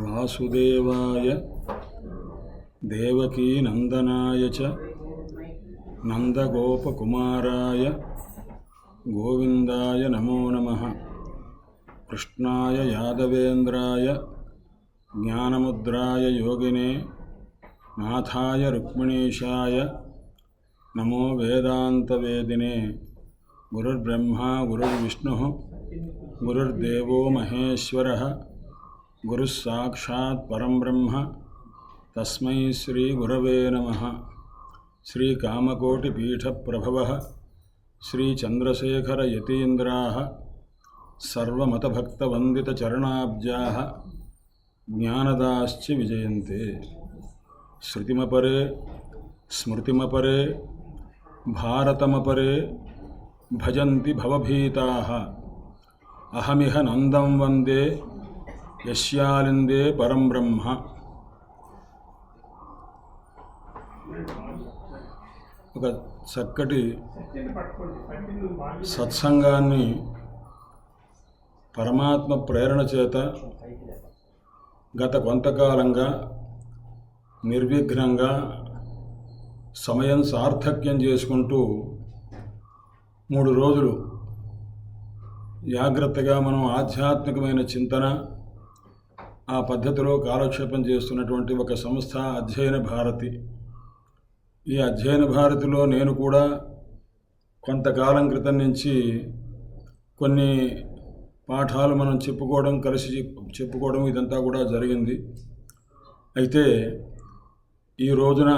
వాసుదేవాయ దేవకీ నందనాయ చ నందగోపకుమారాయ గోవిందాయ నమో నమః. కృష్ణాయ యాదవేంద్రాయ జ్ఞానముద్రాయ యోగినే నాథాయ రుక్మిణీశాయ నమో వేదాంతవేదినే. గురుర్బ్రహ్మా గురుర్విష్ణుః గురుర్దేవో మహేశ్వరః గురుః సాక్షాత్ పరం బ్రహ్మ తస్మై శ్రీ గురవే నమః. శ్రీ కామకోటి పీఠ ప్రభవః శ్రీ చంద్రశేఖర యతీంద్రాః సర్వమత భక్త వందిత చరణాబ్జాః జ్ఞానదాశ్చ విజయంతే. శృతిమపరే స్మృతిమపరే భారతమపరే భజంతి భవభీతాః. అహమిహ నందం వందే యస్యాలిందే పరం బ్రహ్మ. ఒక చక్కటి సత్సంగాన్ని పరమాత్మ ప్రేరణ చేత గత కొంతకాలంగా నిర్విఘ్నంగా సమయం సార్థక్యం చేసుకుంటూ 3 రోజులు జాగ్రత్తగా మనం ఆధ్యాత్మికమైన చింతన ఆ పద్ధతిలో కాలక్షేపం చేస్తున్నటువంటి ఒక సంస్థ అధ్యయన భారతి. ఈ అధ్యయన భారతిలో నేను కూడా కొంతకాలం క్రితం నుంచి కొన్ని పాఠాలు మనం కలిసి చెప్పుకోవడం ఇదంతా కూడా జరిగింది. అయితే ఈ రోజున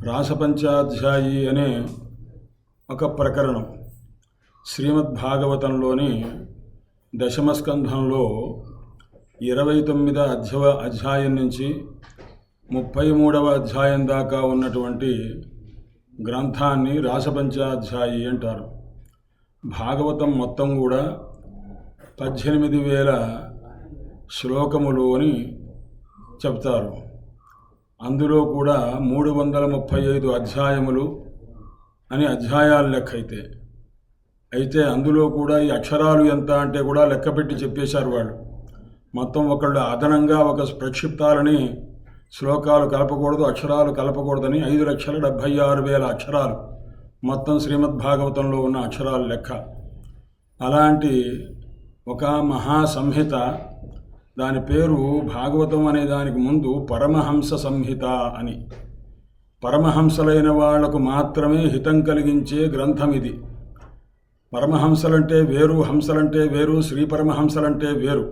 రాసపంచాధ్యాయి అనే ఒక ప్రకరణం శ్రీమద్భాగవతంలోని దశమస్కంధంలో 29వ అధ్యాయం నుంచి 33వ అధ్యాయం దాకా ఉన్నటువంటి గ్రంథాన్ని రాసపంచాధ్యాయి అంటారు. భాగవతం మొత్తం కూడా 18,000 శ్లోకములు అని చెప్తారు. అందులో కూడా 335 అధ్యాయములు అని అధ్యాయాలు లెక్క అయితే అందులో కూడా ఈ అక్షరాలు ఎంత అంటే కూడా లెక్క పెట్టి చెప్పేశారు వాళ్ళు. మొత్తం ఒకళ్ళు అదనంగా ఒక ప్రక్షిప్తాలని శ్లోకాలు కలపకూడదు, అక్షరాలు కలపకూడదని 5,76,000 అక్షరాలు మొత్తం శ్రీమద్భాగవతంలో ఉన్న అక్షరాలు లెక్క. అలాంటి ఒక మహాసంహిత, దాని పేరు భాగవతం అనే దానికి ముందు పరమహంస సంహిత అని. పరమహంసలైన వాళ్లకు మాత్రమే హితం కలిగించే గ్రంథం ఇది. పరమహంసలంటే వేరు, హంసలంటే వేరు, శ్రీ పరమహంసలంటే వేరు.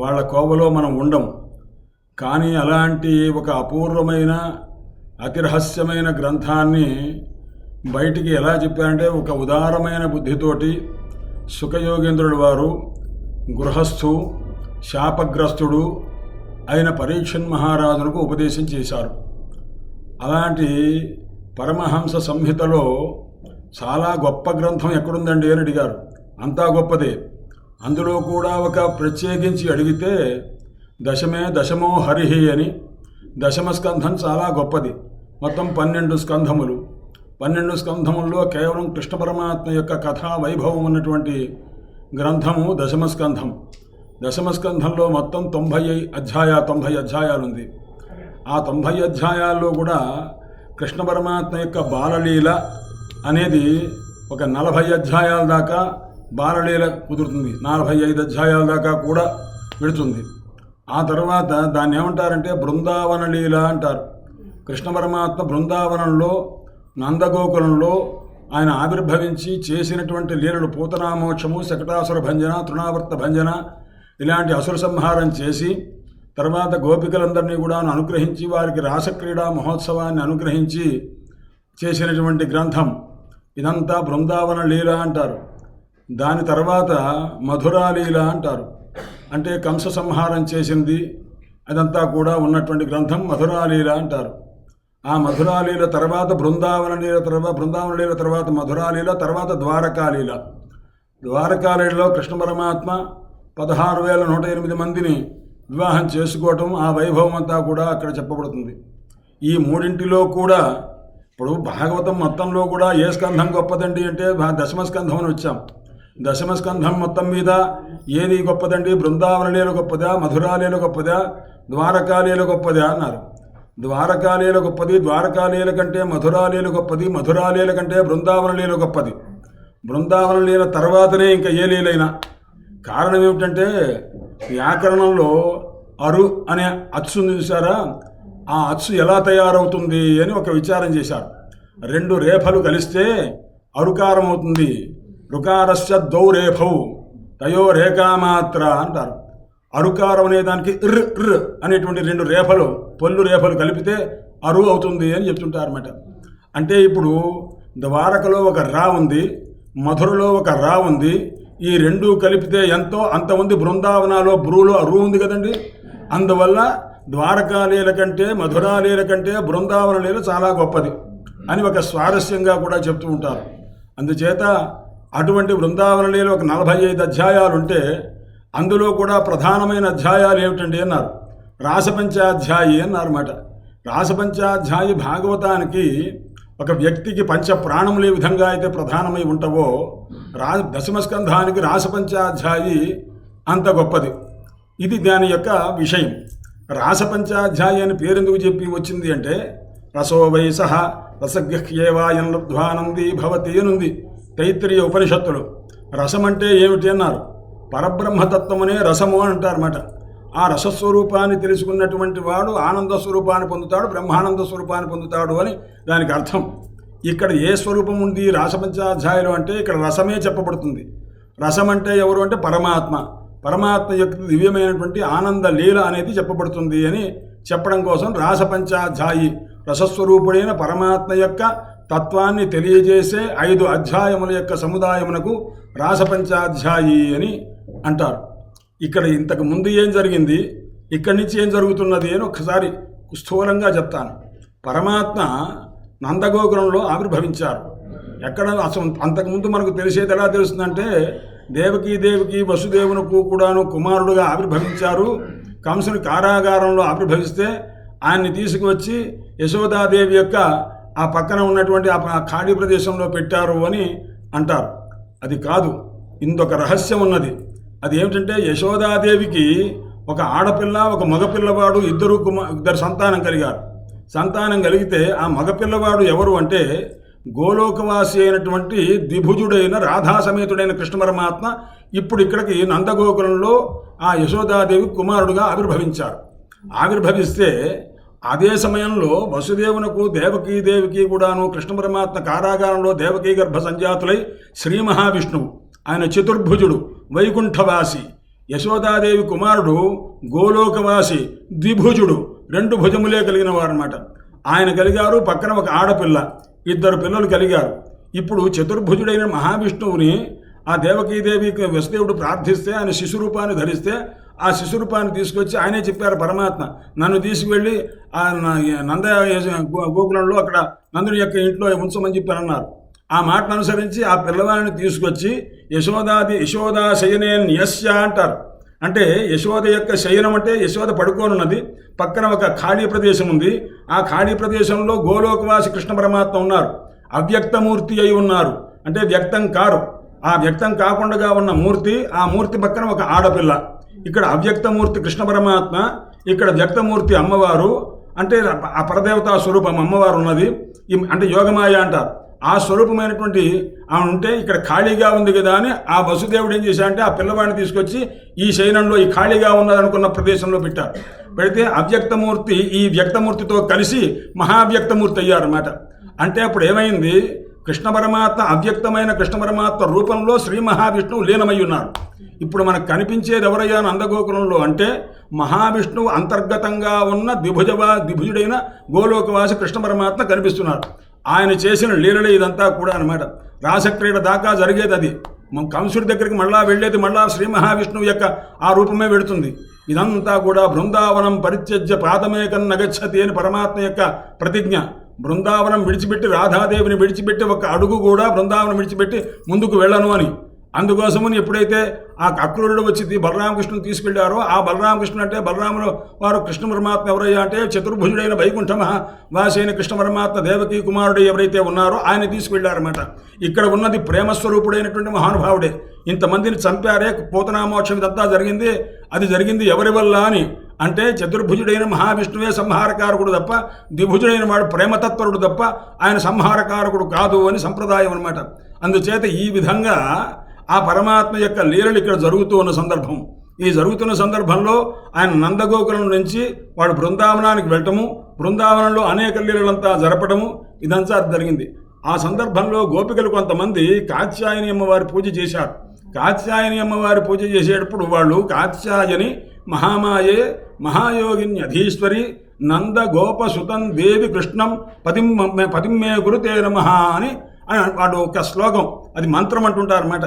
వాళ్ళ కోవలో మనం ఉండం. కానీ అలాంటి ఒక అపూర్వమైన అతి రహస్యమైన గ్రంథాన్ని బయటికి ఎలా చెప్పారంటే, ఒక ఉదారమైన బుద్ధితోటి సుఖయోగేంద్రుడు వారు గృహస్థు శాపగ్రస్తుడు అయిన పరీక్షన్ మహారాజులకు ఉపదేశం చేశారు. అలాంటి పరమహంస సంహితలో చాలా గొప్ప గ్రంథం ఎక్కడుందండి అని అడిగారు. అంతా గొప్పదే. అందులో కూడా ఒక ప్రత్యేకించి అడిగితే దశమో హరిహి అని దశమ స్కంధం చాలా గొప్పది. మొత్తం 12 స్కంధములు. 12 స్కంధముల్లో కేవలం కృష్ణ పరమాత్మ యొక్క కథా వైభవం ఉన్నటువంటి గ్రంథము దశమ స్కంధం. దశమ స్కంధంలో మొత్తం 90 అధ్యాయాలుంది. ఆ 90 అధ్యాయాల్లో కూడా కృష్ణ పరమాత్మ యొక్క బాలలీల అనేది ఒక 40 అధ్యాయాల దాకా బాలలీల కుదురుతుంది. 45 అధ్యాయాల దాకా కూడా పెడుతుంది. ఆ తర్వాత దాన్ని ఏమంటారంటే బృందావన లీల అంటారు. కృష్ణ పరమాత్మ బృందావనంలో నందగోకులంలో ఆయన ఆవిర్భవించి చేసినటువంటి లీలలు, పూతనామోక్షము, శకటాసుర భంజన, తృణావర్త భంజన, ఇలాంటి అసుర సంహారం చేసి తర్వాత గోపికలందరినీ కూడా అనుగ్రహించి వారికి రాసక్రీడా మహోత్సవాన్ని అనుగ్రహించి చేసినటువంటి గ్రంథం. ఇదంతా బృందావన లీల అంటారు. దాని తర్వాత మధురాలీల అంటారు. అంటే కంస సంహారం చేసింది అదంతా కూడా ఉన్నటువంటి గ్రంథం మధురాలీల అంటారు. ఆ మధురాలీల తర్వాత బృందావన లీల తర్వాత మధురాలీల తర్వాత ద్వారకాలీల. ద్వారకాలీలలో కృష్ణ పరమాత్మ 16,108 మందిని వివాహం చేసుకోవటం, ఆ వైభవం అంతా కూడా అక్కడ చెప్పబడుతుంది. ఈ మూడింటిలో కూడా ఇప్పుడు భాగవతం మొత్తంలో కూడా ఏ స్కంధం గొప్పదండి అంటే దశమ స్కంధం అని వచ్చాం. దశమస్కంధం మొత్తం మీద ఏది గొప్పదండి? బృందావనలీల గొప్పదా, మధురాలీల గొప్పదా, ద్వారకాలీల గొప్పదా అన్నారు. ద్వారకాలీల గొప్పది, ద్వారకాలీల కంటే మధురాలీల గొప్పది, మధురాలీల కంటే బృందావనలీల గొప్పది. బృందావనలీల తర్వాతనే ఇంకా ఏ లీలైనా. కారణం ఏమిటంటే వ్యాకరణంలో అరు అనే అచ్చు చూసారా, ఆ అచ్చు ఎలా తయారవుతుంది అని ఒక విచారం చేశారు. 2 రేఫలు కలిస్తే అరుకారం అవుతుంది. రుకారస్య ద్వౌ రేఫౌ తయో రేఖామాత్ర అంటారు. అరుకారం అనే దానికి ర్ అనేటువంటి 2 రేఫలు, పొల్లు రేఫలు కలిపితే అరు అవుతుంది అని చెప్తుంటారన్నమాట. అంటే ఇప్పుడు ద్వారకలో ఒక రా ఉంది, మధురలో ఒక రా ఉంది. ఈ 2 కలిపితే ఎంతో అంతమంది బృందావనాలో బ్రూలో రు ఉంది కదండి. అందువల్ల ద్వారకాలీల కంటే మధురాలీల కంటే బృందావన లీల చాలా గొప్పది అని ఒక స్వారస్యంగా కూడా చెప్తూ ఉంటారు. అందుచేత అటువంటి బృందావన లీల ఒక 45 అధ్యాయాలు ఉంటే అందులో కూడా ప్రధానమైన అధ్యాయాలు ఏమిటండి అన్నారు. రాసపంచాధ్యాయి అన్నారన్నమాట. రాసపంచాధ్యాయి భాగవతానికి ఒక వ్యక్తికి పంచ ప్రాణములు ఏ విధంగా అయితే ప్రధానమై ఉంటావో దశమస్కంధానికి రాసపంచాధ్యాయి అంత గొప్పది. ఇది దాని యొక్క విషయం. రాసపంచాధ్యాయి అని పేరెందుకు చెప్పి వచ్చింది అంటే రసో వయస రసగృహ్యేవాయం లబ్ధ్వానందీ భవతి అనుంది తైత్రీయ ఉపనిషత్తులు. రసం అంటే ఏమిటి అన్నారు. పరబ్రహ్మతత్వమనే రసము అని అంటారన్నమాట. ఆ రసస్వరూపాన్ని తెలుసుకున్నటువంటి వాడు ఆనంద స్వరూపాన్ని పొందుతాడు, బ్రహ్మానంద స్వరూపాన్ని పొందుతాడు అని దానికి అర్థం. ఇక్కడ ఏ స్వరూపం ఉంది రాసపంచాధ్యాయులు అంటే ఇక్కడ రసమే చెప్పబడుతుంది. రసం అంటే ఎవరు అంటే పరమాత్మ. పరమాత్మ యొక్క దివ్యమైనటువంటి ఆనంద లీల అనేది చెప్పబడుతుంది అని చెప్పడం కోసం రాసపంచాధ్యాయి రసస్వరూపుడైన పరమాత్మ యొక్క తత్వాన్ని తెలియజేసే 5 అధ్యాయముల యొక్క సముదాయమునకు రాసపంచాధ్యాయి అని అంటారు. ఇక్కడ ఇంతకు ముందు ఏం జరిగింది, ఇక్కడి నుంచి ఏం జరుగుతున్నది అని ఒకసారి స్థూలంగా చెప్తాను. పరమాత్మ నందగోకులంలో ఆవిర్భవించారు. ఎక్కడ అసలు అంతకుముందు మనకు తెలిసేది ఎలా తెలుస్తుందంటే దేవకీ వసుదేవునకు కూడాను కుమారుడుగా ఆవిర్భవించారు. కంసుని కారాగారంలో ఆవిర్భవిస్తే ఆయన్ని తీసుకువచ్చి యశోదాదేవి యొక్క ఆ పక్కన ఉన్నటువంటి ఆ ఖాళీ ప్రదేశంలో పెట్టారు అని అంటారు. అది కాదు, ఇంకొక రహస్యం ఉన్నది. అది ఏమిటంటే యశోదాదేవికి ఒక ఆడపిల్ల ఒక మగపిల్లవాడు ఇద్దరు సంతానం కలిగారు. సంతానం కలిగితే ఆ మగపిల్లవాడు ఎవరు అంటే గోలోకవాసి అయినటువంటి ద్విభుజుడైన రాధాసమేతుడైన కృష్ణ పరమాత్మ ఇప్పుడు ఇక్కడికి నందగోకులంలో ఆ యశోదాదేవి కుమారుడుగా ఆవిర్భవించారు. ఆవిర్భవిస్తే అదే సమయంలో వసుదేవునకు దేవకీదేవికి కూడాను కృష్ణ పరమాత్మ కారాగారంలో దేవకీ గర్భ సంజాతులై శ్రీ మహావిష్ణువు ఆయన చతుర్భుజుడు వైకుంఠవాసి, యశోదాదేవి కుమారుడు గోలోకవాసి ద్విభుజుడు 2 భుజములే కలిగిన వారు అన్నమాట. ఆయన కలిగారు, పక్కన ఒక ఆడపిల్ల, 2 పిల్లలు కలిగారు. ఇప్పుడు చతుర్భుజుడైన మహావిష్ణువుని ఆ దేవకీదేవికి వసుదేవుడు ప్రార్థిస్తే ఆయన శిశురూపాన్ని ధరిస్తే ఆ శిశురూపాన్ని తీసుకొచ్చి ఆయనే చెప్పారు పరమాత్మ, నన్ను తీసుకువెళ్ళి ఆ నంద గోకులంలో అక్కడ నందుని యొక్క ఇంట్లో ఉంచమని చెప్పారన్నారు. ఆ మాటను అనుసరించి ఆ పిల్లవాడిని తీసుకొచ్చి యశోదా శయనేన్ యస్య అంటారు. అంటే యశోద యొక్క శయనం అంటే యశోద పడుకోనున్నది, పక్కన ఒక ఖాళీ ప్రదేశం ఉంది. ఆ ఖాళీ ప్రదేశంలో గోలోకవాసి కృష్ణ పరమాత్మ ఉన్నారు. అవ్యక్తమూర్తి అయి ఉన్నారు, అంటే వ్యక్తం కారు. ఆ వ్యక్తం కాకుండా ఉన్న మూర్తి, ఆ మూర్తి పక్కన ఒక ఆడపిల్ల. ఇక్కడ అవ్యక్తమూర్తి కృష్ణ పరమాత్మ, ఇక్కడ వ్యక్తమూర్తి అమ్మవారు. అంటే ఆ పరదేవతా స్వరూపం అమ్మవారు ఉన్నది, అంటే యోగమాయ అంటారు. ఆ స్వరూపమైనటువంటి ఆమె ఉంటే ఇక్కడ ఖాళీగా ఉంది కదా అని ఆ వసుదేవుడు ఏం చేశాడంటే ఆ పిల్లవాడిని తీసుకొచ్చి ఈ శయనంలో ఈ ఖాళీగా ఉన్నదనుకున్న ప్రదేశంలో పెట్టారు. పెడితే అవ్యక్తమూర్తి ఈ వ్యక్తమూర్తితో కలిసి మహావ్యక్తమూర్తి అయ్యారన్నమాట. అంటే అప్పుడు ఏమైంది, కృష్ణ పరమాత్మ అవ్యక్తమైన కృష్ణ పరమాత్మ రూపంలో శ్రీ మహావిష్ణువు లీనమై ఉన్నారు. ఇప్పుడు మనకు కనిపించేది ఎవరయ్యా నందగోకులంలో అంటే మహావిష్ణువు అంతర్గతంగా ఉన్న ద్విభుజుడైన గోలోకవాసి కృష్ణ పరమాత్మ కనిపిస్తున్నారు. ఆయన చేసిన లీలలే ఇదంతా కూడా అనమాట. రాసక్రీడ దాకా జరిగేది అది. కంసుడి దగ్గరికి మళ్ళా వెళ్ళేది మళ్ళా శ్రీ మహావిష్ణువు యొక్క ఆ రూపమే వెడుతుంది. ఇదంతా కూడా బృందావనం పరిత్యజ్య పాదమేకం నగచ్చతి అని పరమాత్మ యొక్క ప్రతిజ్ఞ. బృందావనం విడిచిపెట్టి రాధాదేవిని విడిచిపెట్టి ఒక అడుగు కూడా బృందావనం విడిచిపెట్టి ముందుకు వెళ్ళను అని అందుకోసమని ఎప్పుడైతే ఆ అక్రూరుడు వచ్చి బలరామకృష్ణుని తీసుకెళ్లారో, ఆ బలరామకృష్ణుడు అంటే బలరాములు వారు కృష్ణ పరమాత్మ ఎవరయ్యా అంటే చతుర్భుజుడైన వైకుంఠ వాసైన కృష్ణ పరమాత్మ దేవకీ కుమారుడు ఎవరైతే ఉన్నారో ఆయన తీసుకెళ్లారన్నమాట. ఇక్కడ ఉన్నది ప్రేమస్వరూపుడైనటువంటి మహానుభావుడే. ఇంతమందిని చంపారే, పోతనామోక్షం ఇదంతా జరిగింది. అది జరిగింది ఎవరి వల్ల అని అంటే చతుర్భుజుడైన మహావిష్ణువే సంహారకారకుడు తప్ప, ద్విభుజుడైన వాడు ప్రేమతత్పరుడు తప్ప ఆయన సంహారకారకుడు కాదు అని సంప్రదాయం అనమాట. అందుచేత ఈ విధంగా ఆ పరమాత్మ యొక్క లీలలు ఇక్కడ జరుగుతూ ఉన్న సందర్భం. ఈ జరుగుతున్న సందర్భంలో ఆయన నందగోకులం నుంచి వాడు బృందావనానికి వెళ్ళటము, బృందావనంలో అనేక లీలలంతా జరపడము, ఇదంతా జరిగింది. ఆ సందర్భంలో గోపికలు కొంతమంది కాత్యాయని అమ్మవారి పూజ చేశారు. కాత్యాయని అమ్మవారి పూజ చేసేటప్పుడు వాళ్ళు కాత్యాయని మహామాయే మహాయోగిని అధీశ్వరి నంద గోప సుతం దేవి కృష్ణం పదిమ్మే గురుతే నమః అని వాడు ఒక శ్లోకం, అది మంత్రం అంటుంటారు అన్నమాట.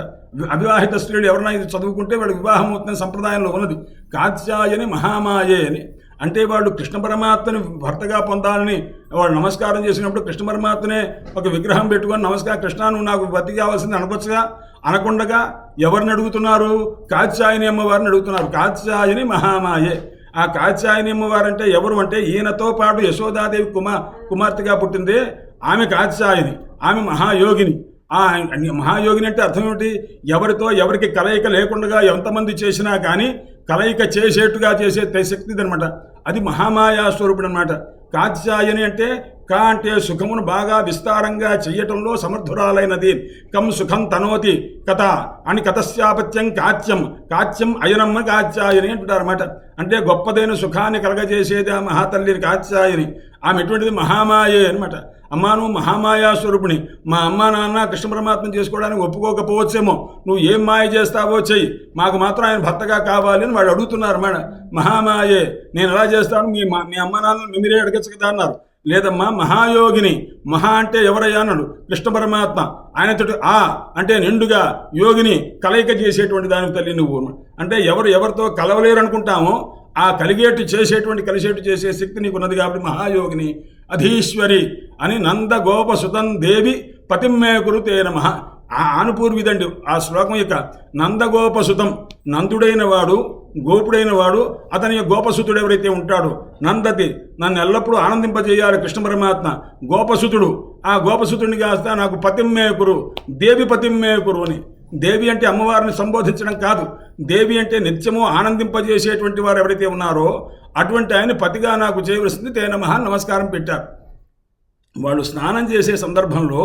అవివాహిత స్త్రీలు ఎవరైనా ఇది చదువుకుంటే వాడు వివాహం అవుతున్న సంప్రదాయంలో ఉన్నది. కాత్యాయని మహామాయే అని అంటే వాళ్ళు కృష్ణ పరమాత్మని భర్తగా పొందాలని వాళ్ళు నమస్కారం చేసినప్పుడు కృష్ణ పరమాత్మనే ఒక విగ్రహం పెట్టుకొని నమస్కారం కృష్ణ నువ్వు నాకు భర్త కావాల్సింది అనకొచ్చుగా, అనకుండగా ఎవరిని అడుగుతున్నారు? కాత్యాయని అమ్మవారిని అడుగుతున్నారు. కాత్యాయని మహామాయే. ఆ కాత్యాయని అమ్మవారంటే ఎవరు అంటే ఈయనతో పాటు యశోదాదేవి కుమార్తెగా పుట్టింది ఆమె కాత్యాయని, ఆమె మహాయోగిని. ఆ మహాయోగిని అంటే అర్థం ఏమిటి? ఎవరితో ఎవరికి కలయిక లేకుండా ఎంతమంది చేసినా కానీ కలయిక చేసేట్టుగా చేసే శక్తిది అనమాట. అది మహామాయా స్వరూపుడు అనమాట. కాత్యాయని అంటే కా అంటే సుఖమును బాగా విస్తారంగా చెయ్యటంలో సమర్థురాలైనది. కం సుఖం తనోతి కథ అని కథస్యాపత్యం కాత్యం, కాత్యం అయనమ్మ కాత్యాయని అంటారు అనమాట. అంటే గొప్పదైన సుఖాన్ని కలగజేసేది ఆ మహాతల్లిని కాత్యాయని. ఆమె ఎటువంటిది? మహామాయే అనమాట. అమ్మా నువ్వు మహామాయా స్వరూపిణి, మా అమ్మ నాన్న కృష్ణ పరమాత్మ చేసుకోవడానికి ఒప్పుకోకపోవచ్చేమో, నువ్వు ఏం మాయ చేస్తావో చెయ్యి, మాకు మాత్రం ఆయన భర్తగా కావాలి అని వాడు అడుగుతున్నారు మేడం. మహామాయే, నేను ఎలా చేస్తాను, మీ అమ్మ నాన్న మీరే అడగచ్చు కదా అన్నారు. లేదమ్మా మహాయోగిని. మహా అంటే ఎవరయ్యా అన్నాడు? కృష్ణ పరమాత్మ. ఆయనతో ఆ అంటే నిండుగా యోగిని కలయిక చేసేటువంటి దానికి తల్లి నువ్వు. అంటే ఎవరితో కలవలేరు అనుకుంటామో ఆ కలిగేటు చేసేటువంటి కలిసేటు చేసే శక్తి నీకు ఉన్నది కాబట్టి మహాయోగిని అధీశ్వరి అని నంద గోప సుతం దేవి పతిమ్మే కురుతే నమః. ఆ ఆనుపూర్విదండి ఆ శ్లోకం యొక్క నందగోపసుతం, నందుడైన వాడు గోపుడైన వాడు అతని గోపసుతుడు ఎవరైతే ఉంటాడో నందతి, నన్ను ఎల్లప్పుడూ ఆనందింపజేయాలి కృష్ణ పరమాత్మ. గోపసుతుడు, ఆ గోపసుతుడిని కాస్త నాకు పతిమ్మే కురు, దేవి పతిమ్మే కురు అని. దేవి అంటే అమ్మవారిని సంబోధించడం కాదు, దేవి అంటే నిత్యము ఆనందింపజేసేటువంటి వారు ఎవరైతే ఉన్నారో అటువంటి ఆయన పతిగా నాకు చేయవలసింది తే నమః నమస్కారం పెట్టారు. వాళ్ళు స్నానం చేసే సందర్భంలో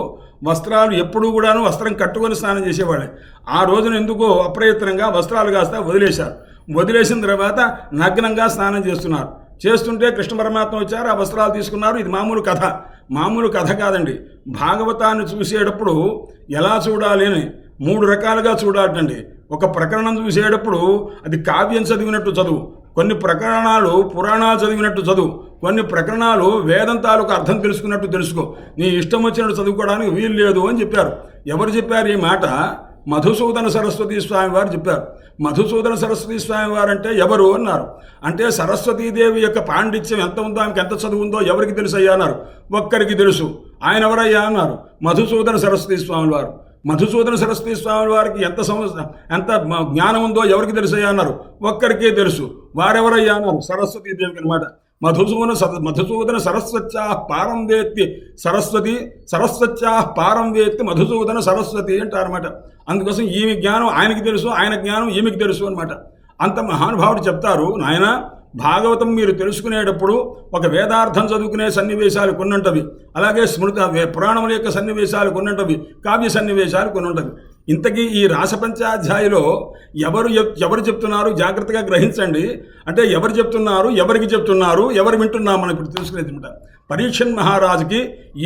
వస్త్రాలు ఎప్పుడూ కూడాను వస్త్రం కట్టుకొని స్నానం చేసేవాళ్ళే. ఆ రోజున ఎందుకో అప్రయత్నంగా వస్త్రాలు కాస్త వదిలేశారు. వదిలేసిన తర్వాత నగ్నంగా స్నానం చేస్తున్నారు. చేస్తుంటే కృష్ణ పరమాత్మ వచ్చారు, ఆ వస్త్రాలు తీసుకున్నారు. ఇది మామూలు కథ కాదండి. భాగవతాన్ని చూసేటప్పుడు ఎలా చూడాలి అని 3 రకాలుగా చూడాలండి. ఒక ప్రకరణం చూసేటప్పుడు అది కావ్యం చదివినట్టు చదువు, కొన్ని ప్రకరణాలు పురాణాలు చదివినట్టు చదువు, కొన్ని ప్రకరణాలు వేదంతాలకు అర్థం తెలుసుకున్నట్టు తెలుసుకో. నీ ఇష్టం వచ్చినట్టు చదువుకోవడానికి వీలు లేదు అని చెప్పారు. ఎవరు చెప్పారు ఈ మాట? మధుసూదన సరస్వతి స్వామి వారు చెప్పారు. మధుసూదన సరస్వతి స్వామి వారు అంటే ఎవరు అన్నారు. అంటే సరస్వతీదేవి యొక్క పాండిత్యం ఎంత ఉందో, ఆమెకి ఎంత చదువు ఉందో ఎవరికి తెలుసు అయ్యా అన్నారు. ఒక్కరికి తెలుసు. ఆయన ఎవరయ్యా అన్నారు? మధుసూదన సరస్వతి స్వామి వారు. మధుసూదన సరస్వతి స్వామి వారికి ఎంత జ్ఞానం ఉందో ఎవరికి తెలుసయ్యా అన్నారు. ఒక్కరికే తెలుసు. వారెవరయ్యా అన్నారు? సరస్వతీదేవికి అనమాట. మధుసూదన సరస్వత్యా పారం వేత్తి సరస్వత్యా పారం వేత్తి మధుసూదన సరస్వతి అంటారన్నమాట. అందుకోసం ఈమె జ్ఞానం ఆయనకి తెలుసు, ఆయన జ్ఞానం ఈమెకి తెలుసు అనమాట. అంత మహానుభావుడు చెప్తారు, నాయన భాగవతం మీరు తెలుసుకునేటప్పుడు ఒక వేదార్థం చదువుకునే సన్నివేశాలు కొన్నుంటవి, అలాగే పురాణముల యొక్క సన్నివేశాలు కొన్నుంటవి, కావ్య సన్నివేశాలు కొన్నుంటవి. ఇంతకీ ఈ రాసపంచాధ్యాయులో ఎవరు చెప్తున్నారు జాగ్రత్తగా గ్రహించండి. అంటే ఎవరు చెప్తున్నారు, ఎవరికి చెప్తున్నారు, ఎవరు వింటున్నాం మనం ఇప్పుడు తెలుసుకునేది అనమాట. పరీక్షన్ మహారాజుకి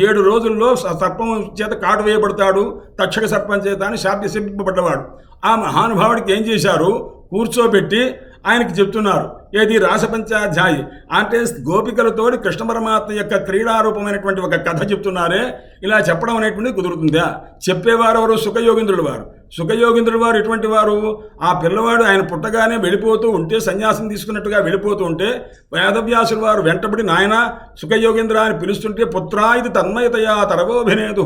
7 రోజుల్లో సర్పం చేత కాటు వేయబడతాడు, తక్షక సర్పం చేత అని శాపింపబడ్డవాడు. ఆ మహానుభావుడికి ఏం చేశారు? కూర్చోబెట్టి ఆయనకి చెప్తున్నారు. ఏది? రాసపంచాధ్యాయి అంటే గోపికలతోటి కృష్ణ పరమాత్మ యొక్క క్రీడారూపమైనటువంటి ఒక కథ చెప్తున్నారే. ఇలా చెప్పడం అనేటువంటిది కుదురుతుందా? చెప్పేవారు ఎవరు? సుఖయోగింద్రుడు వారు. సుఖయోగీంద్రుల వారు ఎటువంటి వారు? ఆ పిల్లవాడు ఆయన పుట్టగానే వెళ్ళిపోతూ ఉంటే, సన్యాసం తీసుకున్నట్టుగా వెళ్ళిపోతూ ఉంటే వేదవ్యాసుల వారు వెంటబడి నాయన సుఖయోగీంద్ర అని పిలుస్తుంటే పుత్రా ఇది తన్మయతయా తరవోభినేదు,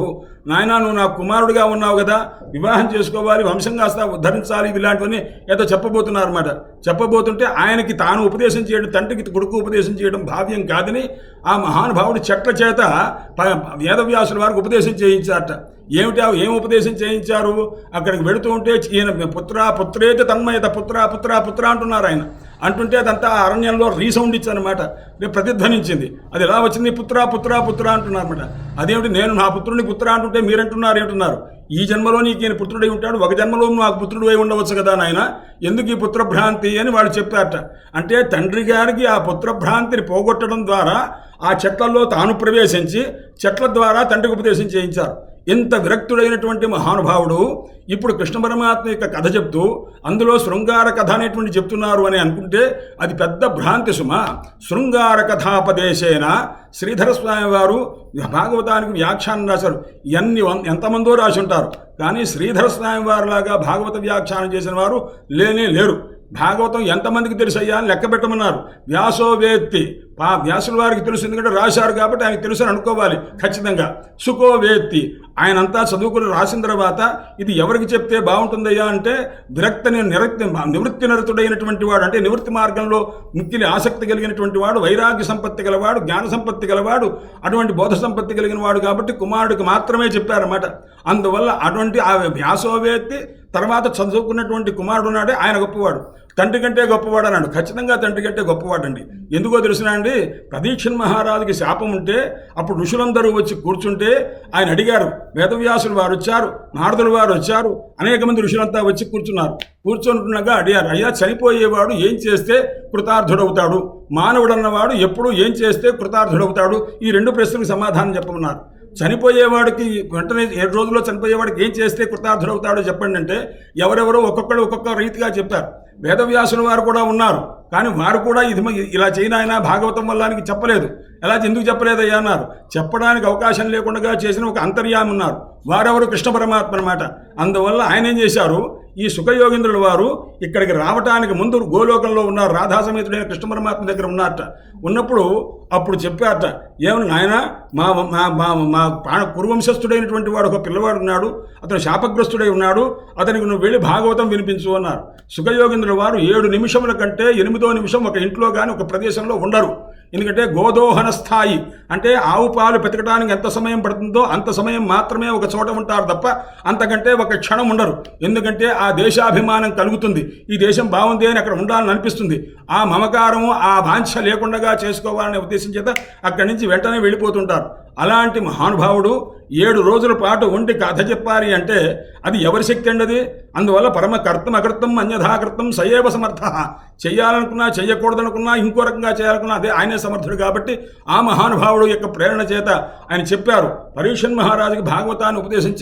నాయన నువ్వు నా కుమారుడిగా ఉన్నావు కదా, వివాహం చేసుకోవాలి, వంశం కాస్త ఉద్ధరించాలి, ఇలాంటివన్నీ ఏదో చెప్పబోతున్నారు అన్నమాట. చెప్పబోతుంటే ఆయనకి తాను ఉపదేశం చేయడం, తండ్రికి కొడుకు ఉపదేశం చేయడం భావ్యం కాదని ఆ మహానుభావుడు చెట్ల చేత వేదవ్యాసుల వారికి ఉపదేశం చేయించారట. ఏం ఉపదేశం చేయించారు? అక్కడికి వెళుతూ ఉంటే ఈయన పుత్రేతి తన్మయత పుత్ర అంటున్నారు ఆయన. అంటుంటే అదంతా అరణ్యంలో రీసౌండ్ ఇచ్చానమాట, ప్రతిధ్వనించింది. అది ఎలా వచ్చింది? పుత్ర అంటున్నారన్నమాట. అదేమిటి, నేను నా పుత్రుడిని పుత్ర అంటుంటే మీరంటున్నారు ఏంటున్నారు? ఈ జన్మలో నీకు ఈయన పుత్రుడై ఉంటాడు, ఒక జన్మలో నాకు పుత్రుడు అయి ఉండవచ్చు కదా నాయన, ఎందుకు ఈ పుత్రభ్రాంతి అని వాళ్ళు చెప్పారట. అంటే తండ్రి గారికి ఆ పుత్రభ్రాంతిని పోగొట్టడం ద్వారా ఆ చెట్లలో తాను ప్రవేశించి చెట్ల ద్వారా తండ్రికి ఉపదేశం చేయించారు. ఇంత విరక్తుడైనటువంటి మహానుభావుడు ఇప్పుడు కృష్ణ పరమాత్మ యొక్క కథ చెప్తూ అందులో శృంగార కథ అనేటువంటి చెప్తున్నారు అని అనుకుంటే అది పెద్ద భ్రాంతి సుమ. శృంగార కథాపదేశేన శ్రీధర స్వామి వారు భాగవతానికి వ్యాఖ్యానం రాశారు. ఎంతమందో రాసి ఉంటారు, కానీ శ్రీధర స్వామి వారిలాగా భాగవత వ్యాఖ్యానం చేసిన వారు లేనే లేరు. భాగవతం ఎంతమందికి తెలుసయ్యా అని లెక్క పెట్టమన్నారు. వ్యాసో వేత్తి, వ్యాసుల వారికి తెలుసు, ఎందుకంటే రాశారు కాబట్టి ఆయనకు తెలుసు అని అనుకోవాలి ఖచ్చితంగా. సుఖో వేత్తి, ఆయనంతా చదువుకుని రాసిన తర్వాత ఇది ఎవరికి చెప్తే బాగుంటుందయ్యా అంటే నివృత్తి నిరతుడైనటువంటి వాడు, అంటే నివృత్తి మార్గంలో మిక్కిలి ఆసక్తి కలిగినటువంటి వాడు, వైరాగ్య సంపత్తి గలవాడు, జ్ఞాన సంపత్తి గలవాడు, అటువంటి బోధ సంపత్తి కలిగిన వాడు కాబట్టి కుమారుడికి మాత్రమే చెప్పారన్నమాట. అందువల్ల అటువంటి ఆ వ్యాసోవేత్తి తర్వాత చదువుకున్నటువంటి కుమారుడు ఉన్నాడే ఆయన గొప్పవాడు, తండ్రి కంటే గొప్పవాడు అన్నాడు. ఖచ్చితంగా తండ్రి కంటే గొప్పవాడండి. ఎందుకో తెలుసునా అండి, పరీక్షణ్ మహారాజుకి శాపం ఉంటే అప్పుడు ఋషులందరూ వచ్చి కూర్చుంటే ఆయన అడిగారు. వేదవ్యాసులు వారు వచ్చారు, నారదులు వారు వచ్చారు, అనేక మంది ఋషులంతా వచ్చి కూర్చుంటున్నాగా అడిగారు, అయ్యా చనిపోయేవాడు ఏం చేస్తే కృతార్థుడవుతాడు, మానవుడు అన్నవాడు ఎప్పుడు ఏం చేస్తే కృతార్థుడవుతాడు? ఈ రెండు ప్రశ్నలకు సమాధానం చెప్పమన్నారు. చనిపోయేవాడికి వెంటనే 7 రోజుల్లో చనిపోయేవాడికి ఏం చేస్తే కృతార్థుడవుతాడో చెప్పండి అంటే ఎవరెవరో ఒక్కొక్క రీతిగా చెప్తారు. వేదవ్యాసుల వారు కూడా ఉన్నారు, కానీ వారు కూడా ఇలా చేయనాయన భాగవతం వల్లానికి చెప్పలేదు. ఎందుకు చెప్పలేదయ్యా అన్నారు. చెప్పడానికి అవకాశం లేకుండా చేసిన ఒక అంతర్యామి ఉన్నారు, వారెవరు? కృష్ణ పరమాత్మ అన్నమాట. అందువల్ల ఆయన ఏం చేశారు, ఈ సుఖయోగీంద్రుల వారు ఇక్కడికి రావటానికి ముందు గోలోకంలో ఉన్నారు, రాధా సమేతుడైన కృష్ణ పరమాత్మ దగ్గర ఉన్నారట. ఉన్నప్పుడు అప్పుడు చెప్పారట, ఏమన్నా నాయన మా కురువంశస్థుడైనటువంటి వాడు ఒక పిల్లవాడు ఉన్నాడు, అతను శాపగ్రస్తుడై ఉన్నాడు, అతనికి నువ్వు వెళ్ళి భాగవతం వినిపించు అన్నారు. సుఖయోగీంద్రుల వారు 7 నిమిషముల కంటే 8వ నిమిషం ఒక ఇంట్లో కానీ ఒక ప్రదేశంలో ఉండరు. ఎందుకంటే గోదోహన స్థాయి అంటే ఆవు పాలు పెతకడానికి ఎంత సమయం పడుతుందో అంత సమయం మాత్రమే ఒక చోట ఉంటారు తప్ప అంతకంటే ఒక క్షణం ఉండరు. ఎందుకంటే ఆ దేశాభిమానం కలుగుతుంది, ఈ దేశం బాగుంది అని అక్కడ ఉండాలని అనిపిస్తుంది. ఆ మమకారము ఆ వాంఛ లేకుండా చేసుకోవాలనే ఉద్దేశం చేత అక్కడి నుంచి వెంటనే వెళ్ళిపోతుంటారు. అలాంటి మహానుభావుడు 7 రోజుల పాటు ఉండి కథ చెప్పాలి అంటే అది ఎవరి శక్తి అండి అది? అందువల్ల పరమ కర్తం అకర్తం అన్యథాకర్తం సయేవ సమర్థ. చేయాలనుకున్నా, చేయకూడదనుకున్నా, ఇంకో రకంగా చేయాలనుకున్నా అదే ఆయనే సమర్థుడు. కాబట్టి ఆ మహానుభావుడు యొక్క ప్రేరణ చేత ఆయన చెప్పారు, పరీక్షణ్ మహారాజుకి భాగవతాన్ని ఉపదేశం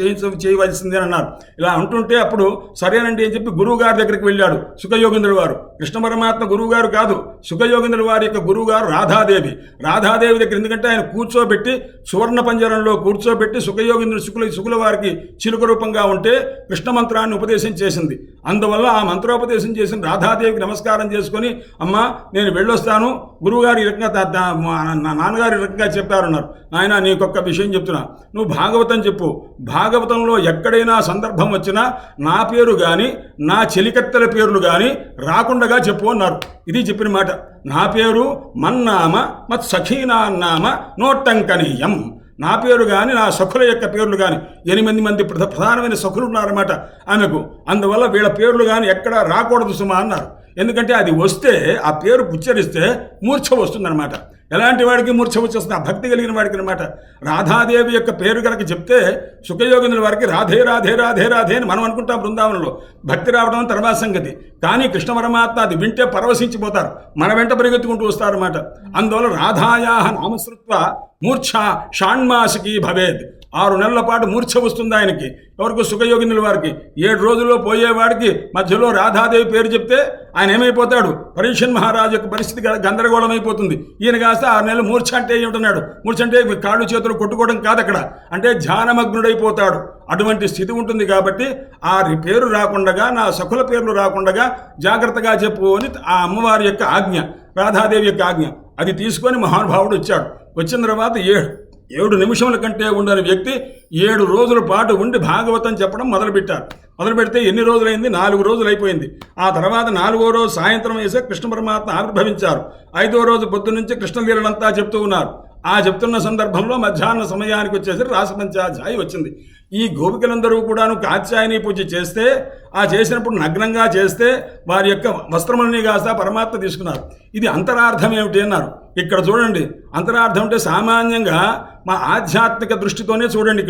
చేయవలసిందే అన్నారు. ఇలా అంటుంటే అప్పుడు సరేనండి అని చెప్పి గురువు గారి దగ్గరికి వెళ్ళాడు సుఖయోగీంద్రుడు వారు. కృష్ణ పరమాత్మ గురువు గారు కాదు, సుఖయోగీంద్రుడు వారి యొక్క గురువు గారు రాధాదేవి. రాధాదేవి దగ్గర ఎందుకంటే ఆయన కూర్చోబెట్టి సువర్ణ పంజరంలో కూర్చోబెట్టి సుఖయోగీంద్రుడు శుకుల వారికి చిలుక రూపంగా ఉంటే కృష్ణ మంత్రాన్ని ఉపదేశం చేసింది. అందువల్ల ఆ మంత్రోపదేశం చేసిన రాధాదేవికి నమస్కారం చేసుకొని, అమ్మా నేను వెళ్ళొస్తాను, గురువుగారు ఈ రకంగా నాన్నగారు ఈ రకంగా చెప్పారన్నారు. నాయన నీకొక్క విషయం చెప్తున్నా, నువ్వు భాగవతం చెప్పు, భాగవతంలో ఎక్కడైనా సందర్భం వచ్చినా నా పేరు కానీ నా చెలికత్తెల పేర్లు కానీ రాకుండగా చెప్పు అన్నారు. ఇది చెప్పిన మాట. నా పేరు మన్నామ మత్ సఖీనాన్నామ నోట్టంకనీయం. నా పేరు కానీ నా సఖుల యొక్క పేర్లు కానీ 8 మంది ప్రధానమైన సఖులు ఉన్నారన్నమాట ఆమెకు. అందువల్ల వీళ్ళ పేర్లు కానీ ఎక్కడా రాకూడదు సుమా అన్నారు. ఎందుకంటే అది వస్తే ఆ పేరు ఉచ్చరిస్తే మూర్ఛ వస్తుందన్నమాట. ఎలాంటి వాడికి మూర్ఛ వచ్చేస్తుంది? ఆ భక్తి కలిగిన వాడికి అనమాట. రాధాదేవి యొక్క పేరు కనుక చెప్తే సుఖయోగీంద్రుల వారికి రాధే రాధే రాధే రాధే అని మనం అనుకుంటాం బృందావనంలో. భక్తి రావడం తర్వాత సంగతి. కానీ కృష్ణ పరమాత్మ అది వింటే పరవశించిపోతారు, మన వెంట పరిగెత్తుకుంటూ వస్తారన్నమాట. అందువల్ల రాధాయాహ నామశ్రుత్వ మూర్ఛ షాణ్మాసికి భవేద్. 6 నెలల పాటు మూర్ఛ వస్తుంది ఆయనకి. ఎవరికి? సుఖయోగినుల వారికి. 7 రోజుల్లో పోయేవాడికి మధ్యలో రాధాదేవి పేరు చెప్తే ఆయన ఏమైపోతాడు? పరీక్షణ్ మహారాజు యొక్క పరిస్థితి గందరగోళం అయిపోతుంది. ఈయన కాస్త 6 నెలలు మూర్ఛ అంటే ఏమిటన్నాడు? మూర్ఛ అంటే కాళ్ళు చేతులు కొట్టుకోవడం కాదు అక్కడ, అంటే ధ్యానమగ్నుడైపోతాడు. అటువంటి స్థితి ఉంటుంది కాబట్టి ఆ పేరు రాకుండగా, నా సఖుల పేర్లు రాకుండగా జాగ్రత్తగా చెప్పు అని ఆ అమ్మవారి యొక్క ఆజ్ఞ, రాధాదేవి యొక్క ఆజ్ఞ అది తీసుకొని మహానుభావుడు వచ్చాడు. వచ్చిన తర్వాత 7 నిమిషముల కంటే ఉండని వ్యక్తి 7 రోజుల పాటు ఉండి భాగవతం చెప్పడం మొదలుపెట్టారు. మొదలు పెడితే ఎన్ని రోజులైంది? 4 రోజులు అయిపోయింది. ఆ తర్వాత 4వ రోజు సాయంత్రం వేసే కృష్ణ పరమాత్మ ఆవిర్భవించారు. 5వ రోజు పొద్దు నుంచి కృష్ణలీలంతా చెప్తూ ఉన్నారు. ఆ చెప్తున్న సందర్భంలో మధ్యాహ్న సమయానికి వచ్చేసి రాసపంచాధ్యాయి వచ్చింది. ఈ గోపికలందరూ కూడాను కాత్యాయని పూజ చేస్తే, ఆ చేసినప్పుడు నగ్నంగా చేస్తే వారి యొక్క వస్త్రములని కాస్త పరమాత్మ తీసుకున్నారు. ఇది అంతరార్థం ఏమిటి అన్నారు. ఇక్కడ చూడండి, అంతరార్థం అంటే సామాన్యంగా మా ఆధ్యాత్మిక దృష్టితోనే చూడండి.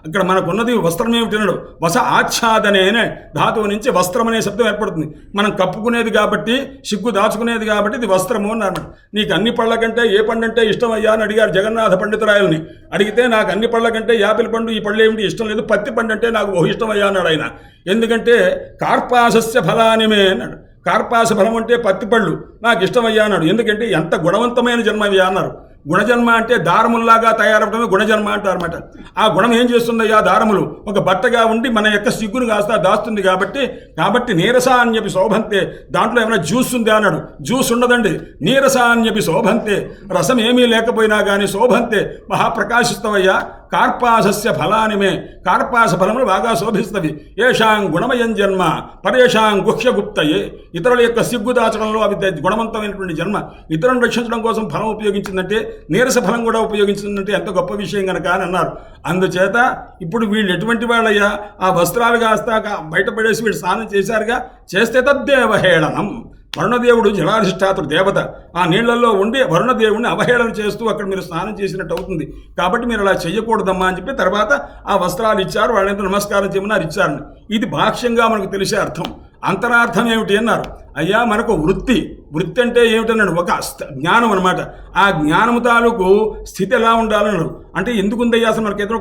ఇక్కడ మనకున్నది వస్త్రం ఏమిటన్నాడు. వస ఆచ్ఛాదనే అనే ధాతువు నుంచి వస్త్రం అనే శబ్దం ఏర్పడుతుంది. మనం కప్పుకునేది కాబట్టి, సిగ్గు దాచుకునేది కాబట్టి ఇది వస్త్రము అన్నారు. నీకు అన్ని పళ్ళ కంటే ఏ పండు అంటే ఇష్టం అయ్యా అని అడిగారు జగన్నాథ పండితురాయల్ని. అడిగితే నాకు అన్ని పళ్ళ కంటే యాపిల్ పండు, ఈ పళ్ళు ఏమిటి ఇష్టం లేదు, పత్తి పండు అంటే నాకు ఓ ఇష్టం అయ్యా అన్నాడు ఆయన. ఎందుకంటే కార్పాసస్య ఫలానిమే అన్నాడు. కార్పాస ఫలం అంటే పత్తిపళ్ళు నాకు ఇష్టమయ్యా అన్నాడు. ఎందుకంటే ఎంత గుణవంతమైన జన్మయ్యా అన్నారు. గుణజన్మ అంటే దారముల్లాగా తయారవడమే గుణజన్మ అంటారన్నమాట. ఆ గుణం ఏం చేస్తుందయ్యా? దారములు ఒక బట్టగా ఉండి మన యొక్క సిగ్గును కాస్త దాస్తుంది కాబట్టి నీరసాన్యపి శోభంతే. దాంట్లో ఏమైనా జ్యూస్ ఉందా అన్నాడు. జ్యూస్ ఉండదండి. నీరసాన్యపి శోభంతే, రసం ఏమీ లేకపోయినా కానీ శోభంతే, మహాప్రకాశిస్తవయ్యా. కార్పాసస్య ఫలానిమే, కార్పాస ఫలములు బాగా శోభిస్తవి. ఏషాం గుణమయం జన్మ పరేషాం గుహ్యగుప్తయే. ఇతరుల యొక్క సిగ్గు దాచడంలో అవి గుణవంతమైనటువంటి జన్మ. ఇతరులను రక్షించడం కోసం ఫలం ఉపయోగించిందంటే, నీరస ఫలం కూడా ఉపయోగించిందంటే ఎంత గొప్ప విషయం కనుక అని అన్నారు. అందుచేత ఇప్పుడు వీళ్ళు ఎటువంటి వాళ్ళయ్యా? ఆ వస్త్రాలు కాస్త బయటపడేసి వీళ్ళు స్నానం చేశారుగా, చేస్తే తద్దేవహేళనం. వరుణదేవుడు జలాధిష్ఠాతుడు దేవత. ఆ నీళ్లలో ఉండి వరుణదేవుడిని అవహేళన చేస్తూ అక్కడ మీరు స్నానం చేసినట్టు అవుతుంది. కాబట్టి మీరు అలా చెయ్యకూడదమ్మా అని చెప్పి తర్వాత ఆ వస్త్రాలు ఇచ్చారు. వాళ్ళంతా నమస్కారం చేయమన్నారు, ఇచ్చారని. ఇది భాష్యంగా మనకు తెలిసే అర్థం. అంతరార్థం ఏమిటి అన్నారు. అయ్యా మనకు వృత్తి అంటే ఏమిటన్నాడు? ఒక జ్ఞానం అనమాట. ఆ జ్ఞానము తాలూకు స్థితి ఎలా ఉండాలన్నాడు. అంటే ఎందుకుందయ్యా అసలు మనకి ఏదో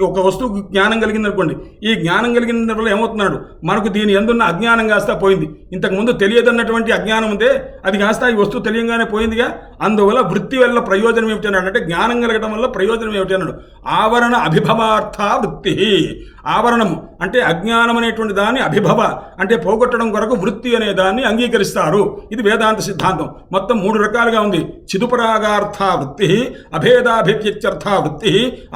ఒక వస్తువు జ్ఞానం కలిగింది అనుకోండి. ఈ జ్ఞానం కలిగిన వల్ల ఏమవుతున్నాడు? మనకు దీని ఎందున్న అజ్ఞానం కాస్త పోయింది. ఇంతకుముందు తెలియదన్నటువంటి అజ్ఞానం ఉందే, అది కాస్త ఈ వస్తువు తెలియంగానే పోయిందిగా. అందువల్ల వృత్తి వల్ల ప్రయోజనం ఏమిటి అన్నాడు. అంటే జ్ఞానం కలగడం వల్ల ప్రయోజనం ఏమిటి అన్నాడు. ఆవరణ అభిభవార్థ వృత్తి. ఆవరణము అంటే అజ్ఞానం అనేటువంటి దాన్ని అభిభవ అంటే పోగొట్టడం కొరకు వృత్తి అనే దాన్ని అంగీకరిస్తారు. ఇది వేదాంత సిద్ధాంతం. మొత్తం 3 రకాలుగా ఉంది. చిదుపరాగార్థ వృత్తి, అభేదాభివ్యక్త్యర్థ వృత్తి,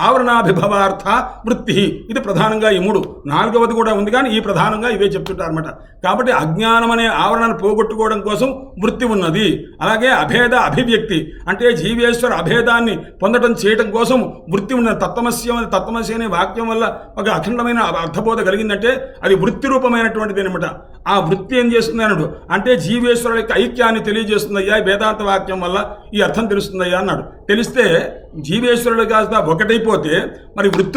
ఆవరణాభిభవార్థ వృత్తి. ఇది ప్రధానంగా ఈ 3. 4వది కూడా ఉంది, కానీ ఈ ప్రధానంగా ఇవే చెప్తుంటారన్నమాట. కాబట్టి అజ్ఞానం అనే ఆవరణను పోగొట్టుకోవడం కోసం వృత్తి ఉన్నది. అలాగే అభేద అభివ్యక్తి అంటే జీవేశ్వర అభేదాన్ని పొందడం చేయడం కోసం వృత్తి ఉన్నది. తత్వమసి అనే వాక్యం వల్ల ఒక అఖండమైన అర్థబోధ కలిగిందంటే అది వృత్తి రూపమైనటువంటిది అనమాట. ఆ వృత్తి ఏం చేస్తుంది అన్నాడు. అంటే జీవేశ్వరుల యొక్క ఐక్యాన్ని తెలియజేస్తుందయ్యా వేదాంత వాక్యం వల్ల ఈ అర్థం తెలుస్తుందయ్యా అన్నాడు. తెలిస్తే జీవేశ్వరుడు కాస్త ఒకటైపోతే మరి వృత్తి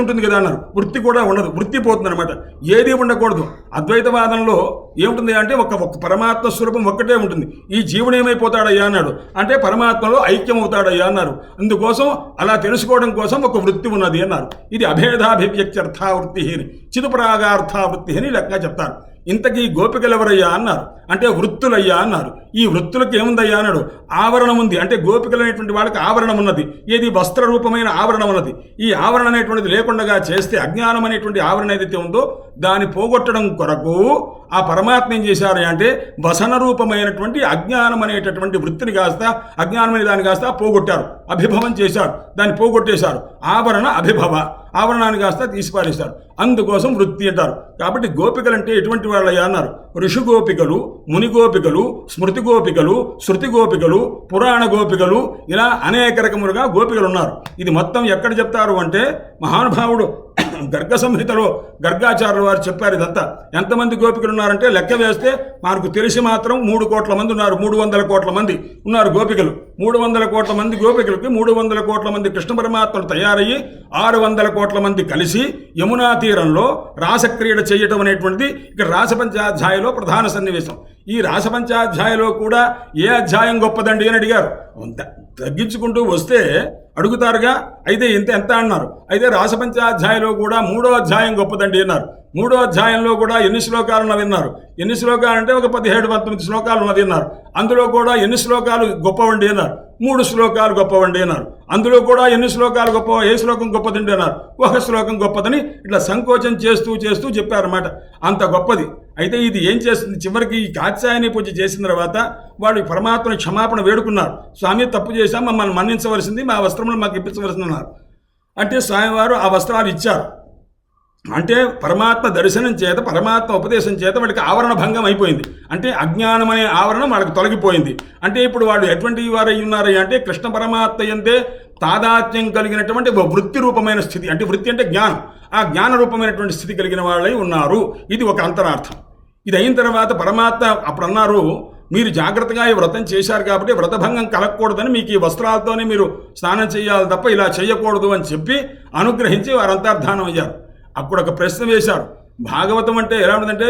ఉంటుంది కదా అన్నారు. వృత్తి కూడా ఉండదు, వృత్తి పోతుంది అనమాట. ఏది ఉండకూడదు. అద్వైతవాదంలో ఏముంటుంది అంటే ఒక పరమాత్మ స్వరూపం ఒక్కటే ఉంటుంది. ఈ జీవుడు ఏమైపోతాడయ్యా అన్నాడు. అంటే పరమాత్మలో ఐక్యం అవుతాడయ్యా అన్నారు. అందుకోసం అలా తెలుసుకోవడం కోసం ఒక వృత్తి ఉన్నది అన్నారు. ఇది అభేదాభివ్యక్త్యర్థ వృత్తి అని, చిదుపరాగార్థ వృత్తి అని లెక్క చెప్తారు. ఇంతకీ గోపికలు ఎవరయ్యా అన్నారు. అంటే వృత్తులయ్యా అన్నారు. ఈ వృత్తులకు ఏముందయ్యా అన్నాడు. ఆవరణం ఉంది. అంటే గోపికలు అనేటువంటి వాళ్ళకి ఆవరణం ఉన్నది. ఏది? వస్త్ర రూపమైన ఆవరణం ఉన్నది. ఈ ఆవరణ అనేటువంటిది లేకుండా చేస్తే అజ్ఞానం అనేటువంటి ఆవరణ ఏదైతే ఉందో దాన్ని పోగొట్టడం కొరకు ఆ పరమాత్మ ఏం చేశారు అంటే వసన రూపమైనటువంటి అజ్ఞానం అనేటటువంటి వృత్తిని కాస్త, అజ్ఞానమైన దాన్ని కాస్త పోగొట్టారు. అభిభవం చేశారు, దాన్ని పోగొట్టేశారు. ఆవరణ అభిభవ, ఆవరణాన్ని కాస్త తీసిపారేశారు. అందుకోసం వృత్తి అంటారు. కాబట్టి గోపికలు అంటే ఎటువంటి వాళ్ళయ్యా అన్నారు. ఋషి గోపికలు, ముని గోపికలు, స్మృతి గోపికలు, శృతి గోపికలు, పురాణ గోపికలు, ఇలా అనేక రకములుగా గోపికలు ఉన్నారు. ఇది మొత్తం ఎక్కడ చెప్తారు అంటే మహానుభావుడు గర్గ సంహితలో గర్గాచార్యుల వారు చెప్పారు. ఇదంతా ఎంతమంది గోపికలు ఉన్నారంటే లెక్క వేస్తే మనకు తెలిసి మాత్రం 3 కోట్ల మంది ఉన్నారు. 300 కోట్ల మంది ఉన్నారు గోపికలు. 300 కోట్ల మంది గోపికలకి 300 కోట్ల మంది కృష్ణ పరమాత్మలు తయారయ్యి 600 కోట్ల మంది కలిసి యమునా తీరంలో రాసక్రీడ చేయటం అనేటువంటిది ఇక్కడ రాసపంచాధ్యాయలో ప్రధాన సన్నివేశం. ఈ రాసపంచాధ్యాయలో కూడా ఏ అధ్యాయం గొప్పదండి అని అడిగారు. తగ్గించుకుంటూ వస్తే అడుగుతారుగా. అయితే ఎంత అన్నారు. అయితే రాసపంచాధ్యాయంలో కూడా 3వ అధ్యాయం గొప్పదండి అన్నారు. 3వ అధ్యాయంలో కూడా ఎన్ని శ్లోకాలు ఉన్నది అన్నారు. ఎన్ని శ్లోకాలు అంటే ఒక 17-19 శ్లోకాలు ఉన్నది అన్నారు. అందులో కూడా ఎన్ని శ్లోకాలు గొప్పవండి అన్నారు. 3 శ్లోకాలు గొప్పవండి అన్నారు. అందులో కూడా ఎన్ని శ్లోకాలు గొప్ప, ఏ శ్లోకం గొప్పదండి అన్నారు. ఒక శ్లోకం గొప్పదని ఇట్లా సంకోచం చేస్తూ చెప్పారన్నమాట. అంత గొప్పది. అయితే ఇది ఏం చేస్తుంది, చివరికి ఈ కాత్యాయని పూజ చేసిన తర్వాత వాళ్ళు పరమాత్మని క్షమాపణ వేడుకున్నారు. స్వామి తప్పు చేశాం, మమ్మల్ని మన్నించవలసింది, మా వస్త్రములు మాకు ఇప్పించవలసింది అన్నారు. అంటే స్వామివారు ఆ వస్త్రాలు ఇచ్చారు. అంటే పరమాత్మ దర్శనం చేత, పరమాత్మ ఉపదేశం చేత వాడికి ఆవరణ భంగం అయిపోయింది. అంటే అజ్ఞానం అనే ఆవరణ వాళ్ళకి తొలగిపోయింది. అంటే ఇప్పుడు వాళ్ళు ఎటువంటి వారై ఉన్నారయ్య అంటే కృష్ణ పరమాత్మ యందే తాదాత్మ్యం కలిగినటువంటి వృత్తి రూపమైన స్థితి. అంటే వృత్తి అంటే జ్ఞానం, ఆ జ్ఞాన రూపమైనటువంటి స్థితి కలిగిన వాళ్ళై ఉన్నారు. ఇది ఒక అంతరార్థం. ఇది అయిన తర్వాత పరమాత్మ అప్పుడు అన్నారు, మీరు జాగ్రత్తగా ఈ వ్రతం చేశారు కాబట్టి వ్రతభంగం కలగకూడదని మీకు ఈ వస్త్రాలతోనే మీరు స్నానం చేయాలి తప్ప ఇలా చేయకూడదు అని చెప్పి అనుగ్రహించి వారు అంతర్ధానం అయ్యారు. అప్పుడు ఒక ప్రశ్న వేశారు. భాగవతం అంటే ఎలా ఉంటుందంటే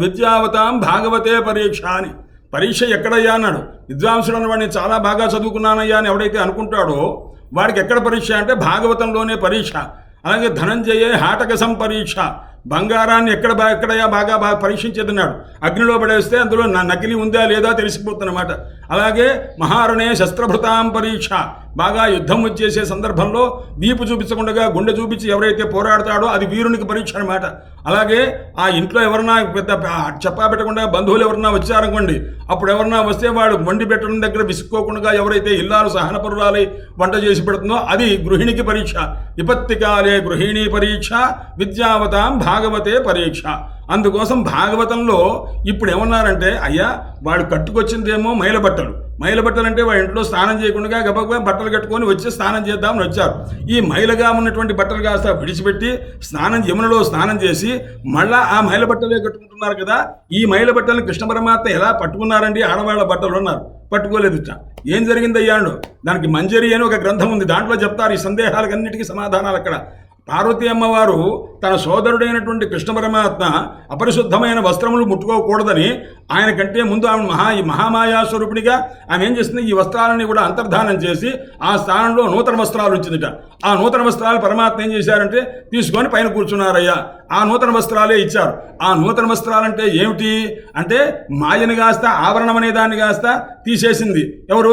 విద్యావతాం భాగవతే పరీక్ష అని. పరీక్ష ఎక్కడయ్యా అన్నాడు. విద్వాంసుడు అన్నవాడిని చాలా బాగా చదువుకున్నానయ్యా అని ఎవడైతే అనుకుంటాడో వాడికి ఎక్కడ పరీక్ష అంటే పరీక్ష. అలాగే ధనంజయే హాటకసం పరీక్ష, బంగారాన్ని ఎక్కడయా బాగా పరీక్షించేదన్నాడు. అగ్నిలో పడేస్తే అందులో నకిలీ ఉందా లేదా తెలిసిపోతుందన్నమాట. అలాగే మహారణే శస్త్రభృతాం పరీక్ష, బాగా యుద్ధం వచ్చేసే సందర్భంలో వీపు చూపించకుండా గుండె చూపించి ఎవరైతే పోరాడతాడో అది వీరునికి పరీక్ష అనమాట. అలాగే ఆ ఇంట్లో ఎవరన్నా పెద్ద చెప్పా పెట్టకుండా బంధువులు ఎవరన్నా వచ్చారనుకోండి, అప్పుడు ఎవరన్నా వస్తే వాడు వండి పెట్టడం దగ్గర విసుక్కోకుండా ఎవరైతే ఇల్లాలు సహనపరురాలై వంట చేసి పెడుతుందో అది గృహిణికి పరీక్ష. విపత్తికాలే గృహిణీ పరీక్ష విద్యావతాం భాగవతే పరీక్ష. అందుకోసం భాగవతంలో ఇప్పుడు ఏమన్నారంటే, అయ్యా వాడు కట్టుకొచ్చిందేమో మైల బట్టలు అంటే వాడి ఇంట్లో స్నానం చేయకుండా గబగబా బట్టలు కట్టుకొని వచ్చి స్నానం చేద్దామని వచ్చారు. ఈ మైలగా ఉన్నటువంటి బట్టలు కాస్త విడిచిపెట్టి యమునలో స్నానం చేసి మళ్ళా ఆ మైల బట్టలే కట్టుకుంటున్నారు కదా. ఈ మైల బట్టలను కృష్ణ పరమాత్మ ఎలా పట్టుకున్నారండి? ఆడవాళ్ళ బట్టలు ఉన్నారు, పట్టుకోలేదు. ఏం జరిగిందయ్యాడు? దానికి మంజరి అని ఒక గ్రంథం ఉంది, దాంట్లో చెప్తారు ఈ సందేహాలకన్నిటికీ సమాధానాలు. అక్కడ పార్వతీ అమ్మవారు తన సోదరుడైనటువంటి కృష్ణ పరమాత్మ అపరిశుద్ధమైన వస్త్రములు ముట్టుకోకూడదని ఆయన కంటే ముందు ఆమె మహామాయా స్వరూపిణిగా ఆమె ఏం చేసింది, ఈ వస్త్రాలని కూడా అంతర్ధానం చేసి ఆ స్థానంలో నూతన వస్త్రాలు ఉంచిందిట. ఆ నూతన వస్త్రాలు పరమాత్మ ఏం చేశారంటే తీసుకొని పైన కూర్చున్నారయ్యా. ఆ నూతన వస్త్రాలే ఇచ్చారు. ఆ నూతన వస్త్రాలంటే ఏమిటి అంటే మాయని కాస్త ఆవరణం అనే దాన్ని కాస్త తీసేసింది ఎవరు?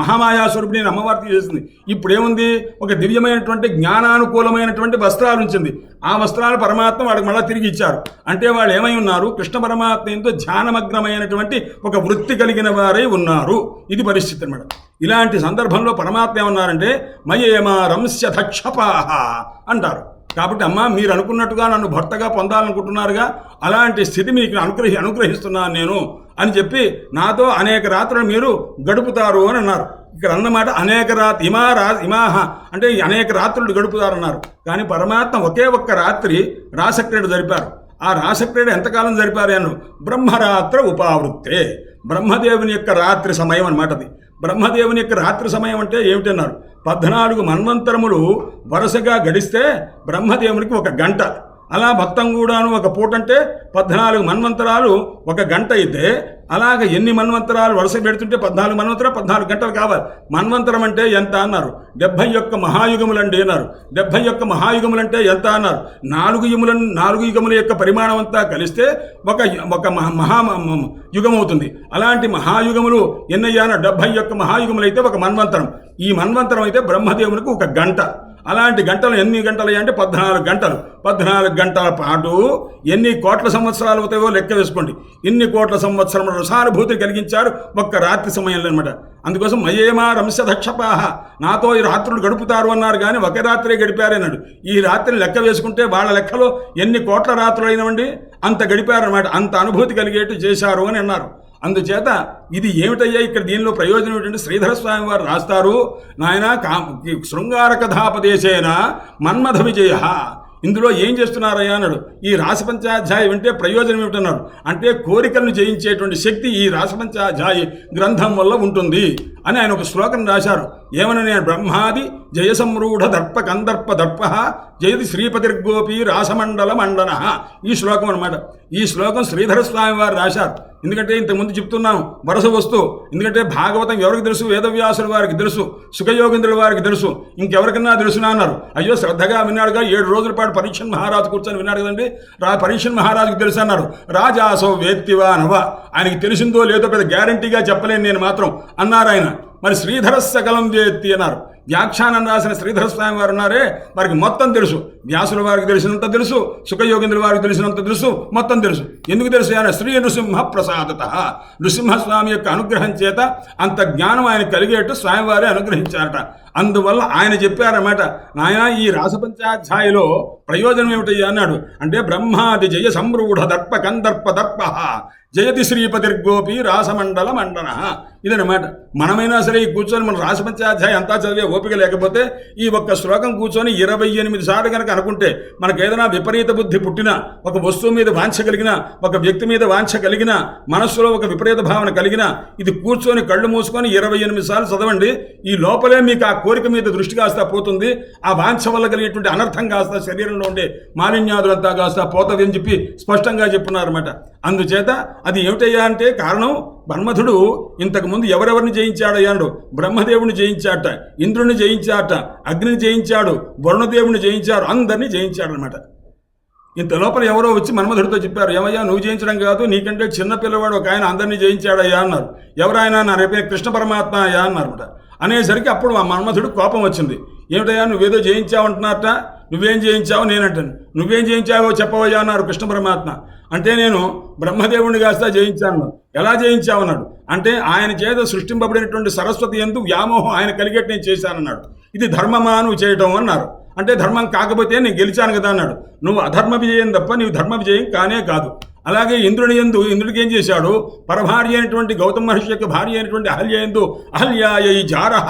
మహామాయా స్వరూపిణి అమ్మవారు తీసేసింది. ఇప్పుడు ఏముంది? ఒక దివ్యమైనటువంటి జ్ఞానానుకూలమైనటువంటి వస్త్రాలు ఉంచింది. ఆ వస్త్రాలు పరమాత్మ వాళ్ళకి మళ్ళీ తిరిగి ఇచ్చారు. అంటే వాళ్ళు ఏమై ఉన్నారు? కృష్ణ పరమాత్మ ఎంతో ధ్యానమగ్నమైనటువంటి ఒక వృత్తి కలిగిన వారై ఉన్నారు. ఇది పరిస్థితి అన్నమాట. ఇలాంటి సందర్భంలో పరమాత్మ ఏమన్నారంటే మయేమా రంస్య దక్షపాహ అంటారు. కాబట్టి అమ్మ, మీరు అనుకున్నట్టుగా నన్ను భర్తగా పొందాలనుకుంటున్నారుగా, అలాంటి స్థితి మీకు అనుగ్రహిస్తున్నాను నేను అని చెప్పి నాతో అనేక రాత్రులు మీరు గడుపుతారు అని అన్నారు. ఇక్కడ అన్నమాట అనేక ఇమాహ అంటే అనేక రాత్రులు గడుపుతారన్నారు. కానీ పరమాత్మ ఒకే ఒక్క రాత్రి రాసక్రీడ జరిపారు. ఆ రాసక్రీడ ఎంతకాలం జరిపారు అన్నారు? బ్రహ్మరాత్ర ఉపావృత్తే, బ్రహ్మదేవుని యొక్క రాత్రి సమయం అన్నమాట. అది బ్రహ్మదేవుని యొక్క రాత్రి సమయం అంటే ఏమిటన్నారు? 14 మన్వంతరములు వరుసగా గడిస్తే బ్రహ్మదేవునికి 1 గంట. అలా మొత్తం కూడాను ఒక పూట అంటే 14 మన్వంతరాలు 1 గంట అయితే అలాగ ఎన్ని మన్వంతరాలు వరుస పెడుతుంటే 14 మన్వంతరాలు 14 గంటలు కావాలి. మన్వంతరం అంటే ఎంత అన్నారు? 71 మహాయుగములండి అన్నారు. 71 మహాయుగములంటే ఎంత అన్నారు? 4 యుగముల యొక్క పరిమాణం అంతా కలిస్తే ఒక మహా యుగం అవుతుంది. అలాంటి మహాయుగములు ఎన్నయ్యాన 71 మహాయుగములు అయితే 1 మన్వంతరం. ఈ మన్వంతరం అయితే బ్రహ్మదేవునికి 1 గంట. అలాంటి గంటలు ఎన్ని గంటలు అంటే 14 గంటలు. 14 గంటల పాటు ఎన్ని కోట్ల సంవత్సరాలు అవుతాయో లెక్క వేసుకోండి. ఇన్ని కోట్ల సంవత్సరముల రసానుభూతి కలిగించారు ఒక్క రాత్రి సమయంలో అనమాట. అందుకోసం మయేమా రంశదక్షపాహ, నాతో ఈ రాత్రులు గడుపుతారు అన్నారు కానీ ఒక రాత్రే గడిపారన్నాడు. ఈ రాత్రిని లెక్క వేసుకుంటే వాళ్ళ లెక్కలో ఎన్ని కోట్ల రాత్రులు అయినవండి అంత గడిపారనమాట. అంత అనుభూతి కలిగేట్టు చేశారు అని అన్నారు. అందుచేత ఇది ఏమిటయ్యా ఇక్కడ దీనిలో ప్రయోజనం ఏంటంటే శ్రీధర స్వామి వారు రాస్తారు, నాయన శృంగార కథాపదేశేన మన్మథ విజయ. ఇందులో ఏం చేస్తున్నారయ్యా అన్నాడు. ఈ రాసపంచాధ్యాయం అంటే ప్రయోజనం ఏమిటన్నాడు అంటే కోరికలను జయించేటువంటి శక్తి ఈ రాసపంచాధ్యాయ గ్రంథం వల్ల ఉంటుంది అని ఆయన ఒక శ్లోకం రాశారు. ఏమని? నేను బ్రహ్మాది జయసమ్రూఢ దర్ప కందర్ప దర్ప జయతి శ్రీపతిర్గోపి రాసమండల మండన. ఈ శ్లోకం అనమాట. ఈ శ్లోకం శ్రీధర స్వామి వారు రాశారు. ఎందుకంటే ఇంతకుముందు చెప్తున్నాం వరుస వస్తూ. ఎందుకంటే భాగవతం ఎవరికి తెలుసు? వేదవ్యాసుల వారికి తెలుసు, సుఖయోగేంద్రుల వారికి తెలుసు, ఇంకెవరికన్నా తెలుసునా అన్నారు. అయ్యో శ్రద్ధగా విన్నాడుగా, 7 రోజుల పాటు పరీక్షణ్ మహారాజు కూర్చొని విన్నాడు కదండి. పరీక్షణ్ మహారాజుకి తెలుసు అన్నారు. రాజాసో వేత్తివా నవ, ఆయనకి తెలిసిందో లేదో పెద్ద గ్యారంటీగా చెప్పలేను నేను మాత్రం అన్నారు ఆయన. మరి శ్రీధర సకలం వేత్తి అన్నారు. వ్యాఖ్యానం రాసిన శ్రీధర స్వామి వారు ఉన్నారే, వారికి మొత్తం తెలుసు. వ్యాసుల వారికి తెలిసినంత తెలుసు, సుఖయోగేంద్రుల వారికి తెలిసినంత తెలుసు, మొత్తం తెలుసు. ఎందుకు తెలుసు? ఆయన శ్రీ నృసింహ ప్రసాదత, నృసింహస్వామి యొక్క అనుగ్రహం చేత అంత జ్ఞానం ఆయన కలిగేట్టు స్వామివారే అనుగ్రహించారట. అందువల్ల ఆయన చెప్పారన్నమాట, నాయన ఈ రాసపంచాధ్యాయులో ప్రయోజనం ఏమిటయ్యా అన్నాడు. అంటే బ్రహ్మాది జయ సంరూఢ దర్ప కందర్ప దర్ప జయతి శ్రీపతిర్గోపి రాసమండల మండన. ఇదనమాట. మనమైనా సరే ఈ కూర్చొని మన రాసపంచాధ్యాయం అంతా చదివే ఓపిక లేకపోతే ఈ ఒక్క శ్లోకం కూర్చొని 28 సార్లు కనుక అనుకుంటే మనకు ఏదైనా విపరీత బుద్ధి పుట్టినా, ఒక వస్తువు మీద వాంఛ కలిగినా, ఒక వ్యక్తి మీద వాంఛ కలిగినా, మనస్సులో ఒక విపరీత భావన కలిగినా, ఇది కూర్చొని కళ్ళు మూసుకొని 28 సార్లు చదవండి. ఈ లోపలే మీకు ఆ కోరిక మీద దృష్టి కాస్తా పోతుంది. ఆ వాంఛ వల్ల కలిగేటువంటి అనర్థం కాస్తా, శరీరంలో ఉండే మాలిన్యాదులంతా కాస్తా పోతుంది అని చెప్పి స్పష్టంగా చెప్పున్నారన్నమాట. అందుచేత అది ఏమిటయ్యా అంటే కారణం, మన్మథుడు ఇంతకుముందు ఎవరెవరిని జయించాడయ్యాడు? బ్రహ్మదేవుని జయించాట, ఇంద్రుని జయించాట, అగ్నిని జయించాడు, వరుణదేవుని జయించాడు, అందరినీ జయించాడు అనమాట. ఇంత లోపల ఎవరో వచ్చి మన్మథుడితో చెప్పారు, ఏమయ్యా నువ్వు జయించడం కాదు, నీకంటే చిన్న పిల్లవాడు ఒక ఆయన అందరినీ జయించాడయ్యా అన్నారు. ఎవరైనా నా రేపే కృష్ణ పరమాత్మ అయ్యా అన్నారన్నమాట. అనేసరికి అప్పుడు ఆ మన్మథుడు కోపం వచ్చింది. ఏమిటయ్యా నువ్వేదో జయించావంటున్నారట, నువ్వేం జయించావు నేనంటాను. నువ్వేం జయించావో చెప్పవయ్యా అన్నారు కృష్ణ పరమాత్మ. అంటే నేను బ్రహ్మదేవుడిని కాస్త జయించాను. ఎలా జయించావన్నాడు. అంటే ఆయన చేత సృష్టింపబడినటువంటి సరస్వతి యందు వ్యామోహం ఆయన కలిగేట్టు నేను చేశానన్నాడు. ఇది ధర్మమా నువ్వు చేయటం అన్నారు. అంటే ధర్మం కాకపోతే నేను గెలిచాను కదా అన్నాడు. నువ్వు అధర్మ విజయం తప్ప నీవు ధర్మ విజయం కానే కాదు. అలాగే ఇంద్రుని యందు ఇంద్రుడికి ఏం చేశాడు? పరభార్య అయినటువంటి గౌతమ మహర్షి యొక్క భార్య అయినటువంటి అహల్య యందు అహల్యాయ జారహ,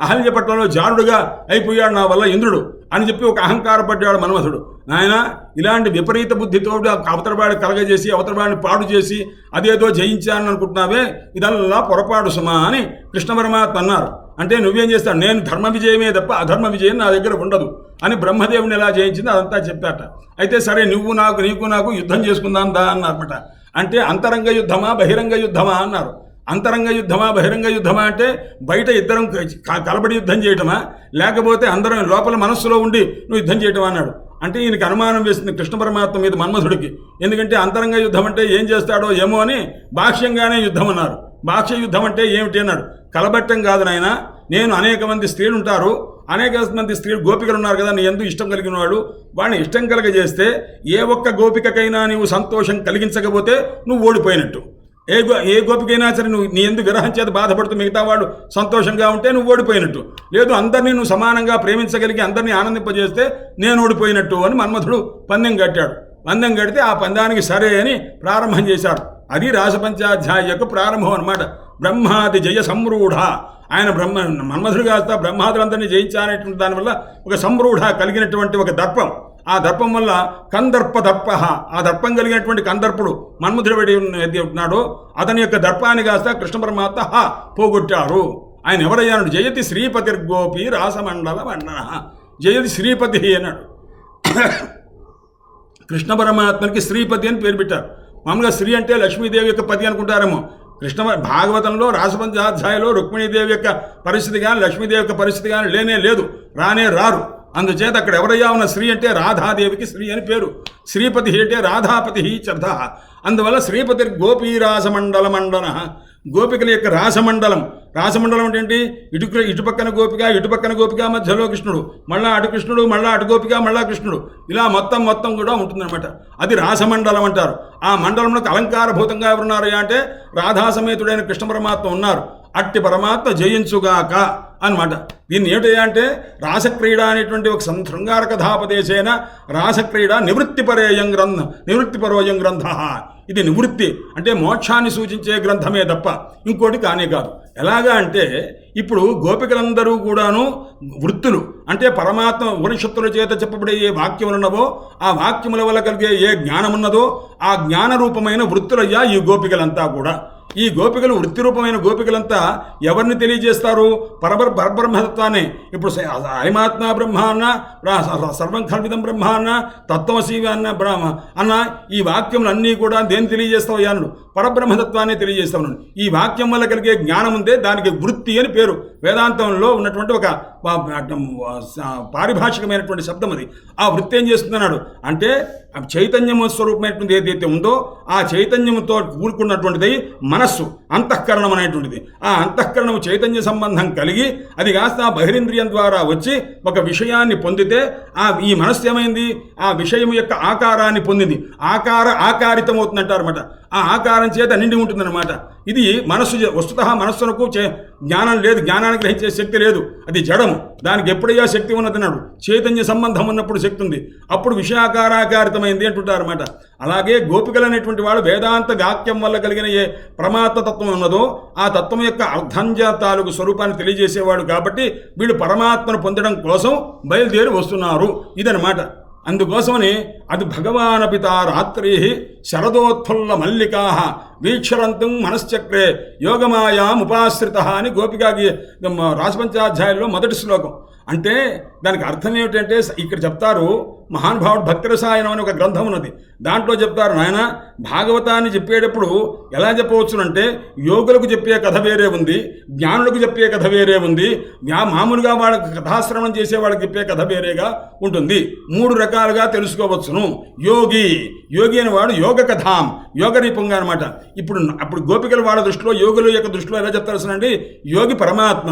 అహల్య పట్లలో జారుడుగా అయిపోయాడు నా వల్ల ఇంద్రుడు అని చెప్పి ఒక అహంకారపడ్డాడు మన్మథుడు. నాయన ఇలాంటి విపరీత బుద్ధితో అవతరవాడి కలగజేసి అవతరవాడిని పాడు చేసి అదేదో జయించానని అనుకుంటున్నావే, ఇదల్లా పొరపాటు సుమా అని కృష్ణ పరమాత్మ అన్నారు. అంటే నువ్వేం చేస్తావు? నేను ధర్మ విజయమే తప్ప అధర్మ విజయం నా దగ్గర ఉండదు అని బ్రహ్మదేవుని ఎలా జయించిందో అదంతా చెప్పాట. అయితే సరే నువ్వు నాకు నీకు నాకు యుద్ధం చేసుకుందాం దా అన్నారన్నమాట. అంటే అంతరంగ యుద్ధమా బహిరంగ యుద్ధమా అన్నారు. అంతరంగ యుద్ధమా బహిరంగ యుద్ధమా అంటే బయట ఇద్దరం కలబడి యుద్ధం చేయటమా, లేకపోతే అందరం లోపల మనస్సులో ఉండి నువ్వు యుద్ధం చేయటం అన్నాడు. అంటే ఈయనకి అనుమానం వేసింది కృష్ణ పరమాత్మ మీద మన్మథుడికి. ఎందుకంటే అంతరంగ యుద్ధం అంటే ఏం చేస్తాడో ఏమో అని బాహ్యంగానే యుద్ధం అన్నారు. బాహ్య యుద్ధం అంటే ఏమిటి అన్నాడు. కలబట్టం కాదు నాయన, నేను అనేక మంది స్త్రీలు ఉంటారు, అనేక మంది స్త్రీలు గోపికలు ఉన్నారు కదా, నీ ఎందు ఇష్టం కలిగిన వాడు, వాడిని ఇష్టం కలగజేస్తే ఏ ఒక్క గోపికకైనా నీవు సంతోషం కలిగించకపోతే నువ్వు ఓడిపోయినట్టు. ఏ గోపికైనా సరే నువ్వు నీ ఎందుకు విరహం చేత బాధపడుతూ మిగతా వాడు సంతోషంగా ఉంటే నువ్వు ఓడిపోయినట్టు. లేదు అందరినీ నువ్వు సమానంగా ప్రేమించగలిగి అందరినీ ఆనందింపజేస్తే నేను ఓడిపోయినట్టు అని మన్మథుడు పందెం కట్టాడు. పందెం కడితే ఆ పందానికి సరే అని ప్రారంభం చేశారు. అది రాసపంచాధ్యాయ యొక్క ప్రారంభం అన్నమాట. బ్రహ్మాది జయ సంరూఢ, ఆయన మన్మథుడు కాస్త బ్రహ్మాదులందరినీ జయించాలనేటువంటి దానివల్ల ఒక సంరూఢ కలిగినటువంటి ఒక దర్పం, ఆ దర్పం వల్ల కందర్ప దర్ప, ఆ దర్పం కలిగినటువంటి కందర్పుడు మన్మథుడు ఉన్నాడో అతని యొక్క దర్పాన్ని కాస్త కృష్ణ పరమాత్మ పోగొట్టారు. ఆయన ఎవరయ్యాడు? జయతి శ్రీపతిర్గోపి రాసమండల మండన, జయతి శ్రీపతి అన్నాడు. కృష్ణ పరమాత్మకి శ్రీపతి అని పేరు పెట్టారు. మామూలుగా శ్రీ అంటే లక్ష్మీదేవి యొక్క పతి అనుకుంటారేమో. కృష్ణ భాగవతంలో రాసపంచాధ్యాయంలో రుక్మిణీదేవి యొక్క పరిస్థితి కానీ లక్ష్మీదేవి యొక్క పరిస్థితి కానీ లేనే లేదు, రానే రారు. అందుచేత అక్కడ ఎవరయ్యా ఉన్న శ్రీ అంటే రాధాదేవికి శ్రీ అని పేరు. శ్రీపతి అంటే రాధాపతి చర్ధ. అందువల్ల శ్రీపతి గోపీరాసమండల మండన, గోపికల యొక్క రాసమండలం. రాసమండలం అంటే ఏంటి? ఇటుపక్కన గోపిక మధ్యలో కృష్ణుడు, మళ్ళా అటు కృష్ణుడు, మళ్ళా అటు గోపిక, మళ్ళా కృష్ణుడు, ఇలా మొత్తం కూడా ఉంటుందన్నమాట. అది రాసమండలం అంటారు. ఆ మండలంలో అలంకారభూతంగా ఎవరున్నారయ్యా అంటే రాధా సమేతుడైన కృష్ణ పరమాత్మ ఉన్నారు. అట్టి పరమాత్మ జయించుగాక అన్నమాట. దీన్ని ఏమిటయ్యా అంటే రాసక్రీడ అనేటువంటి ఒక శృంగార కథాపదేశేన రాసక్రీడ నివృత్తిపరోయం గ్రంథ. ఇది నివృత్తి అంటే మోక్షాన్ని సూచించే గ్రంథమే తప్ప ఇంకోటి కానే కాదు. ఎలాగా అంటే ఇప్పుడు గోపికలందరూ కూడాను వృత్తులు అంటే పరమాత్మ ఉపనిషత్తుల చేత చెప్పబడే ఏ వాక్యములున్నవో ఆ వాక్యముల వల్ల కలిగే ఏ జ్ఞానమున్నదో ఆ జ్ఞాన రూపమైన వృత్తులయ్యా ఈ గోపికలంతా కూడా. ఈ గోపికలు వృత్తి రూపమైన గోపికలంతా ఎవరిని తెలియజేస్తారు? పరబ్రహ్మతత్వాన్ని. ఇప్పుడు అయమాత్మ బ్రహ్మ అన్న, సర్వం కల్పితం బ్రహ్మ అన్న, తత్వమసి అన్న అన్న, ఈ వాక్యములన్నీ కూడా దేన్ని తెలియజేస్తావు అన్నాడు? పరబ్రహ్మతత్వాన్ని తెలియజేస్తాను. ఈ వాక్యం వల్ల కలిగే జ్ఞానం ఉందే దానికి వృత్తి అని పేరు. వేదాంతంలో ఉన్నటువంటి ఒక పారిభాషికమైనటువంటి శబ్దం అది. ఆ వృత్తి ఏం చేస్తున్నాడు అంటే చైతన్యము స్వరూపమైనటువంటి ఏదైతే ఉందో ఆ చైతన్యముతో కూడుకున్నటువంటిది మనస్సు, అంతఃకరణం అనేటువంటిది. ఆ అంతఃకరణము చైతన్య సంబంధం కలిగి అది కాస్త బహిరింద్రియం ద్వారా వచ్చి ఒక విషయాన్ని పొందితే ఈ మనస్సు ఏమైంది? ఆ విషయం యొక్క ఆకారాన్ని పొందింది. ఆకారితం అవుతుందంటారు అనమాట. ఆ ఆకారం చేత నిండి ఉంటుందన్నమాట. ఇది మనస్సు. వస్తుతః మనస్సునకు జ్ఞానం లేదు, జ్ఞానాన్ని గ్రహించే శక్తి లేదు, అది జడము. దానికి ఎప్పుడయ్యా శక్తి ఉన్నదన్నాడు? చైతన్య సంబంధం ఉన్నప్పుడు శక్తి ఉంది, అప్పుడు విషయాకారాకారితమైంది అంటుంటారు అనమాట. అలాగే గోపికలు అనేటువంటి వాడు వేదాంత వాక్యం వల్ల కలిగిన ఏ పరమాత్మ తత్వం ఉన్నదో ఆ తత్వం యొక్క అర్థంజాతాలకు స్వరూపాన్ని తెలియజేసేవాడు కాబట్టి వీళ్ళు పరమాత్మను పొందడం కోసం బయలుదేరి వస్తున్నారు. ఇదనమాట. అందుకోసమని అది భగవానపిత రాత్రి శరదోత్ఫుల్ల మల్లికా వీక్షరంతం మనశ్చక్రే యోగమాయాముపాశ్రిత అని గోపికాకి రాసపంచాధ్యాయంలో మొదటి శ్లోకం. అంటే దానికి అర్థం ఏమిటంటే ఇక్కడ చెప్తారు, మహానుభావుడు భక్తిరసాయనం అని ఒక గ్రంథం ఉన్నది, దాంట్లో చెప్తారు, నాయన భాగవతాన్ని చెప్పేటప్పుడు ఎలా చెప్పవచ్చునంటే యోగులకు చెప్పే కథ వేరే ఉంది, జ్ఞానులకు చెప్పే కథ వేరే ఉంది, మామూలుగా వాళ్ళకి కథాశ్రవణం చేసే వాళ్ళకి చెప్పే కథ వేరేగా ఉంటుంది. 3 రకాలుగా తెలుసుకోవచ్చును. యోగి అని వాడు యోగ కథాం, యోగ రూపంగా అనమాట. అప్పుడు గోపికలు వాళ్ళ దృష్టిలో, యోగుల యొక్క దృష్టిలో ఎలా చెప్తారు? యోగి పరమాత్మ,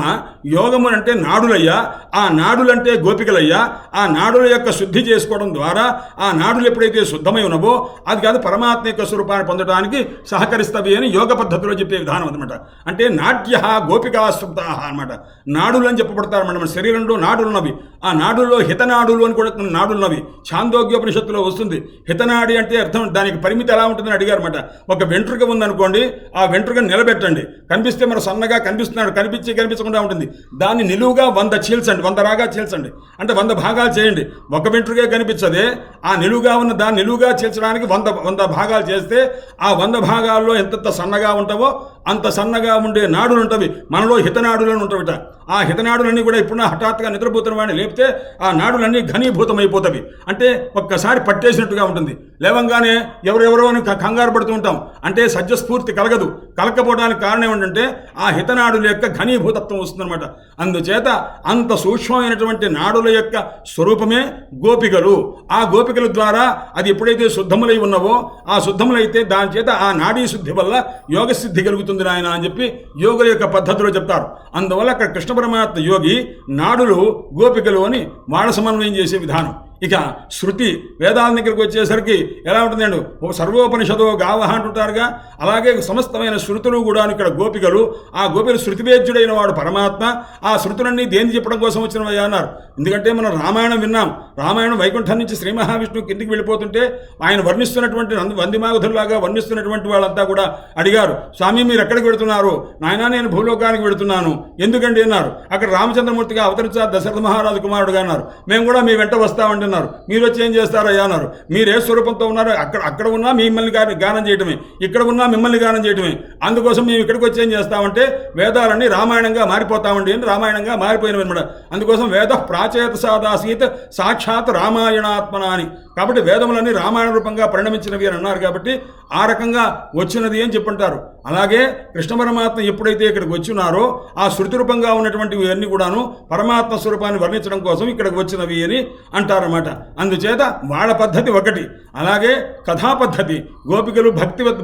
యోగము అంటే నాడులయ్యా, ఆ నాడులంటే గోపికలయ్యా. ఆ నాడుల యొక్క శుద్ధి చేసుకోవడం ద్వారా ఆ నాడులు ఎప్పుడైతే శుద్ధమై ఉన్నవో అది కాదు పరమాత్మ యొక్క స్వరూపాన్ని పొందడానికి సహకరిస్తవి అని యోగ పద్ధతిలో చెప్పే విధానం అనమాట. అంటే నాట్య గోపికా సుప్త అనమాట. నాడులు అని చెప్పబడతారన్నమాట. మన శరీరంలో నాడులు ఉన్నవి. ఆ నాడుల్లో హితనాడులు అని కూడా నాడులు ఉన్నవి. ఛాందోగ్యోపనిషత్తులో వస్తుంది. హితనాడి అంటే అర్థం, దానికి పరిమితి ఎలా ఉంటుందని అడిగారన్నమాట. ఒక వెంట్రుక ఉందనుకోండి, ఆ వెంట్రుకను నిలబెట్టండి, కనిపిస్తే మన సన్నగా కనిపిస్తున్నాడు, కనిపించకుండా ఉంటుంది. దాన్ని నిలువుగా 100 చీల్చండి, 100 రాగా చీల్చండి, అంటే 100 భాగాలు చేయండి. ఒక వెంట్రుకే కనిపించదే, ఆ నిలువుగా ఉన్న దాన్ని నిలువుగా చీల్చడానికి 100 భాగాలు చేస్తే ఆ 100 భాగాల్లో ఎంత సన్నగా ఉంటావో అంత సన్నగా ఉండే నాడులు ఉంటవి. మనలో హితనాడులను ఉంటావిట. ఆ హితనాడులన్నీ కూడా ఇప్పుడు హఠాత్తుగా నిద్రపోతున్న వాడిని లేపితే ఆ నాడులన్నీ ఘనీభూతమైపోతవి. అంటే ఒక్కసారి పట్టేసినట్టుగా ఉంటుంది. లేవంగానే ఎవరెవరో అని కంగారు పడుతూ ఉంటాం. అంటే సజ్జస్ఫూర్తి కలగదు. కలగకపోవడానికి కారణం ఏంటంటే ఆ హితనాడుల యొక్క ఘనీభూతత్వం వస్తుందన్నమాట. అందుచేత అంత సూక్ష్మమైనటువంటి నాడుల యొక్క స్వరూపమే గోపికలు. ఆ గోపికల ద్వారా అది ఎప్పుడైతే శుద్ధములై ఉన్నవో ఆ శుద్ధములైతే దాని చేత ఆ నాడీ శుద్ధి వల్ల యోగసిద్ధి కలుగుతుంది నాయన అని చెప్పి యోగుల యొక్క పద్ధతిలో చెప్తారు. అందువల్ల అక్కడ కృష్ణ పరమాత్మ యోగి, నాడులు గోపికలు అని వాళ్ళ సమన్వయం చేసే విధానం. ఇక శృతి వేదాల దగ్గరికి వచ్చేసరికి ఎలా ఉంటుందండి? సర్వోపనిషదో గావహ అంటుంటారుగా, అలాగే సమస్తమైన శృతులు కూడా ఇక్కడ గోపికలు. ఆ గోపికలు శృతివేద్యుడైన వాడు పరమాత్మ. ఆ శృతులన్నీ దేని చెప్పడం కోసం వచ్చినవయ్యా అన్నారు. ఎందుకంటే మనం రామాయణం విన్నాం. రామాయణం వైకుంఠం నుంచి శ్రీ మహావిష్ణువు కిందికి వెళ్ళిపోతుంటే ఆయన వర్ణిస్తున్నటువంటి వందిమాగధులాగా వర్ణిస్తున్నటువంటి వాళ్ళంతా కూడా అడిగారు, స్వామి మీరు ఎక్కడికి వెళుతున్నారు? నాయనా నేను భూలోకానికి వెళుతున్నాను. ఎందుకండి అన్నారు. అక్కడ రామచంద్రమూర్తిగా అవతరించారు దశరథ మహారాజు కుమారుడుగా అన్నారు. మేము కూడా మీ వెంట వస్తామండి అన్నారు. మీరు వచ్చి ఏం చేస్తారయ్యా అన్నారు. మీరు ఏ స్వరూపంతో ఉన్నారో అక్కడ ఉన్నా మిమ్మల్ని గానం చేయటమే, ఇక్కడ ఉన్నా మిమ్మల్ని గానం చేయటమే. అందుకోసం మేము ఇక్కడికి వచ్చి ఏం చేస్తామంటే వేదాలన్నీ రామాయణంగా మారిపోతామండి అని రామాయణంగా మారిపోయినవి అనమాట. అందుకోసం వేద ప్రాచేత సాదాసీత్ సాక్షాత్ రామాయణాత్మన అని. కాబట్టి వేదములన్నీ రామాయణ రూపంగా పరిణమించినవి అని అన్నారు. కాబట్టి ఆ రకంగా వచ్చినది అని చెప్పుంటారు. అలాగే కృష్ణ పరమాత్మ ఎప్పుడైతే ఇక్కడికి వచ్చినారో ఆ శృతి రూపంగా ఉన్నటువంటివి అన్నీ కూడాను పరమాత్మ స్వరూపాన్ని వర్ణించడం కోసం ఇక్కడికి వచ్చినవి అని అంటారన్నమాట. అందుచేత వాళ్ళ పద్ధతి ఒకటి. అలాగే కథా పద్ధతి. గోపికలు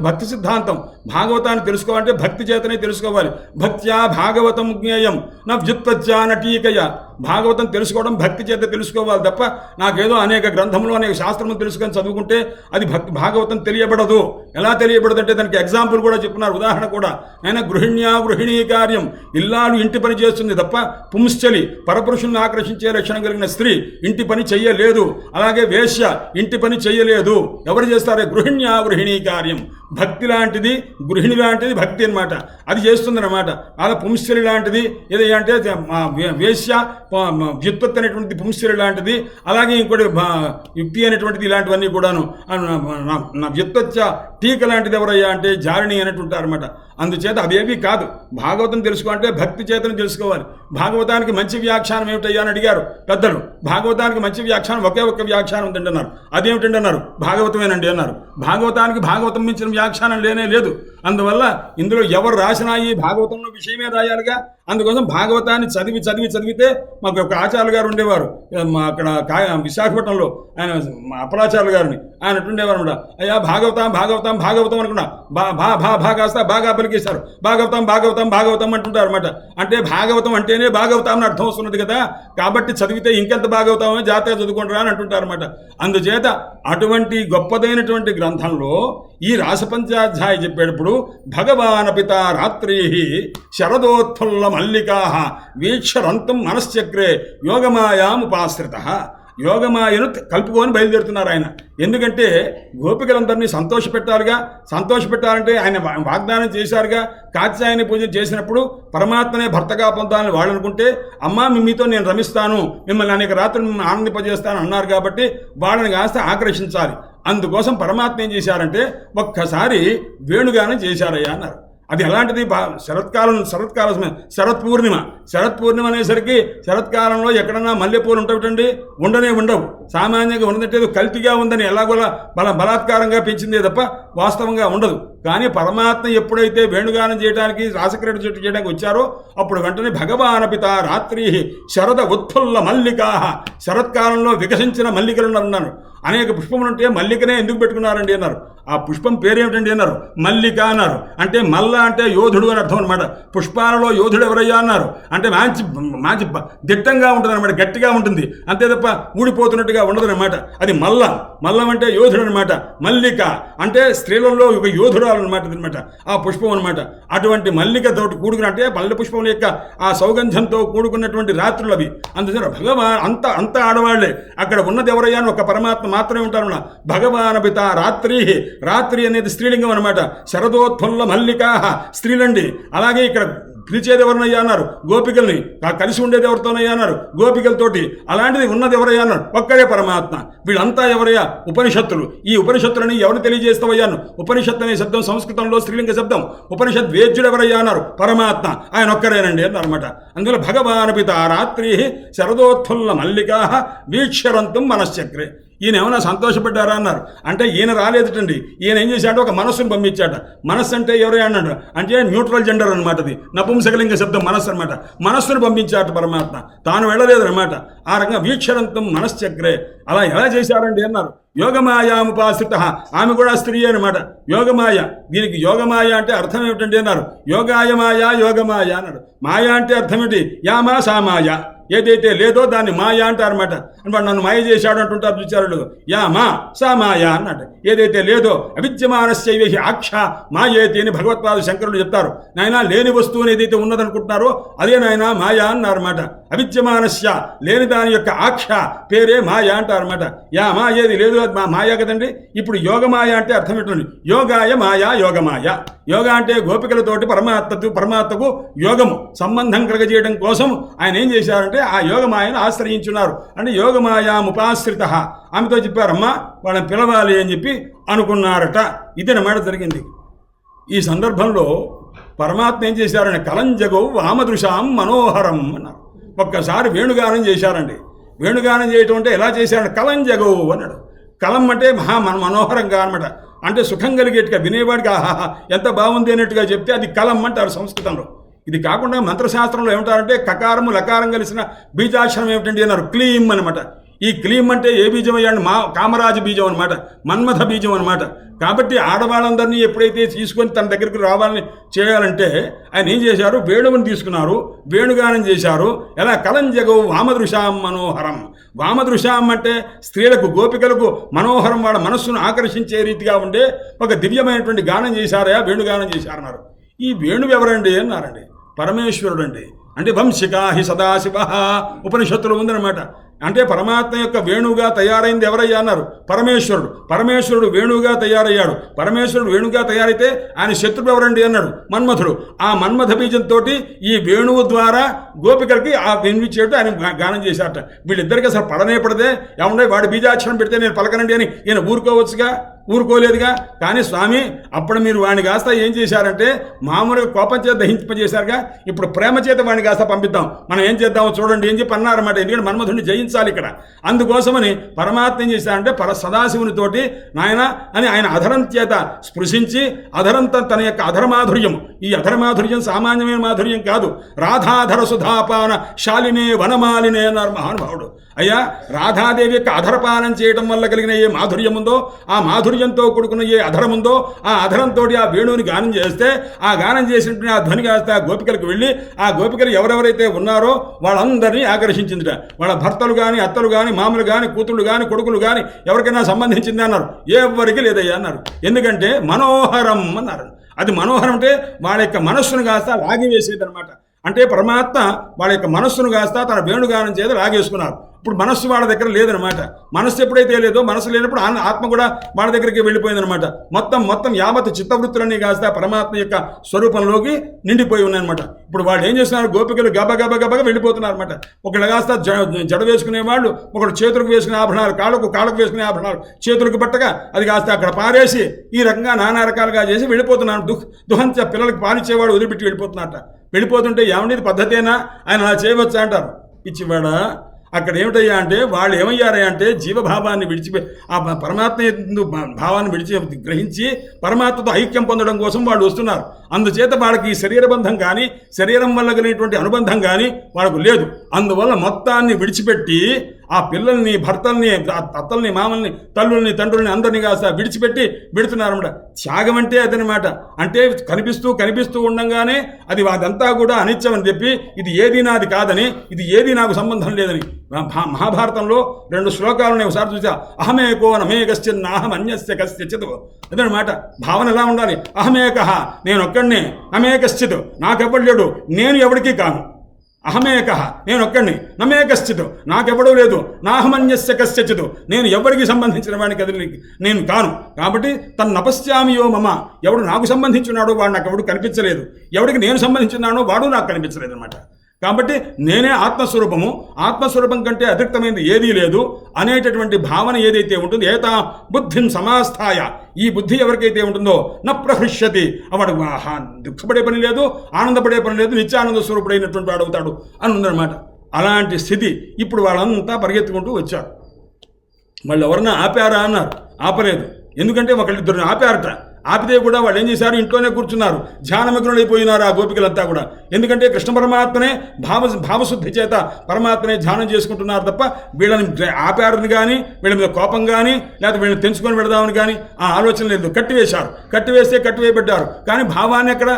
భక్తి సిద్ధాంతం. భాగవతాన్ని తెలుసుకోవాలంటే భక్తి చేతనే తెలుసుకోవాలి. భక్త్యా భాగవతం జ్ఞేయం నా వ్యుత్పత్త్యా నటీకయ. భాగవతం తెలుసుకోవడం భక్తి చేత తెలుసుకోవాలి తప్ప నాకేదో అనేక గ్రంథములు అనేక శాస్త్రములు తెలుసుకొని చదువుకుంటే అది భాగవతం తెలియబడదు. ఎలా తెలియబడదు అంటే దానికి ఎగ్జాంపుల్ కూడా చెప్పున్నారు, ఉదాహరణ కూడా. ఆయన గృహిణీ కార్యం, ఇల్లాలు ఇంటి పని చేస్తుంది తప్ప పుంశ్చలి పరపురుషుల్ని ఆకర్షించే లక్షణం కలిగిన స్త్రీ ఇంటి పని చెయ్యలేదు. అలాగే వేశ్య ఇంటి పని చెయ్యలేదు. ఎవరు చేస్తారే? గృహిణీ కార్యం. భక్తి లాంటిది, గృహిణి లాంటిది భక్తి అనమాట. అది చేస్తుందన్నమాట. అలా పుంస్త్రీ లాంటిది ఏది అంటే వేశ్య వ్యుత్పత్తి అనేటువంటిది పుంస్త్రీ లాంటిది. అలాగే ఇంకోటి యుక్తి అనేటువంటిది, ఇలాంటివన్నీ కూడాను నా వ్యుత్పత్య టీక లాంటిది ఎవరయ్యా అంటే జారిణి అనేటుంటారు అనమాట. అందుచేత అవేవి కాదు. భాగవతం తెలుసుకోవాలంటే భక్తి చేతను తెలుసుకోవాలి. భాగవతానికి మంచి వ్యాఖ్యానం ఏమిటయ్యా అని అడిగారు పెద్దలు. భాగవతానికి మంచి వ్యాఖ్యానం ఒకే ఒక్క వ్యాఖ్యానం ఉందండి అన్నారు. అదేమిటండి అన్నారు, భాగవతమేనండి అన్నారు. భాగవతానికి భాగవతం మించిన వ్యాఖ్యానం లేనే లేదు. అందువల్ల ఇందులో ఎవరు రాసినా ఈ భాగవతంలో విషయమే రాయాలిగా. అందుకోసం భాగవతాన్ని చదివితే మాకు ఒక ఆచార్యులు గారు ఉండేవారు అక్కడ విశాఖపట్నంలో, ఆయన అపరాచార్యులు గారిని. ఆయన ఉండేవారు అనమాట. అయ్యా భాగవతం అనుకున్నా కాస్త బాగా పలికేశారు. భాగవతం అంటుంటారు అనమాట. అంటే భాగవతం అంటేనే భాగవతం అని అర్థం వస్తున్నది కదా, కాబట్టి చదివితే ఇంకెంత భాగవతమే జాగ్రత్తగా చదువుకుంటారా అని అంటుంటారు అనమాట. అందుచేత అటువంటి గొప్పదైనటువంటి గ్రంథంలో ఈ రాసపంచాధ్యాయ చెప్పేటప్పుడు భగవాన్ పిత రాత్రి శరదోత్ఫుల్ల మల్లికా వీక్షరంతం మనశ్చక్రే యోగమాయాముపాశ్రిత. యోగమాయను కలుపుకొని బయలుదేరుతున్నారు ఆయన. ఎందుకంటే గోపికలందరినీ సంతోషపెట్టాలంటే ఆయన వాగ్దానం చేశారుగా. కాత్యాయని పూజ చేసినప్పుడు పరమాత్మనే భర్తగా పొందాలని వాళ్ళు అనుకుంటే, అమ్మా మీతో నేను రమిస్తాను, మిమ్మల్ని అనేక రాత్రులు మిమ్మల్ని ఆనందింపజేస్తాను అన్నారు. కాబట్టి వాళ్ళని కాస్త ఆకర్షించాలి. అందుకోసం పరమాత్మ ఏం చేశారంటే ఒక్కసారి వేణుగానం చేశారయ్యా అన్నారు. అది ఎలాంటిది? శరత్పూర్ణిమ అనేసరికి శరత్కాలంలో ఎక్కడన్నా మల్లెపూలు ఉంటాయిటండి? ఉండవు. సామాన్యంగా ఉన్నట్టేదో కల్తీగా ఉందని ఎలాగోలా బలాత్కారంగా పెంచిందే తప్ప వాస్తవంగా ఉండదు. కానీ పరమాత్మ ఎప్పుడైతే వేణుగానం చేయడానికి రాసక్రీడ చేయడానికి వచ్చారో అప్పుడు వెంటనే భగవాన్ పిత రాత్రి శరద ఉత్ఫుల్ల మల్లికా, శరత్కాలంలో వికసించిన మల్లికలు అన్నారు. అనేక పుష్పములు ఉంటే మల్లికనే ఎందుకు పెట్టుకున్నారండి అన్నారు. ఆ పుష్పం పేరేమిటండి అన్నారు, మల్లిక అన్నారు. అంటే మల్ల అంటే యోధుడు అని అర్థం అనమాట. పుష్పాలలో యోధుడు ఎవరయ్యా అన్నారు. అంటే మంచి దిట్టంగా ఉంటుంది అనమాట, గట్టిగా ఉంటుంది, అంతే తప్ప ఊడిపోతున్నట్టుగా ఉండదు అనమాట. అది మల్లం అంటే యోధుడు అనమాట. మల్లిక అంటే స్త్రీలలో ఒక యోధురాలు అనమాట ఆ పుష్పం అనమాట. అటువంటి మల్లికతో కూడుకున్న అంటే మల్లె పుష్పం యొక్క ఆ సౌగంధంతో కూడుకున్నటువంటి రాత్రులు అవి. అందుకని భగవాన్ అంత ఆడవాళ్లే. అక్కడ ఉన్నది ఎవరయ్యా అని ఒక పరమాత్మ మాత్రమే ఉంటారు. భగవాన్ పిత రాత్రి అనేది స్త్రీలింగం అనమాట. శరదోత్ఫుల్ల మల్లికా స్త్రీలండి. అలాగే ఇక్కడ పిలిచేది ఎవరినయ్యా అన్నారు, గోపికల్ని. కలిసి ఉండేది ఎవరితోనయ్యా అన్నారు, గోపికలతోటి. అలాంటిది ఉన్నది ఎవరయ్యా అన్నారు, ఒక్కడే పరమాత్మ. వీళ్ళంతా ఎవరయ్యా? ఉపనిషత్తులు. ఈ ఉపనిషత్తులని ఎవరు తెలియజేస్తావయ్యాను? ఉపనిషత్తు అనే శబ్దం సంస్కృతంలో స్త్రీలింగ శబ్దం. ఉపనిషత్ వేద్యుడు ఎవరయ్యా అన్నారు, పరమాత్మ. ఆయన ఒక్కరేనండి అన్నారు అనమాట. అందులో భగవాన్ పిత రాత్రి శరదోత్ఫుల్ల మల్లికా వీక్షరంతం మనశ్చక్రే. ఈయన ఏమైనా సంతోషపడ్డారా అన్నారు. అంటే ఈయన రాలేదుటండి. ఈయన ఏం చేశాడు, ఒక మనస్సును పంపించాట. మనస్సు అంటే ఎవరే అన్నాడు అంటే న్యూట్రల్ జెండర్ అనమాట. అది నపుంసకలింగ శబ్దం మనస్సు అనమాట. మనస్సును పంపించాట పరమాత్మ, తాను వెళ్ళలేదు అనమాట. ఆ రకంగా వీక్షరంతం మనశ్చక్రే. అలా ఎలా చేశారండి అన్నారు. యోగమాయాముపాశ్రిత, ఆమె కూడా స్త్రీ అనమాట. యోగమాయ. దీనికి యోగమాయ అంటే అర్థం ఏమిటండి అన్నారు. యోగమాయ అన్నాడు. మాయ అంటే అర్థం ఏంటి? యామా సామాయ. ఏదైతే లేదో దాన్ని మాయా అంటారన్నమాట. అనమాట నన్ను మాయ చేశాడు అంటుంటారు విచారుడు. యామా సామాయ అన్నట్టు. ఏదైతే లేదో అవిద్యమానస్యైవ ఆక్ష మాయేతి అని భగవత్పాద శంకరులు చెప్తారు. నాయన లేని వస్తువుని ఏదైతే ఉన్నదనుకుంటున్నారో అదే నాయన మాయా అన్నారన్నమాట. అవిద్యమానస్య లేని దాని యొక్క ఆక్ష పేరే మాయా అంటారన్నమాట. యామా ఏది లేదు అది మాయా కదండి. ఇప్పుడు యోగమాయ అంటే అర్థం ఏంటండి? యోగాయ మాయా యోగమాయ. యోగ అంటే గోపికలతోటి పరమాత్మకు యోగము సంబంధం కలగజేయడం కోసం ఆయన ఏం చేశారంటే ఆ యోగమాయను ఆశ్రయించున్నారు. అంటే యోగమాయాముపాశ్రిత. ఆమెతో చెప్పారమ్మా వాళ్ళని పిలవాలి అని చెప్పి అనుకున్నారట. ఇది అన్నమాట జరిగింది. ఈ సందర్భంలో పరమాత్మ ఏం చేశారంటే కలంజగౌ వామదృశాం మనోహరం అన్నారు. ఒక్కసారి వేణుగానం చేశారండి. వేణుగానం చేయటం అంటే ఎలా చేశారంటే కలంజగౌ అన్నాడు. కలం అంటే మనోహరంగా అనమాట. అంటే సుఖం కలిగేట్టుగా వినేవాడికి ఆహా ఎంత బాగుంది అన్నట్టుగా చెప్తే అది కలం అంటారు సంస్కృతంలో. ఇది కాకుండా మంత్రశాస్త్రంలో ఏమంటారంటే కకారము లకారం కలిసిన బీజాక్షరం ఏమిటండి అన్నారు, క్లీం అనమాట. ఈ క్లీం అంటే ఏ బీజం అయ్యాడు? కామరాజు బీజం అనమాట, మన్మథ బీజం అనమాట. కాబట్టి ఆడవాళ్ళందరినీ ఎప్పుడైతే తీసుకొని తన దగ్గరికి రావాలని చేయాలంటే ఆయన ఏం చేశారు? వేణువుని తీసుకున్నారు, వేణుగానం చేశారు. ఎలా? కలంజగౌ వామదృశాం మనోహరం. వామదృశాం అంటే స్త్రీలకు గోపికలకు మనోహరం, వాళ్ళ మనస్సును ఆకర్షించే రీతిగా ఉండే ఒక దివ్యమైనటువంటి గానం చేశారయా, వేణుగానం చేశారన్నారు. ఈ వేణువు ఎవరండి అన్నారండి. పరమేశ్వరుడు అండి. అంటే వంశికా హి సదాశివ ఉపనిషత్తులు ఉందన్నమాట. అంటే పరమాత్మ యొక్క వేణువుగా తయారైంది ఎవరయ్యా అన్నారు? పరమేశ్వరుడు. పరమేశ్వరుడు వేణువుగా తయారయ్యాడు. పరమేశ్వరుడు వేణువుగా తయారైతే ఆయన శత్రువు ఎవరండి అన్నాడు? మన్మథుడు. ఆ మన్మథ బీజంతో ఈ వేణువు ద్వారా గోపికలకి ఆ వినిపించేట్టు ఆయన గానం చేశారట. వీళ్ళిద్దరికి అసలు పడనే పడదే. ఏమండే వాడి బీజాక్షరం పెడితే నేను పలకనండి అని ఈయన ఊరుకోవచ్చుగా, ఊరుకోలేదుగా. కానీ స్వామి అప్పుడు మీరు వాడిని కాస్త ఏం చేశారంటే మామూలుగా కోపం చేత దహింపజేశారుగా, ఇప్పుడు ప్రేమ చేత వాడిని కాస్త పంపిద్దాం, మనం ఏం చేద్దామో చూడండి ఏం చెప్పి అన్నారన్నమాట. ఎందుకంటే మన్మధుడిని జయించాలి ఇక్కడ. అందుకోసమని పరమాత్మ ఏం చేశారంటే సదాశివునితోటి నాయన అని ఆయన అధరం చేత స్పృశించి అధరంతో తన యొక్క అధరమాధుర్యం, ఈ అధరమాధుర్యం సామాన్యమైన మాధుర్యం కాదు, రాధాధర సుధాపాన శాలినే వనమాలినే అన్నారు మహానుభావుడు. అయ్యా రాధాదేవి యొక్క అధరపానం చేయడం వల్ల కలిగిన ఏ మాధుర్యం ఉందో, ఆ మాధుర్యంతో కూడుకున్న ఏ అధరం ఉందో, ఆ అధరంతో ఆ వేణువుని గానం చేస్తే ఆ గానం చేసినట్టు ఆ ధ్వని కాస్త ఆ గోపికలకు వెళ్ళి ఆ గోపికలు ఎవరెవరైతే ఉన్నారో వాళ్ళందరినీ ఆకర్షించిందిట. వాళ్ళ భర్తలు కానీ, అత్తలు కానీ, మామలు కానీ, కూతుళ్ళు కానీ, కొడుకులు కానీ ఎవరికైనా సంబంధించింది అన్నారు. ఎవరికి లేదయ్యా అన్నారు. ఎందుకంటే మనోహరం అన్నారు. అది మనోహరం అంటే వాళ్ళ యొక్క మనస్సును కాస్త లాగివేసేది అనమాట. అంటే పరమాత్మ వాళ్ళ యొక్క మనస్సును కాస్త తన వేణుగానం చేత లాగేసుకున్నారు. ఇప్పుడు మనస్సు వాళ్ళ దగ్గర లేదనమాట. మనస్సు ఎప్పుడైతే లేదో, మనస్సు లేనప్పుడు ఆత్మ కూడా వాళ్ళ దగ్గరికి వెళ్ళిపోయిందనమాట. మొత్తం యావత్ చిత్తవృత్తులన్నీ కాస్త పరమాత్మ యొక్క స్వరూపంలోకి నిండిపోయి ఉన్నాయన్నమాట. ఇప్పుడు వాళ్ళు ఏం చేస్తున్నారు? గోపికలు గబగబగా వెళ్ళిపోతున్నారు అనమాట. ఒకళ్ళు కాస్త జడ వేసుకునే వాళ్ళు, ఒకడు చేతులకు వేసుకునే ఆభరణాలు, కాళ్ళకు వేసుకునే ఆభరణాలు చేతులకు పట్టగా అది కాస్త అక్కడ పారేసి ఈ రకంగా నానా రకాలుగా చేసి వెళ్ళిపోతున్నారు. దుహంచ పిల్లలకి పాలిచ్చేవాడు వదిలిపెట్టి వెళ్ళిపోతున్నారట. వెళ్ళిపోతుంటే ఏమండి ఇది పద్ధతేనా, ఆయన అలా చేయవచ్చా అంటారు. పిచ్చివాడా, అక్కడ ఏమిటయ్యా అంటే వాళ్ళు ఏమయ్యారయ్యా అంటే జీవభావాన్ని ఆ పరమాత్మ భావాన్ని గ్రహించి పరమాత్మతో ఐక్యం పొందడం కోసం వాళ్ళు వస్తున్నారు. అందుచేత వాళ్ళకి ఈ శరీర బంధం కానీ, శరీరం వల్ల కలిగినటువంటి అనుబంధం కానీ వాళ్ళకు లేదు. అందువల్ల మొత్తాన్ని విడిచిపెట్టి ఆ పిల్లల్ని, భర్తల్ని, అత్తల్ని, మామల్ని, తల్లుల్ని, తండ్రుల్ని అందరినీ కాస్త విడిచిపెట్టి పెడుతున్నారన్నమాట. త్యాగం అంటే అదనమాట. అంటే కనిపిస్తూ ఉండగానే అదంతా కూడా అనిత్యం అని చెప్పి ఇది ఏది నాది కాదని, ఇది ఏది నాకు సంబంధం లేదని. మహాభారతంలో 2 శ్లోకాలను ఒకసారి చూసా. అహమేకో నమేకశ్చిన్నాహం అన్యస్య కశ్చిత్ అదనమాట. భావన ఎలా ఉండాలి? అహమేకః నేను ఒక్కడినే, అమేకశ్చిత్ నాకెవ్వడు లేడు, నేను ఎవడికి కాను. అహమేకః నేను ఒక్కడిని, నమేకశ్చిత్ నాకెవ్వడూ లేదు, నాహమన్యస్య కశ్చిత్ నేను ఎవరికి సంబంధించిన వాడిని కదిలి నేను కాను. కాబట్టి తన్నపశ్యామియో మమ ఎవడు నాకు సంబంధించున్నాడో వాడు నాకు ఎవడు కనిపించలేదు, ఎవడికి నేను సంబంధించున్నానో వాడు నాకు కనిపించలేదు అనమాట. కాబట్టి నేనే ఆత్మస్వరూపము, ఆత్మస్వరూపం కంటే అతిరిక్తమైనది ఏదీ లేదు అనేటటువంటి భావన ఏదైతే ఉంటుందో, ఏతా బుద్ధిం సమాస్థాయ ఈ బుద్ధి ఎవరికైతే ఉంటుందో న ప్రహృష్యతి వాడు దుఃఖపడే పని లేదు, ఆనందపడే పని లేదు, నిత్యానంద స్వరూపుడైనటువంటి వాడు అవుతాడు అని ఉందన్నమాట. అలాంటి స్థితి ఇప్పుడు వాళ్ళంతా పరిగెత్తుకుంటూ వచ్చారు. వాళ్ళు ఎవరన్నా ఆపారా అన్నారు, ఆపలేదు. ఎందుకంటే ఒకళ్ళిద్దరిని ఆపారట. ఆపితే కూడా వాళ్ళు ఏం చేశారు? ఇంట్లోనే కూర్చున్నారు, ధ్యానమగ్నులైపోయినారు ఆ గోపికలంతా కూడా. ఎందుకంటే కృష్ణ పరమాత్మనే భావశుద్ధి చేత పరమాత్మనే ధ్యానం చేసుకుంటున్నారు తప్ప వీళ్ళని ఆపారని కానీ, వీళ్ళ మీద కోపం కానీ, లేకపోతే వీళ్ళని తెంచుకొని పెడదామని కానీ ఆ ఆలోచన లేదు. కట్టివేస్తే కట్టివేయబడ్డారు. కానీ భావాన్ని ఎక్కడ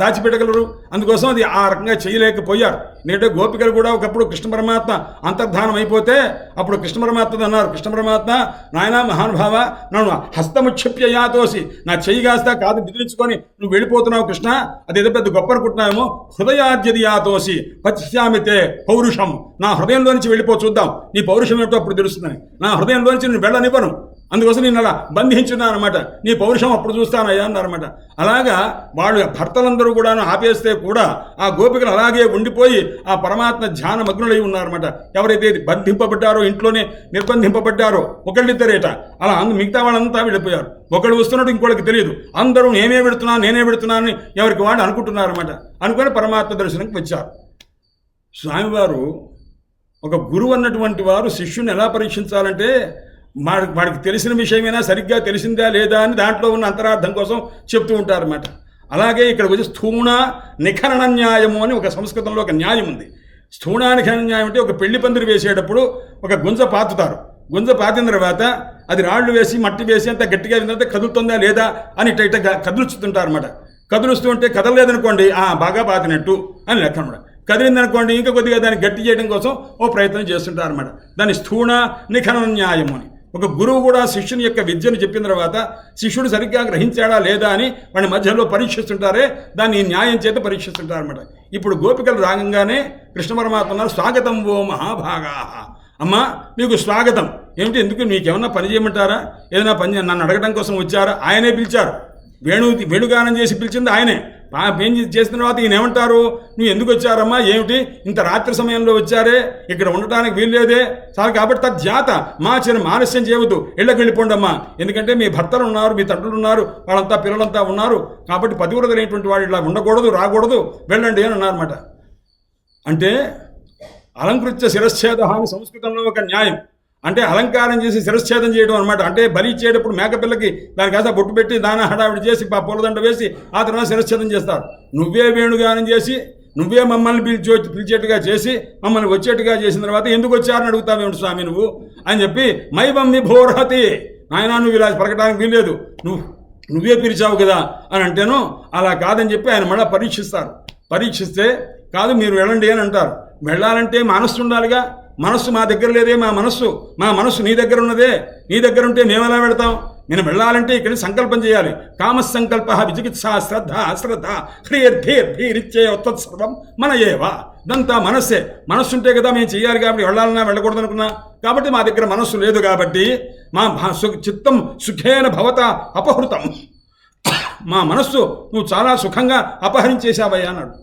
దాచిపెట్టగలరు? అందుకోసం అది ఆ రకంగా చేయలేకపోయారు. ఎందుకంటే గోపికలు కూడా ఒకప్పుడు కృష్ణ పరమాత్మ అంతర్ధానం అయిపోతే అప్పుడు కృష్ణ పరమాత్మ అన్నారు, కృష్ణ పరమాత్మ నాయనా మహానుభావ నన్ను హస్తముక్షిప్య యాతోసి నా చెయ్యి కాస్తా కాదు బెదిరించుకొని నువ్వు వెళ్ళిపోతున్నావు కృష్ణ, అది ఏదో పెద్ద గొప్ప అనుకుంటున్నామో, హృదయాద్యది యాతోసి పశ్యామితే పౌరుషం నా హృదయంలో నుంచి వెళ్ళిపో చూద్దాం, నీ పౌరుషం ఏమిటో అప్పుడు తెలుస్తుందని. నా హృదయంలో నుంచి నేను వెళ్ళనివ్వను, అందుకోసం నేను అలా బంధించున్నాను అనమాట, నీ పౌరుషం అప్పుడు చూస్తానయ్యా అన్నారన్నమాట. అలాగా వాళ్ళు భర్తలందరూ కూడా ఆపేస్తే కూడా ఆ గోపికలు అలాగే ఉండిపోయి ఆ పరమాత్మ ధ్యాన మగ్నులై ఉన్నారన్నమాట. ఎవరైతే బంధింపబడ్డారో, ఇంట్లోనే నిర్బంధింపబడ్డారో ఒకళ్ళిద్దరేట, అలా మిగతా వాళ్ళంతా వెళ్ళిపోయారు. ఒకళ్ళు వస్తున్నట్టు ఇంకోళ్ళకి తెలియదు. అందరూ నేనే పెడుతున్నాను అని ఎవరికి వాళ్ళు అనుకుంటున్నారన్నమాట. అనుకొని పరమాత్మ దర్శనంకి వచ్చారు. స్వామివారు ఒక గురువు అన్నటువంటి వారు శిష్యుని ఎలా పరీక్షించాలంటే వాడికి తెలిసిన విషయమైనా సరిగ్గా తెలిసిందా లేదా అని దాంట్లో ఉన్న అంతరార్థం కోసం చెప్తూ ఉంటారన్నమాట. అలాగే ఇక్కడ వచ్చి స్థూణ నిఖరణ న్యాయము అని ఒక సంస్కృతంలో ఒక న్యాయం ఉంది. స్థూణ నిఖరణ న్యాయం అంటే ఒక పెళ్లి పందిరి వేసేటప్పుడు ఒక గుంజ పాతుతారు. గుంజ పాతిన తర్వాత అది రాళ్లు వేసి మట్టి వేసి అంత గట్టిగా విందంటే కదులుతుందా లేదా అని ఇట్ట కదులుస్తుంటారన్నమాట. కదులుస్తూ ఉంటే కదలలేదనుకోండి బాగా పాతినట్టు అని లెక్క అనమాట. కదిలిందనుకోండి ఇంకా కొద్దిగా దాన్ని గట్టి చేయడం కోసం ఓ ప్రయత్నం చేస్తుంటారన్నమాట. దాన్ని స్థూణ నిఖరణ న్యాయము అని. ఒక గురువు కూడా శిష్యుని యొక్క విద్యను చెప్పిన తర్వాత శిష్యుడు సరిగ్గా గ్రహించాడా లేదా అని వాడి మధ్యలో పరీక్షిస్తుంటారే, దాన్ని న్యాయం చేత పరీక్షిస్తుంటారన్నమాట. ఇప్పుడు గోపికలు రాగంగానే కృష్ణ పరమాత్మ స్వాగతం ఓ మహాభాగా అమ్మా మీకు స్వాగతం. ఏమిటి, ఎందుకు మీకేమన్నా పని చేయమంటారా, ఏదైనా పని నన్ను అడగడం కోసం వచ్చారా? ఆయనే పిలిచారు, వేణుగానం చేసి పిలిచింది ఆయనే. ఏం చేసిన తర్వాత ఈయన ఏమంటారు, నువ్వు ఎందుకు వచ్చారమ్మా, ఏమిటి ఇంత రాత్రి సమయంలో వచ్చారే, ఇక్కడ ఉండటానికి వీల్లేదే చాలు, కాబట్టి తద్జాత మా చిన్న మానస్యం చేయవద్దు, ఇళ్ళకి వెళ్ళిపోండి అమ్మా, ఎందుకంటే మీ భర్తలు ఉన్నారు, మీ తండ్రులు ఉన్నారు, వాళ్ళంతా పిల్లలంతా ఉన్నారు, కాబట్టి పతివ్రతలైనటువంటి వాడు ఇలా ఉండకూడదు, రాకూడదు, వెళ్ళండి అని అన్నారన్నమాట. అంటే అలంకృత్య శిరశ్ఛేద అని సంస్కృతంలో ఒక న్యాయం. అంటే అలంకారం చేసి శిరశ్ఛేదం చేయడం అనమాట. అంటే బలి ఇచ్చేటప్పుడు మేకపిల్లకి దాని కాస్త బొట్టు పెట్టి దాన హడావిడి చేసి పూలదండ వేసి ఆ తర్వాత శిరశ్ఛేదం చేస్తారు. నువ్వే వేణుగానం చేసి నువ్వే మమ్మల్ని పిలిచేట్టుగా చేసి మమ్మల్ని వచ్చేట్టుగా చేసిన తర్వాత ఎందుకు వచ్చారని అడుగుతావేమిటి స్వామి నువ్వు అని చెప్పి మైబమ్మి భోర్హతి, నాయన నువ్వు ఇలా పలకడానికి వీల్లేదు, నువ్వే పిలిచావు కదా అని అంటేను అలా కాదని చెప్పి ఆయన మళ్ళీ పరీక్షిస్తారు. పరీక్షిస్తే కాదు మీరు వెళ్ళండి అని అంటారు. వెళ్ళాలంటే మనస్సు ఉండాలిగా, మనస్సు మా దగ్గర లేదే, మా మనస్సు నీ దగ్గర ఉన్నదే, నీ దగ్గర ఉంటే మేము ఎలా వెళతాం? నేను వెళ్ళాలంటే ఇక్కడ సంకల్పం చేయాలి. కామసంకల్ప విచికిత్స శ్రద్ధ అశ్రద్ధ హ్రియర్భీరిచ్చే తత్సర్వం మన ఏవా, ఇదంతా మనస్సే. మనస్సు ఉంటే కదా మేము చేయాలి, కాబట్టి వెళ్ళాలన్నా వెళ్ళకూడదు అనుకున్నా, కాబట్టి మా దగ్గర మనస్సు లేదు, కాబట్టి మా చిత్తం సుఖేన భవత అపహృతం, మా మనస్సు నువ్వు చాలా సుఖంగా అపహరించేశావయ్యా అన్నాడు.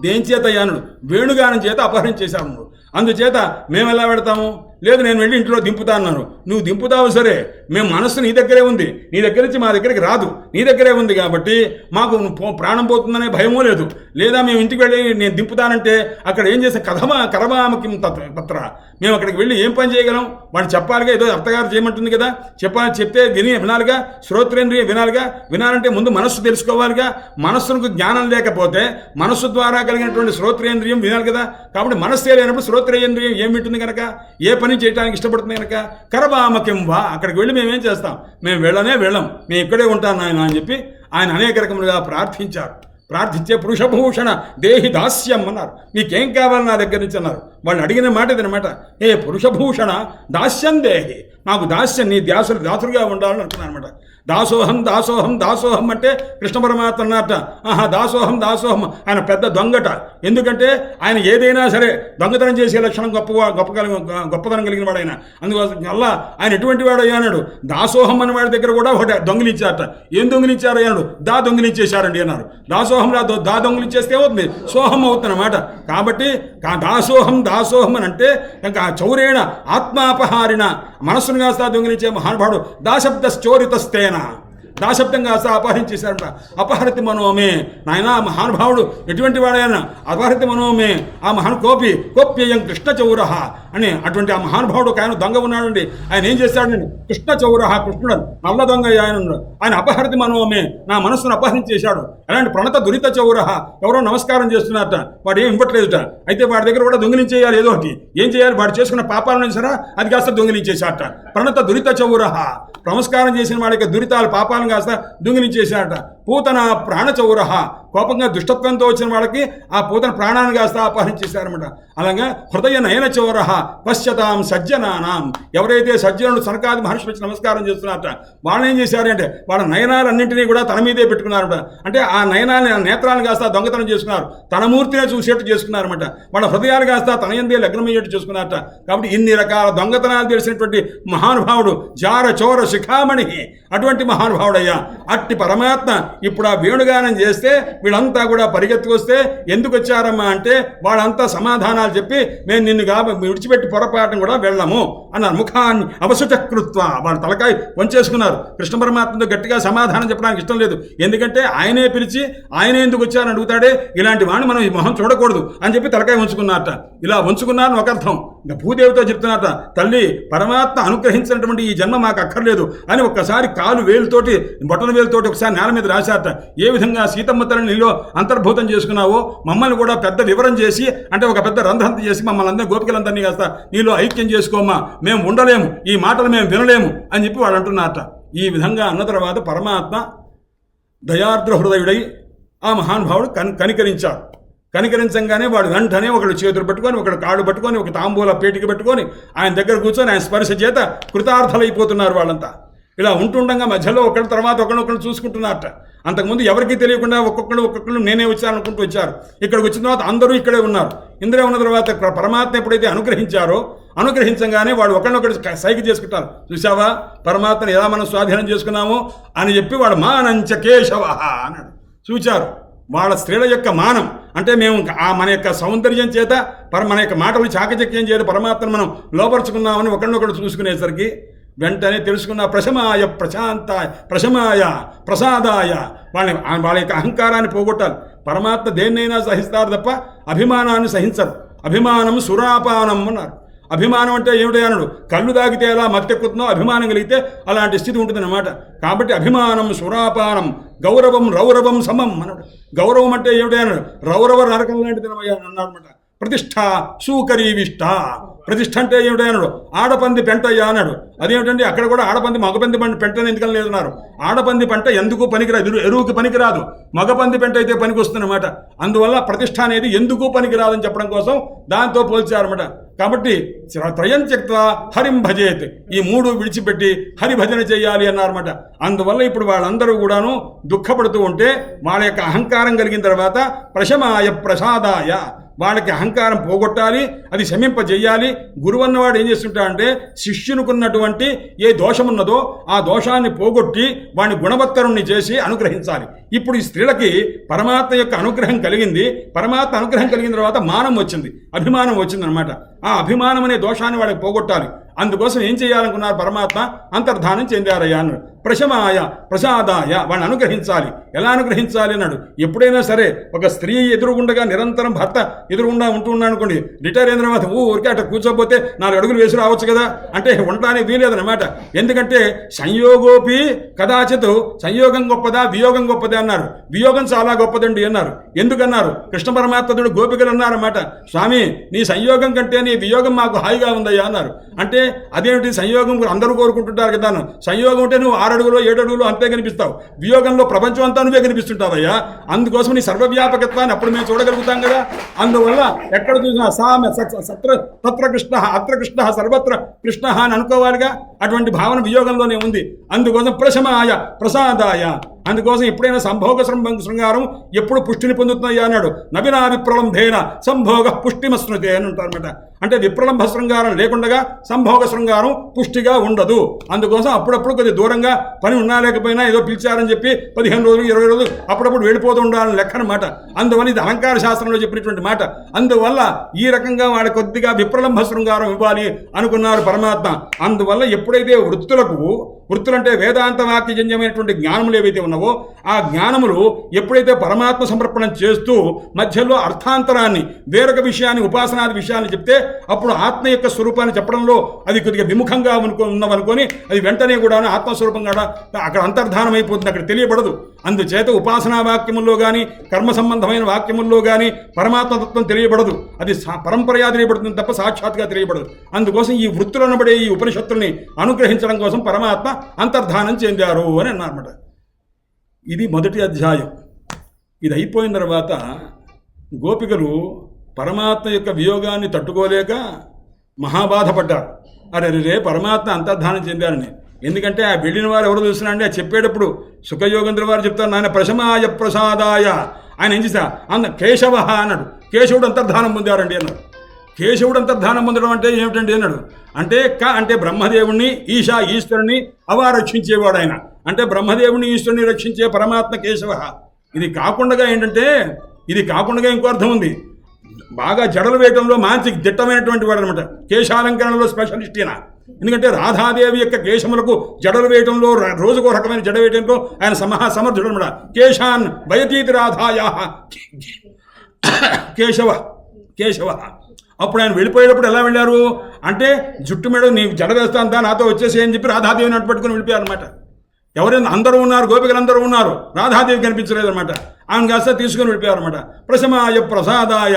దేనిచేతయ్యా అన్నాడు, వేణుగానం చేత అపహరించేశావు నువ్వు, అందుచేత మేము ఎలా పెడతాము? లేదు నేను వెళ్ళి ఇంట్లో దింపుతా అన్నాను. నువ్వు దింపుతావు సరే, మేము మనస్సు నీ దగ్గరే ఉంది, నీ దగ్గర నుంచి మా దగ్గరికి రాదు, నీ దగ్గరే ఉంది, కాబట్టి మాకు ప్రాణం పోతుందనే భయమూ లేదు. లేదా మేము ఇంటికి వెళ్ళి నేను దింపుతానంటే అక్కడ ఏం చేసే కరమామకిం తత్ర, మేము అక్కడికి వెళ్ళి ఏం పని చేయగలం? వాడు చెప్పాలిగా, ఏదో అత్తగారు చేయమంటుంది కదా, చెప్తే వినాలిగా, శ్రోత్రేంద్రియం వినాలంటే ముందు మనస్సు తెలుసుకోవాలిగా. మనస్సుకు జ్ఞానం లేకపోతే మనస్సు ద్వారా కలిగినటువంటి శ్రోత్రేంద్రియం వినాలి కదా. కాబట్టి మనస్సే లేనప్పుడు శ్రోత్రేంద్రియం ఏం వింటుంది కనుక, ఏ పని చేయడానికి ఇష్టపడుతుంది కనుక కరవామకిం వా, అక్కడికి వెళ్ళి మేమేం చేస్తాం? మేము వెళ్ళం, మేము ఇక్కడే ఉంటాను నాయన అని చెప్పి ఆయన అనేక రకములుగా ప్రార్థించారు. ప్రార్థించే పురుషభూషణ దేహి దాస్యం అన్నారు. మీకేం కావాలి నా దగ్గర నుంచి అన్నారు. వాళ్ళు అడిగిన మాట ఇదనమాట, ఏ పురుషభూషణ దాస్యం దేహి, నాకు దాస్యం, నీ దాసులుగా ఉండాలని అనుకున్నాను అనమాట. దాసోహం అంటే కృష్ణ పరమాత్మ అన్నట్ట. దాసోహం ఆయన పెద్ద దొంగట. ఎందుకంటే ఆయన ఏదైనా సరే దొంగతనం చేసే లక్షణం గొప్పతనం కలిగిన వాడు ఆయన. అందుకోసం వల్ల ఆయన ఎటువంటి వాడు అయ్యాడు. దాసోహం అనే వాడి దగ్గర కూడా ఒకటి దొంగిలించారట. ఏం దొంగిలించారు అయ్యాడు? దొంగిలించేశారండి అన్నారు. దాసోహంలో దొంగిలించేస్తే అవుతుంది, సోహం అవుతుంది అన్నమాట. కాబట్టి దాసోహం అని అంటే ఇంకా చౌరేణ ఆత్మాపహారిణ, మనస్సును కాస్త దొంగిలించే మహానుభావుడు. దాశబ్దశ్చోరితస్తేన, దాశబ్దం కాస్త అపహరించేశారంట. అపహరితి మనోమే, నాయన మహానుభావుడు ఎటువంటి వాడైనా అపహరితి మనోమే, ఆ కోప్యయం కృష్ణచౌర అని అటువంటి ఆ మహానుభావుడు ఒక ఆయన దొంగ ఉన్నాడండి. ఆయన ఏం చేశాడండి? కృష్ణచౌర, కృష్ణుడు నల్ల దొంగ ఆయన అపహరితి మనోమే, నా మనస్సును అపహరించేశాడు. అలాంటి ప్రణత దురిత చౌర, ఎవరో నమస్కారం చేస్తున్నారట, వాడు ఏం ఇవ్వట్లేదుట. అయితే వాడి దగ్గర కూడా దొంగిలించేయాలి, ఏదో ఒకటి ఏం చేయాలి? వాడు చేసుకున్న పాపాలను సరే అది కాస్త దొంగిలించేశారట. ప్రణత దురిత చౌర, నమస్కారం చేసిన వాడికి దురితాలు పాపాలను కాస్త దొంగిలించేశారట. పూతన ప్రాణచౌర, కోపంగా దుష్టత్వంతో వచ్చిన వాళ్ళకి ఆ పూతన ప్రాణాన్ని కాస్త అపహరించేశారన్నమాట. అలాగా హృదయ నయన చౌర పశ్చతాం సజ్జనానాం, ఎవరైతే సజ్జనుడు సనకాది మహర్షి వచ్చి నమస్కారం చేస్తున్నారట, వాళ్ళు ఏం చేశారంటే వాళ్ళ నయనాలన్నింటినీ కూడా తన మీదే పెట్టుకున్నారట. అంటే ఆ నేత్రాలను కాస్త దొంగతనం చేసుకున్నారు, తన మూర్తినే చూసేట్టు చేసుకున్నారన్నమాట. వాళ్ళ హృదయాలు కాస్త తన యందే లగ్నమయ్యేట్టు చేసుకున్నారట. కాబట్టి ఇన్ని రకాల దొంగతనాలు తెలిసినటువంటి మహానుభావుడు, జార చోర శిఖామణి, అటువంటి మహానుభావుడయ్యా. అట్టి పరమాత్మ ఇప్పుడు ఆ వేణుగానం చేస్తే వీళ్ళంతా కూడా పరిగెత్తుకొస్తే ఎందుకు వచ్చారమ్మా అంటే వాళ్ళంతా సమాధానాలు చెప్పి మేము నిన్ను విడిచిపెట్టి పొరపాటును కూడా వెళ్ళము అన్నారు. ముఖాన్ని అవసుచకృత్వ, వాళ్ళ తలకాయ వంచేసుకున్నారు. కృష్ణ పరమాత్మతో గట్టిగా సమాధానం చెప్పడానికి ఇష్టం లేదు. ఎందుకంటే ఆయనే పిలిచి ఆయనే ఎందుకు వచ్చారని అడుగుతాడే, ఇలాంటి వాడిని మనం ఈ మొహం చూడకూడదు అని చెప్పి తలకాయ ఉంచుకున్నారట. ఇలా ఉంచుకున్నారని ఒక అర్థం. ఇంకా భూదేవితో చెప్తున్నారట, తల్లి పరమాత్మ అనుగ్రహించినటువంటి ఈ జన్మ మాకు అక్కర్లేదు అని ఒక్కసారి కాలు వేలుతోటి బొట్టన వేలుతోటి ఒకసారి నేల మీద రాశారట. ఏ విధంగా సీతమ్మ తల్లిని నీలో అంతర్భూతం చేసుకున్నావో మమ్మల్ని కూడా పెద్ద వివరం చేసి, అంటే ఒక పెద్ద రంధ్రంత చేసి మమ్మల్ని అందరూ గోపికలందరినీ కాస్త నీలో ఐక్యం చేసుకోమా, మేము ఉండలేము, ఈ మాటలు మేము వినలేము అని చెప్పి వాళ్ళు అంటున్నారట. ఈ విధంగా అన్న తర్వాత పరమాత్మ దయార్ద్ర హృదయుడై ఆ మహానుభావుడు కనికరించారు. కనికరించంగానే వాడు వెంటనే ఒకడు చేతులు పట్టుకొని, ఒకడు కాళ్ళు పట్టుకొని, ఒక తాంబూల పేటికి పెట్టుకొని ఆయన దగ్గర కూర్చొని ఆయన స్పర్శ చేత కృతార్థులైపోతున్నారు వాళ్ళంతా. ఇలా ఉంటుండగా మధ్యలో ఒకళ్ళ తర్వాత ఒకరినొకరు చూసుకుంటున్నారట. అంతకుముందు ఎవరికీ తెలియకుండా ఒక్కొక్కరు నేనే వచ్చాననుకుంటూ వచ్చారు. ఇక్కడికి వచ్చిన తర్వాత అందరూ ఇక్కడే ఉన్నారు. ఇందులో ఉన్న తర్వాత పరమాత్మ ఎప్పుడైతే అనుగ్రహించారో అనుగ్రహించగానే వాడు ఒకరినొకటి సైగ చేసుకుంటారు. చూసావా పరమాత్మను ఎలా మనం స్వాధీనం చేసుకున్నాము అని చెప్పి వాడు మానంచ కేశవ అన్నాడు. చూచారు వాళ్ళ స్త్రీల యొక్క మానం అంటే మేము మన యొక్క సౌందర్యం చేత మన యొక్క మాటలు చాకచక్యం చేత పరమాత్మను మనం లోపరుచుకున్నామని ఒకరినొకరు చూసుకునేసరికి వెంటనే తెలుసుకున్న ప్రశమాయ ప్రశాంతాయ ప్రశమాయ ప్రసాదాయ వాళ్ళ యొక్క అహంకారాన్ని పోగొట్టాలి. పరమాత్మ దేన్నైనా సహిస్తారు తప్ప అభిమానాన్ని సహించరు. అభిమానం సురాపానం అన్నారు. అభిమానం అంటే ఏమిటి అన్నాడు, కళ్ళు తాగితే ఎలా మత్తెక్కుతుందో అభిమానం కలిగితే అలాంటి స్థితి ఉంటుందన్నమాట. కాబట్టి అభిమానం సురాపానం గౌరవం రౌరవం సమం అన్నాడు. గౌరవం అంటే ఏమిటి అన్నాడు, రౌరవ నరకం లాంటిది అన్నాడు అనమాట. ప్రతిష్ట సూకరీవిష్ట, ప్రతిష్ట అంటే ఏమిటి అన్నాడు, ఆడపంది పెంటయ్యా అన్నాడు. అదేమిటండి అక్కడ కూడా ఆడపంది మగపంది పెంటని ఎందుకని లేదన్నారు. ఆడపంది పెంట ఎందుకు పనికిరాదు, ఎరువుకి పనికిరాదు, మగపంది పెంట అయితే పనికి వస్తుందన్నమాట. అందువల్ల ప్రతిష్ట అనేది ఎందుకు పనికిరాదని చెప్పడం కోసం దాంతో పోల్చారన్నమాట. కాబట్టి త్రయం త్యక్త్వా హరిం భజేత్, ఈ మూడు విడిచిపెట్టి హరి భజన చేయాలి అన్నారన్నమాట. అందువల్ల ఇప్పుడు వాళ్ళందరూ కూడాను దుఃఖపడుతూ ఉంటే వాళ్ళ యొక్క అహంకారం కలిగిన తర్వాత ప్రశమాయ ప్రసాదాయ వాళ్ళకి అహంకారం పోగొట్టాలి, అది శమింపజేయాలి. గురువు అన్నవాడు ఏం చేస్తుంటాడంటే శిష్యునుకున్నటువంటి ఏ దోషమున్నదో ఆ దోషాన్ని పోగొట్టి వాడిని గుణవత్తరుణ్ణి చేసి అనుగ్రహించాలి. ఇప్పుడు ఈ స్త్రీలకి పరమాత్మ యొక్క అనుగ్రహం కలిగింది. పరమాత్మ అనుగ్రహం కలిగిన తర్వాత మానం వచ్చింది, అభిమానం వచ్చిందనమాట. ఆ అభిమానం అనే దోషాన్ని వాళ్ళకి పోగొట్టాలి. అందుకోసం ఏం చేయాలనుకున్నారు, పరమాత్మ అంతర్ధానం చెందారయ్యా అన్నాడు. ప్రశమాయ ప్రసాదాయ వాళ్ళని అనుగ్రహించాలి. ఎలా అనుగ్రహించాలి అన్నాడు. ఎప్పుడైనా సరే ఒక స్త్రీ ఎదురుగుండగా నిరంతరం భర్త ఎదురుగుండా ఉంటున్నాడు అనుకోండి, రిటైర్ అయిన తర్వాత ఊరికే అట్లా కూర్చోపోతే 4 అడుగులు వేసి రావచ్చు కదా అంటే ఉండడానికి వీలేదన్నమాట. ఎందుకంటే సంయోగోపి కదాచిత్, సంయోగం గొప్పదా వియోగం గొప్పదా అన్నారు. వియోగం చాలా గొప్పదండి అన్నారు. ఎందుకన్నారు, కృష్ణ పరమాత్ముడు గోపికలు అన్నారన్నమాట, స్వామి నీ సంయోగం కంటే నీ వియోగం మాకు హాయిగా ఉందయ్యా అన్నారు. అంటే అదేమిటి, సంయోగం అందరూ కోరుకుంటుంటారు కదా. సంయోగం అంటే నువ్వు 6 అడుగులు 7 అడుగులు అంతే కనిపిస్తావు, వియోగంలో ప్రపంచం అంతా నువ్వే కనిపిస్తుంటావయ్యా. అందుకోసం నీ సర్వవ్యాపకత్వాన్ని అప్పుడు మేము చూడగలుగుతాం కదా. అందువల్ల ఎక్కడ చూసినా తత్ర కృష్ణ అత్ర కృష్ణ సర్వత్ర కృష్ణ అని అనుకోవాలిగా. అటువంటి భావన వియోగంలోనే ఉంది. అందుకోసం ప్రశమాయ ప్రసాదాయ, అందుకోసం ఎప్పుడైనా సంభోగ శృంగారం ఎప్పుడు పుష్టిని పొందుతున్నాయా అన్నాడు. నవినా విప్రలంభేన సంభోగ పుష్టిమస్నుతే అని ఉంటారన్నమాట. అంటే విప్రలంభ శృంగారం లేకుండా సంభోగ శృంగారం పుష్టిగా ఉండదు. అందుకోసం అప్పుడప్పుడు కొద్దిగా దూరంగా పని ఉన్నా లేకపోయినా ఏదో పిలిచారని చెప్పి 15 రోజులు 20 రోజులు అప్పుడప్పుడు వెళ్ళిపోతూ ఉండాలని లెక్క అనమాట. అందువల్ల ఇది అలంకార శాస్త్రంలో చెప్పినటువంటి మాట. అందువల్ల ఈ రకంగా వాళ్ళ కొద్దిగా విప్రలంభ శృంగారం ఇవ్వాలి అనుకున్నారు పరమాత్మ. అందువల్ల ఎప్పుడైతే వృత్తులంటే వేదాంత వాక్యజన్యమైనటువంటి జ్ఞానములు ఏవైతే ఉన్నావో ఆ జ్ఞానములు ఎప్పుడైతే పరమాత్మ సమర్పణం చేస్తూ మధ్యలో అర్థాంతరాన్ని వేరొక విషయాన్ని ఉపాసనాది విషయాన్ని చెప్తే అప్పుడు ఆత్మ యొక్క స్వరూపాన్ని చెప్పడంలో అది కొద్దిగా విముఖంగా ఉన్నవనుకొని అది వెంటనే కూడా ఆత్మస్వరూపం కూడా అక్కడ అంతర్ధానం అయిపోతుంది, అక్కడ తెలియబడదు. అందుచేత ఉపాసనా వాక్యముల్లో కానీ కర్మ సంబంధమైన వాక్యముల్లో కానీ పరమాత్మతత్వం తెలియబడదు, అది పరంపరయా తెలియబడుతుంది తప్ప సాక్షాత్గా తెలియబడదు. అందుకోసం ఈ వృత్తులు అనబడే ఈ ఉపనిషత్తుల్ని అనుగ్రహించడం కోసం పరమాత్మ అంతర్ధానం చెందారు అని అన్నారన్నమాట. ఇది మొదటి అధ్యాయం. ఇది అయిపోయిన తర్వాత గోపికలు పరమాత్మ యొక్క వియోగాన్ని తట్టుకోలేక మహాబాధపడ్డారు. అరే పరమాత్మ అంతర్ధానం చెందారని. ఎందుకంటే ఆ వెళ్ళిన వారు ఎవరు చూస్తున్నారంటే ఆ చెప్పేటప్పుడు సుఖయోగేంద్ర వారు చెప్తారు, నాయన ప్రశమాయ ప్రసాదాయ, ఆయన ఏం చేశా కేశవ అన్నాడు. కేశవుడు అంతర్ధానం పొందారండి అన్నాడు. కేశవుడు అంతర్ధానం పొందడం అంటే ఏమిటండి అన్నాడు. అంటే బ్రహ్మదేవుణ్ణి ఈశ్వరుని రక్షించేవాడు ఆయన. అంటే బ్రహ్మదేవుని ఈశ్వరుని రక్షించే పరమాత్మ కేశవ. ఇది కాకుండా ఏంటంటే ఇంకో అర్థం ఉంది. బాగా జడలు వేయటంలో మంచి దిట్టమైనటువంటి వాడు అనమాట. కేశాలంకరణలో స్పెషలిస్ట్ ఈయన. ఎందుకంటే రాధాదేవి యొక్క కేశములకు జడలు వేయటంలో రోజుకో రకమైన జడ వేయటంలో ఆయన సమర్థుడు అనమాట. కేశాన్ భయతీతి రాధాయా కేశవ. అప్పుడు ఆయన వెళ్ళిపోయేటప్పుడు ఎలా వెళ్ళారు అంటే జుట్టు మీద నీ జడ వేస్తాంతా నాతో వచ్చేసి అని చెప్పి రాధాదేవిని అటు పట్టుకుని వెళ్ళిపోయారు అనమాట. ఎవరైనా అందరూ ఉన్నారు, గోపికలు అందరూ ఉన్నారు, రాధాదేవి కనిపించలేదన్నమాట. ఆమె కాస్త తీసుకుని వెళ్ళిపోయారు అనమాట. ప్రశమాయ ప్రసాదాయ,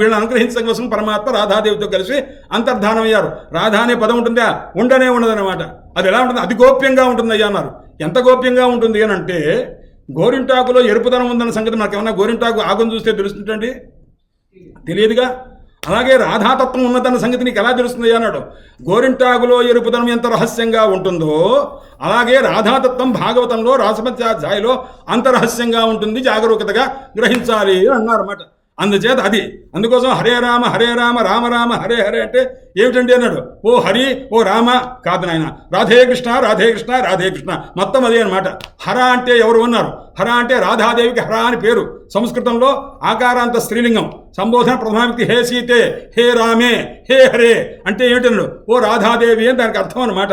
వీళ్ళని అనుగ్రహించడం కోసం పరమాత్మ రాధాదేవితో కలిసి అంతర్ధానం అయ్యారు. రాధా అనే పదం ఉంటుందా, ఉండనే ఉండదన్నమాట. అది ఎలా ఉంటుంది, అది గోప్యంగా ఉంటుంది అయ్యా అన్నారు. ఎంత గోప్యంగా ఉంటుంది అని అంటే గోరింటాకులో ఎరుపుదనం ఉందన్న సంగతి మనకేమన్నా గోరింటాకు ఆకును చూస్తే తెలుస్తుంటండి, తెలియదుగా. అలాగే రాధాతత్వం ఉన్నదన్న సంగతి నీకు ఎలా తెలుస్తుంది అన్నాడు. గోరింటాకులో ఎరుపుదనం ఎంత రహస్యంగా ఉంటుందో అలాగే రాధాతత్వం భాగవతంలో రాసపంచాధ్యాయులో అంతరహస్యంగా ఉంటుంది, జాగరూకతగా గ్రహించాలి అన్నారన్నమాట. అందుచేత అది అందుకోసం హరే రామ రామ రామ హరే హరే అంటే ఏమిటండి అన్నాడు. ఓ హరి ఓ రామ కాదు నాయన, రాధే కృష్ణ రాధే కృష్ణ రాధే కృష్ణ మొత్తం అదే అనమాట. హర అంటే ఎవరు ఉన్నారు? హర అంటే రాధాదేవికి హర అని పేరు. సంస్కృతంలో ఆకారాంత స్త్రీలింగం, సంబోధన ప్రథమావిక్తి హే సీతే, హే రామే, హే హరే అంటే ఏమిటన్నాడు? ఓ రాధాదేవి అని దానికి అర్థం అనమాట.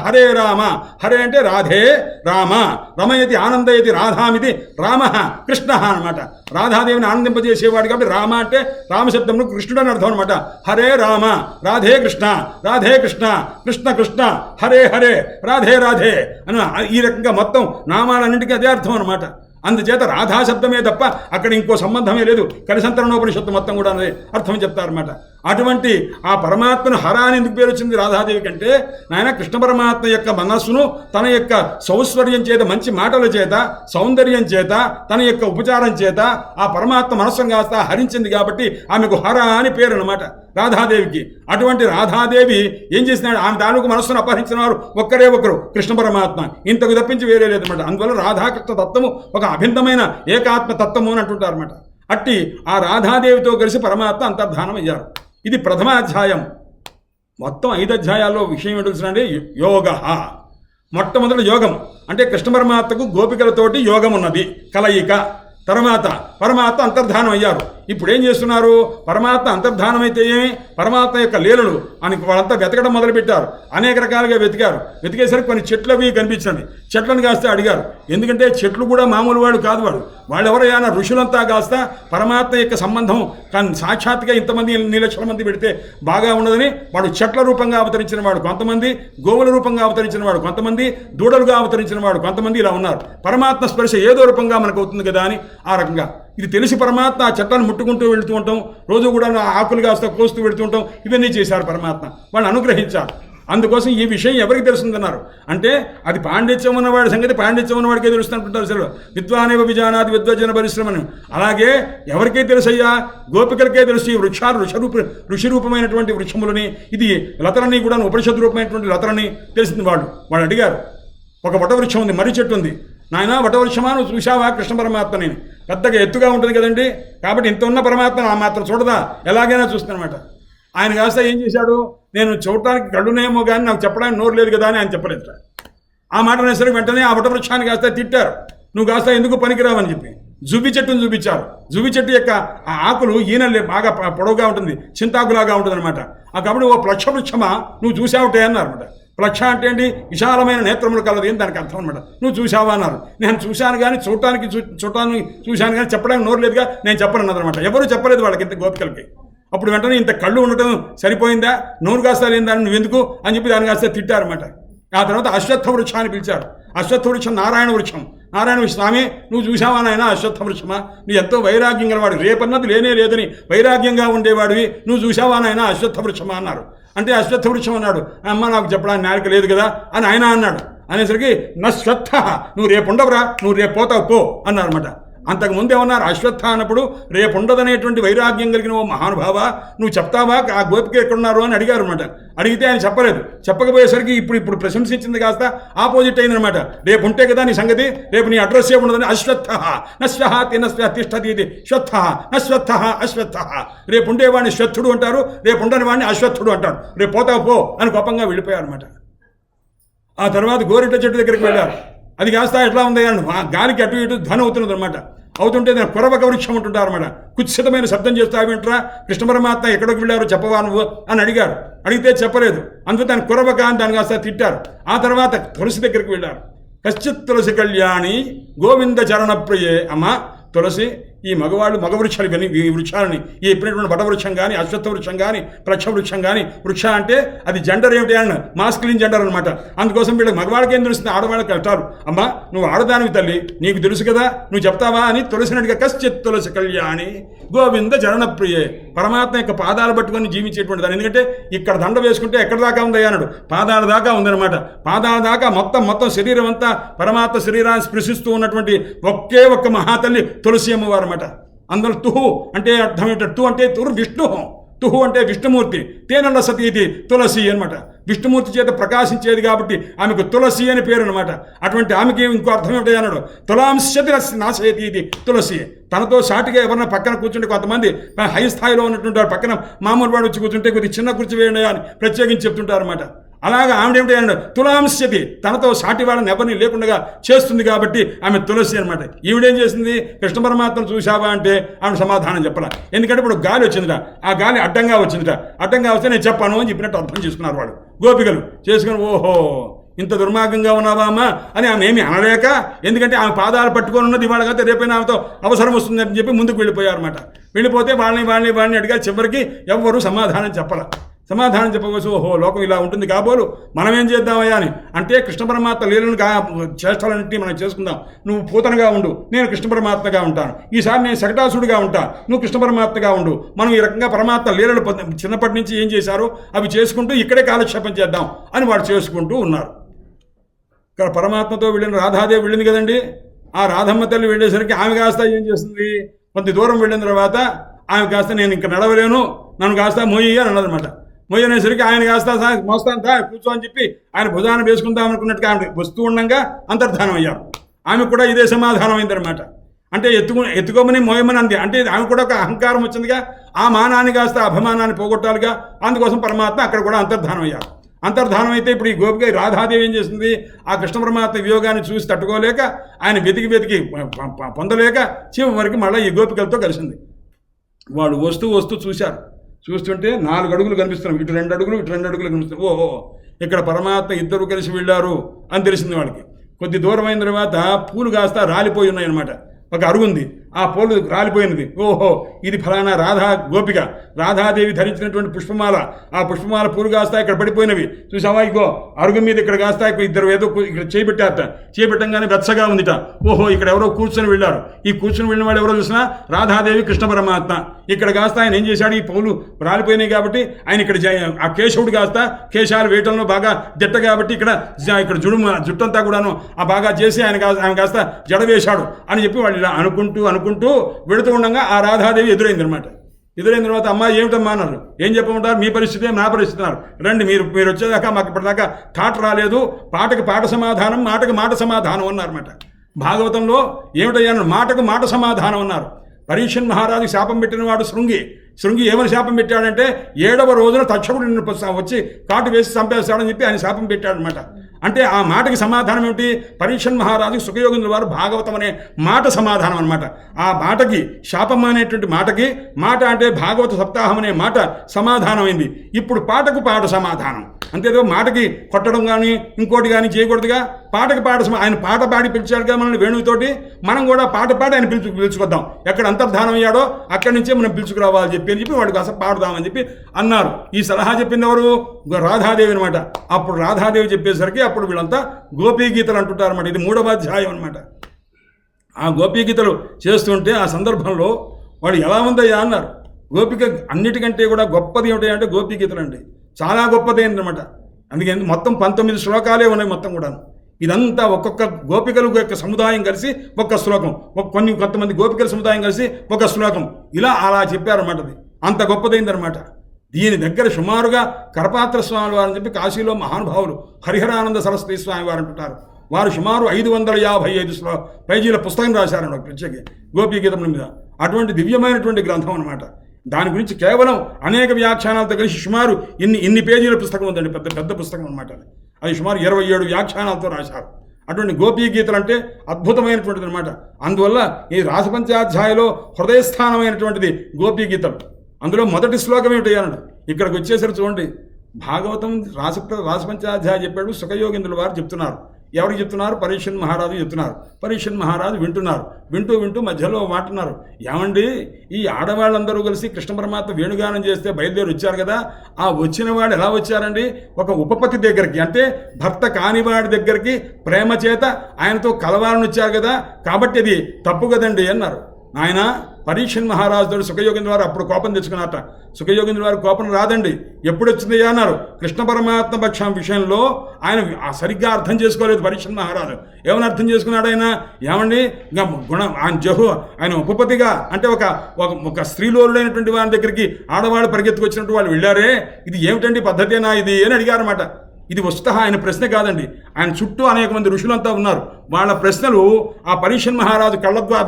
హరే రామ, హరే అంటే రాధే రామ, రమయతి ఆనందయతి రాధామిది రామ కృష్ణ అనమాట. రాధాదేవిని ఆనందింపజేసేవాడు కాబట్టి రామ అంటే రామశబ్దంలో కృష్ణుడు అని అర్థం అనమాట. హరే రామ రాధే కృష్ణ, రాధే కృష్ణ, కృష్ణ కృష్ణ, హరే హరే, రాధే రాధే అని ఈ రకంగా మొత్తం నామాలన్నింటికీ అదే అర్థం అనమాట. అందుచేత రాధా శబ్దమే తప్ప అక్కడ ఇంకో సంబంధమే లేదు. కలిసంతరణోపనిషత్తు మొత్తం కూడా అదే అర్థం చెప్తారన్నమాట. అటువంటి ఆ పరమాత్మను హర అని ఎందుకు పేరు వచ్చింది రాధాదేవి కంటే, నాయన కృష్ణ పరమాత్మ యొక్క మనస్సును తన యొక్క సౌశ్వర్యం చేత, మంచి మాటల చేత, సౌందర్యం చేత, తన యొక్క ఉపచారం చేత ఆ పరమాత్మ మనస్సును కాస్త హరించింది కాబట్టి ఆమెకు హర అని పేరు అనమాట రాధాదేవికి. అటువంటి రాధాదేవి ఏం చేసినాడు? ఆమె తాలూకు మనస్సును అపహరించిన వారు ఒక్కరే ఒకరు కృష్ణ పరమాత్మ, ఇంతకు తప్పించి వేరే లేదన్నమాట. అందువల్ల రాధాకృష్ణ తత్వము ఒక అభిన్నమైన ఏకాత్మ తత్వము అని అంటుంటారన్నమాట. అట్టి ఆ రాధాదేవితో కలిసి పరమాత్మ అంతర్ధానం అయ్యారు. ఇది ప్రథమాధ్యాయం. మొత్తం 5 అధ్యాయాల్లో విషయం ఏంటో తెలుసునండి. యోగ, మొట్టమొదటి యోగం అంటే కృష్ణ పరమాత్మకు గోపికలతోటి యోగం ఉన్నది, కలయిక. తర్వాత పరమాత్మ అంతర్ధానం అయ్యారు. ఇప్పుడు ఏం చేస్తున్నారు? పరమాత్మ అంతర్ధానం అయితే ఏమి, పరమాత్మ యొక్క లీలలు అని వాళ్ళంతా వెతకడం మొదలుపెట్టారు. అనేక రకాలుగా వెతికేసరికి కొన్ని చెట్లు అవి కనిపించండి. చెట్లను కాస్త అడిగారు. ఎందుకంటే చెట్లు కూడా మామూలు వాడు కాదు, వాళ్ళెవరైనా ఋషులంతా కాస్త పరమాత్మ యొక్క సంబంధం కానీ సాక్షాత్గా ఇంతమంది 1 లక్షల మంది పెడితే బాగా ఉండదని వాడు చెట్ల రూపంగా అవతరించిన వాడు కొంతమంది, గోవుల రూపంగా అవతరించిన వాడు కొంతమంది, దూడలుగా అవతరించిన వాడు కొంతమంది ఇలా ఉన్నారు. పరమాత్మ స్పర్శ ఏదో రూపంగా మనకు అవుతుంది కదా అని ఆ రకంగా ఇది తెలిసి పరమాత్మ ఆ చెట్లను ముట్టుకుంటూ వెళుతూ ఉంటాం, రోజు కూడా ఆకులు కాస్త కోస్తూ వెళుతూ ఉంటాం. ఇవన్నీ చేశారు పరమాత్మ, వాళ్ళని అనుగ్రహించారు. అందుకోసం ఈ విషయం ఎవరికి తెలుస్తుందన్నారు అంటే, అది పాండిత్యం ఉన్నవాడి సంగతి పాండిత్యం ఉన్నవాడికే తెలుస్తుంటారు. సరే, విద్వానేవ విజానాది విద్వజన పరిశ్రమను. అలాగే ఎవరికే తెలుసయ్యా? గోపికలకే తెలుసు. ఈ వృక్షాలు ఋషి రూపమైనటువంటి వృక్షములని, ఇది లతలని కూడా ఉపనిషత్ రూపమైనటువంటి లతలని తెలిసింది. వాళ్ళు అడిగారు. ఒక వటవృక్షం ఉంది, మర్రి చెట్టు ఉంది. నాయన వటవృక్షమా, నువ్వు చూశావా కృష్ణ పరమాత్మని? పెద్దగా ఎత్తుగా ఉంటుంది కదండి, కాబట్టి ఇంత ఉన్న పరమాత్మ ఆ మాత్రం చూడదా? ఎలాగైనా చూస్తుందన్నమాట. ఆయన కాస్త ఏం చేశాడు? నేను చూడటానికి కళ్ళునేమో కానీ నాకు చెప్పడానికి నోరు లేదు కదా అని ఆయన చెప్పలేదు. ఆ మాట అనేసరికి వెంటనే ఆ వటవృక్షాన్ని కాస్త తిట్టారు. నువ్వు కాస్త ఎందుకు పనికిరావని చెప్పి జువ్వి చెట్టును చూపించారు. జువ్వి చెట్టు యొక్క ఆ ఆకులు ఈనలే బాగా పొడవుగా ఉంటుంది, చింతాకులాగా ఉంటుంది అనమాట. కాబట్టి ఓ ప్లక్షవృక్షమా నువ్వు చూసావుటే అన్నారు అనమాట. ప్లక్ష అంటే ఏంటి? విశాలమైన నేత్రములు కలదు అని దానికి అర్థం అనమాట. నువ్వు చూసావా అన్నారు. నేను చూశాను కానీ చూడటానికి చూశాను కానీ చెప్పడానికి నోరు లేదుగా, నేను చెప్పను అనమాట. ఎవరు చెప్పలేదు వాళ్ళకి, ఇంత గోపికలకి. అప్పుడు వెంటనే ఇంత కళ్ళు ఉండటం సరిపోయిందా, నోరు కాస్త లేదని నువ్వెందుకు అని చెప్పి దాన్ని కాస్త తిట్టారన్నమాట. ఆ తర్వాత అశ్వత్థ వృక్షాన్ని పిలిచారు. అశ్వత్థ వృక్షం నారాయణ వృక్షం. స్వామి నువ్వు చూసావా నాయన అశ్వత్థ వృక్షమా? నువ్వు ఎంతో వైరాగ్యం గలవాడు, రేపన్నది లేనే లేదని వైరాగ్యంగా ఉండేవాడివి, నువ్వు చూసావా నాయన అశ్వత్థ వృక్షమా అన్నారు. అంటే అశ్వత్థ వృక్షం అన్నాడు. అమ్మ నాకు చెప్పడానికి నాలుక లేదు కదా అని ఆయన అన్నాడు. అనేసరికి నశ్వత్థ, నువ్వు రేపు ఉండవురా, నువ్వు రేపు పోతావు పో అన్నారన్నమాట. అంతకుముందు ఏమన్నారు? అశ్వత్థ అన్నప్పుడు రేపు ఉండదనేటువంటి వైరాగ్యం కలిగిన ఓ మహానుభావ, నువ్వు చెప్తావా ఆ గోపిక ఎక్కడున్నారు అని అడిగారు అనమాట. అడిగితే ఆయన చెప్పలేదు. చెప్పకపోయేసరికి ఇప్పుడు ప్రశంసించింది కాస్త ఆపోజిట్ అయిందనమాట. రేపు ఉంటే కదా నీ సంగతి, రేపు నీ అడ్రస్ ఏముండదని అశ్వత్థ నశ్వహ తిష్టతి ఇది శ్వత్థ నశ్వత్థ అశ్వత్థ. రేపు ఉండేవాడిని శ్వత్థుడు అంటారు, రేపు ఉండని వాడిని అశ్వత్థుడు అంటారు. రేపు పోతావు పో అని కోపంగా వెళ్ళిపోయారు అనమాట. ఆ తర్వాత గోరిట చెట్టు దగ్గరికి వెళ్ళారు. అది కాస్త ఎట్లా ఉంది అని గాలికి అటు ఇటు ధ్వని అవుతున్నది అనమాట. అవుతుంటే దాని కొరవక వృక్షం ఉంటుంటారు అనమాట. కుత్సితమైన శబ్దం చేస్తావేంట్రా, కృష్ణ పరమాత్మ ఎక్కడికి వెళ్ళారో చెప్పవా నువ్వు అని అడిగారు. అడిగితే చెప్పలేదు. అందుకు దాని కొరవక అని దాన్ని కాస్త తిట్టారు. ఆ తర్వాత తులసి దగ్గరికి వెళ్ళారు. కశ్చిత్ తులసి కళ్యాణి గోవింద చరణ ప్రియే. అమ్మ తులసి, ఈ మగ వృక్షాలు కానీ ఈ వృక్షాలని ఈ ఎప్పుడైనటువంటి వటవృక్షం కానీ అశ్వత్థ వృక్షం కానీ ప్లక్ష వృక్షం కానీ, వృక్ష అంటే అది జెండర్ ఏమిటి అని మాస్కులిన్ జెండర్ అనమాట. అందుకోసం వీళ్ళకి మగవాళ్ళకి ఏం తెలుస్తుంది, ఆడవాళ్ళకి కష్టాలు. అమ్మా నువ్వు ఆడదానివి తల్లి, నీకు తెలుసు కదా, నువ్వు చెప్తావా అని తులసినట్టుగా కశ్చిత్ తులసి కళ్యాణి గోవింద చరణప్రియే. పరమాత్మ యొక్క పాదాలు పట్టుకొని జీవించేటువంటి దాన్ని. ఎందుకంటే ఇక్కడ దండ వేసుకుంటే ఎక్కడ దాకా ఉందయ్యా అన్నాడు, పాదాల దాకా ఉందన్నమాట. పాదాల దాకా మొత్తం శరీరం అంతా పరమాత్మ శరీరాన్ని స్పృశిస్తూ ఉన్నటువంటి ఒకే ఒక్క మహాతల్లి తులసి అమ్మవారు అనమాట. అందులో తుహు అంటే అర్థం ఏంటంటే, తు అంటే తుర్ విష్ణు, తుహు అంటే విష్ణుమూర్తి, తేనల్ల సతీతి తులసి అనమాట. విష్ణుమూర్తి చేత ప్రకాశించేది కాబట్టి ఆమెకు తులసి అని పేరు అనమాట. అటువంటి ఆమెకి ఇంకో అర్థం ఏమిటి అన్నాడు, తులాంశతి నాశయతి ఇది తులసి. తనతో సాటిగా ఎవరన్నా పక్కన కూర్చుంటే, కొంతమంది హై స్థాయిలో ఉన్నట్టుంటారు, పక్కన మామూలు వాడు వచ్చి కూర్చుంటే కొద్దిగా చిన్న కుర్చీ వేయండి అని ప్రత్యేకించి చెప్తుంటారు అనమాట. అలాగా ఆవిడ ఏమిటి అన్నాడు, తులాంశతి, తనతో సాటి వాళ్ళని ఎవరిని లేకుండా చేస్తుంది కాబట్టి ఆమె తులసి అనమాట. ఈవిడేం చేసింది, కృష్ణ పరమాత్మను చూశావా అంటే ఆమె సమాధానం చెప్పాల. ఎందుకంటే ఇప్పుడు గాలి వచ్చిందిట, ఆ గాలి అడ్డంగా వచ్చిందిట, అడ్డంగా వస్తే నేను చెప్పాను అని చెప్పినట్టు అర్థం చేసుకున్నారు వాళ్ళు గోపికలు. చేసుకుని ఓహో ఇంత దుర్మార్గంగా ఉన్నావా అమ్మా అని ఆమె ఏమి అనలేక, ఎందుకంటే ఆమె పాదాలు పట్టుకొని ఉన్నది ఇవాళ కాకపోతే రేపైనా ఆమెతో అవసరం వస్తుందని చెప్పి ముందుకు వెళ్ళిపోయారు అనమాట. వెళ్ళిపోతే వాళ్ళని అడిగా చివరికి ఎవ్వరూ సమాధానం చెప్పాల. సమాధానం చెప్పవచ్చు, ఓహో లోకం ఇలా ఉంటుంది కాబోలు, మనం ఏం చేద్దామయ్యా అని. అంటే కృష్ణ పరమాత్మ లీలను చేష్టాలన్నింటినీ మనం చేసుకుందాం. నువ్వు పూతనగా ఉండు, నేను కృష్ణ పరమాత్మగా ఉంటాను. ఈసారి నేను శకటాసుడిగా ఉంటాను, నువ్వు కృష్ణ పరమాత్మగా ఉండు. మనం ఈ రకంగా పరమాత్మ లీలలు చిన్నప్పటి నుంచి ఏం చేశారో అవి చేసుకుంటూ ఇక్కడే కాలక్షేపం చేద్దాం అని వాడు చేసుకుంటూ ఉన్నారు. ఇక్కడ పరమాత్మతో వెళ్ళిన రాధాదేవి వెళ్ళింది కదండి. ఆ రాధమ్మ తల్లి వెళ్ళేసరికి ఆమె కాస్త ఏం చేస్తుంది, కొంత దూరం వెళ్ళిన తర్వాత ఆమె కాస్త నేను ఇంకా నడవలేను, నన్ను కాస్త మోయి అని అన్నదనమాట. మోయనేసరికి ఆయన కాస్త మోస్తాను కూర్చో అని చెప్పి ఆయన భుజాన్ని వేసుకుందాం అనుకున్నట్టుగా ఆమె వస్తూ ఉండగా అంతర్ధానం అయ్యారు. ఆమె కూడా ఇదే సమాధానం అయిందనమాట. అంటే ఎత్తుకోమని మోయమని అంది. అంటే ఆమె కూడా ఒక అహంకారం వచ్చిందిగా, ఆ మానాన్ని కాస్త అభిమానాన్ని పోగొట్టాలిగా. అందుకోసం పరమాత్మ అక్కడ కూడా అంతర్ధానం అయ్యారు. అంతర్ధానం అయితే ఇప్పుడు ఈ గోపిక రాధాదేవి ఏం చేసింది, ఆ కృష్ణ పరమాత్మ వియోగాన్ని చూసి తట్టుకోలేక, ఆయన వెతికి పొందలేక చివరికి మళ్ళీ ఈ గోపికలతో కలిసింది. వాళ్ళు వస్తూ చూశారు. చూస్తుంటే 4 అడుగులు కనిపిస్తున్నాం, ఇటు 2 అడుగులు ఇటు 2 అడుగులు కనిపిస్తున్నాం. ఓహో ఇక్కడ పరమాత్మ ఇద్దరు కలిసి వెళ్ళారు అని తెలిసింది వాళ్ళకి. కొద్ది దూరం అయిన తర్వాత పూలు కాస్త రాలిపోయి ఉన్నాయన్నమాట. ఒక అరుగుంది, ఆ పూలు రాలిపోయినది. ఓహో ఇది ఫలానా రాధా గోపిక, రాధాదేవి ధరించినటువంటి పుష్పమాల. ఆ పుష్పమాల పూలు కాస్తా ఇక్కడ పడిపోయినవి చూసావా, ఇగో అరుగు మీద ఇక్కడ కాస్తా ఇద్దరు ఏదో ఇక్కడ చేపెట్టారట. చేపెట్టంగానే వెచ్చగా ఉందిట. ఓహో ఇక్కడ ఎవరో కూర్చొని వెళ్ళారు. ఈ కూర్చొని వెళ్ళిన వాడు ఎవరో చూసినా రాధాదేవి కృష్ణ పరమాత్మ. ఇక్కడ కాస్త ఆయన ఏం చేశాడు, ఈ పూలు రాలిపోయినాయి కాబట్టి ఆయన ఇక్కడ ఆ కేశవుడు కాస్త కేశాలు వేయటంలో బాగా దిట్ట కాబట్టి ఇక్కడ జుట్టంతా కూడాను ఆ బాగా చేసి ఆయన కాస్త జడ వేశాడు అని చెప్పి వాళ్ళు ఇలా అనుకుంటూ వెళుతూ ఉండగా ఆ రాధాదేవి ఎదురైంది అనమాట. ఎదురైన తర్వాత అమ్మ ఏమిటమ్మా అన్నారు. ఏం చెప్పమంటారు, మీ పరిస్థితి నా పరిస్థితి అన్నారు. రండి మీరు వచ్చేదాకా మాకు ఇప్పటిదాకా థాట్ రాలేదు, పాటకు పాట సమాధానం మాటకు మాట సమాధానం అన్నారన్నమాట. భాగవతంలో ఏమిటయ్యాను, మాటకు మాట సమాధానం అన్నారు. పరీక్షన్ మహారాజు శాపం పెట్టిన వాడు శృంగి ఏమని శాపం పెట్టాడంటే 7వ రోజున తక్షకుడు నిన్ను వచ్చి కాటు వేసి చంపేస్తాడని చెప్పి ఆయన శాపం పెట్టాడనమాట. అంటే ఆ మాటకి సమాధానం ఏమిటి, పరీక్షన్ మహారాజు సుఖయోగింద్రుల వారు భాగవతం అనే మాట సమాధానం అనమాట. ఆ మాటకి శాపం అనేటువంటి మాటకి మాట అంటే భాగవత సప్తాహం అనే మాట సమాధానమైంది. ఇప్పుడు పాటకు పాట సమాధానం. అంతేదో మాటకి కొట్టడం కానీ ఇంకోటి కానీ చేయకూడదుగా. పాటకి పాట ఆయన పాట పాడి పిలిచాడుగా మనల్ని వేణువుతోటి, మనం కూడా పాట పాడి ఆయన పిలుచుకొద్దాం. ఎక్కడ అంతర్ధానం అయ్యాడో అక్కడి నుంచే మనం పిలుచుకురావాలని చెప్పి వాడికి అసలు పాడదామని చెప్పి అన్నారు. ఈ సలహా చెప్పింది ఎవరు, రాధాదేవి అనమాట. అప్పుడు రాధాదేవి చెప్పేసరికి అప్పుడు వీళ్ళంతా గోపీ గీతలు అంటుంటారు అనమాట. ఇది 3వ అధ్యాయం అనమాట. ఆ గోపీ గీతలు చేస్తుంటే ఆ సందర్భంలో వాడు ఎలా ఉందయ్యా అన్నారు. గోపిక అన్నిటికంటే కూడా గొప్పది ఏమిటి అంటే గోపీ గీతలు అండి, చాలా గొప్పది ఏంటన్నమాట. అందుకే మొత్తం 19 శ్లోకాలే ఉన్నాయి మొత్తం కూడా. ఇదంతా ఒక్కొక్క గోపికలు యొక్క సముదాయం కలిసి ఒక్క శ్లోకం, కొంతమంది గోపికల సముదాయం కలిసి ఒక శ్లోకం, అలా చెప్పారన్నమాట. అది అంత గొప్పదైందనమాట. దీని దగ్గర సుమారుగా కరపాత్ర స్వామి వారని చెప్పి కాశీలో మహానుభావులు హరిహరానంద సరస్వతి స్వామి వారు అంటుంటారు. వారు సుమారు 555 పేజీల పుస్తకం రాశారండి ఒక ప్రత్యేక గోపీగీతముల మీద. అటువంటి దివ్యమైనటువంటి గ్రంథం అనమాట. దాని గురించి కేవలం అనేక వ్యాఖ్యానాలతో కలిసి సుమారు ఇన్ని పేజీల పుస్తకం ఉందండి. పెద్ద పుస్తకం అనమాట. అది సుమారు 27 వ్యాఖ్యానాలతో రాశారు. అటువంటి గోపీ గీతలు అంటే అద్భుతమైనటువంటిది అనమాట. అందువల్ల ఈ రాసపంచాధ్యాయలో హృదయస్థానమైనటువంటిది గోపీ గీతలు. అందులో మొదటి శ్లోకం ఏమిటి అన్నాడు. ఇక్కడికి వచ్చేసరికి చూడండి, భాగవతం రాసపంచాధ్యాయ చెప్పాడు, సుఖయోగింద్రుల వారు చెప్తున్నారు. ఎవరికి చెప్తున్నారు, పరీక్షన్ మహారాజు చెప్తున్నారు. పరీక్షన్ మహారాజు వింటున్నారు. వింటూ మధ్యలో మాట్లాడుతున్నారు, ఏమండి ఈ ఆడవాళ్ళందరూ కలిసి కృష్ణ పరమాత్మ వేణుగానం చేస్తే బయలుదేరి వచ్చారు కదా, ఆ వచ్చిన వాడు ఎలా వచ్చారండి, ఒక ఉపపతి దగ్గరికి, అంటే భర్త కానివాడి దగ్గరికి ప్రేమ చేత ఆయనతో కలవాలని వచ్చారు కదా, కాబట్టి అది తప్పు కదండి అన్నారు. ఆయన పరీక్షన్ మహారాజుతో సుఖయోగింద్ర వారు అప్పుడు కోపం తెచ్చుకున్నారట. సుఖయోగింద్ర వారు కోపం రాదండి, ఎప్పుడు వచ్చింది అన్నారు. కృష్ణ పరమాత్మ పక్షం విషయంలో ఆయన సరిగ్గా అర్థం చేసుకోలేదు పరీక్షన్ మహారాజు. ఏమని అర్థం చేసుకున్నాడు ఆయన? ఏమండి ఆయన ఆయన ఉపపతిగా అంటే ఒక స్త్రీలోరుడైనటువంటి వారి దగ్గరికి ఆడవాళ్ళు పరిగెత్తుకొచ్చినట్టు వాళ్ళు వెళ్ళారే, ఇది ఏమిటండి పద్ధతేనా ఇది అని అడిగారన్నమాట. ఇది వస్తుత ఆయన ప్రశ్న కాదండి. ఆయన చుట్టూ అనేక మంది ఋషులంతా ఉన్నారు. వాళ్ళ ప్రశ్నలు ఆ పరీక్షన్ మహారాజు కళ్ళ ద్వారా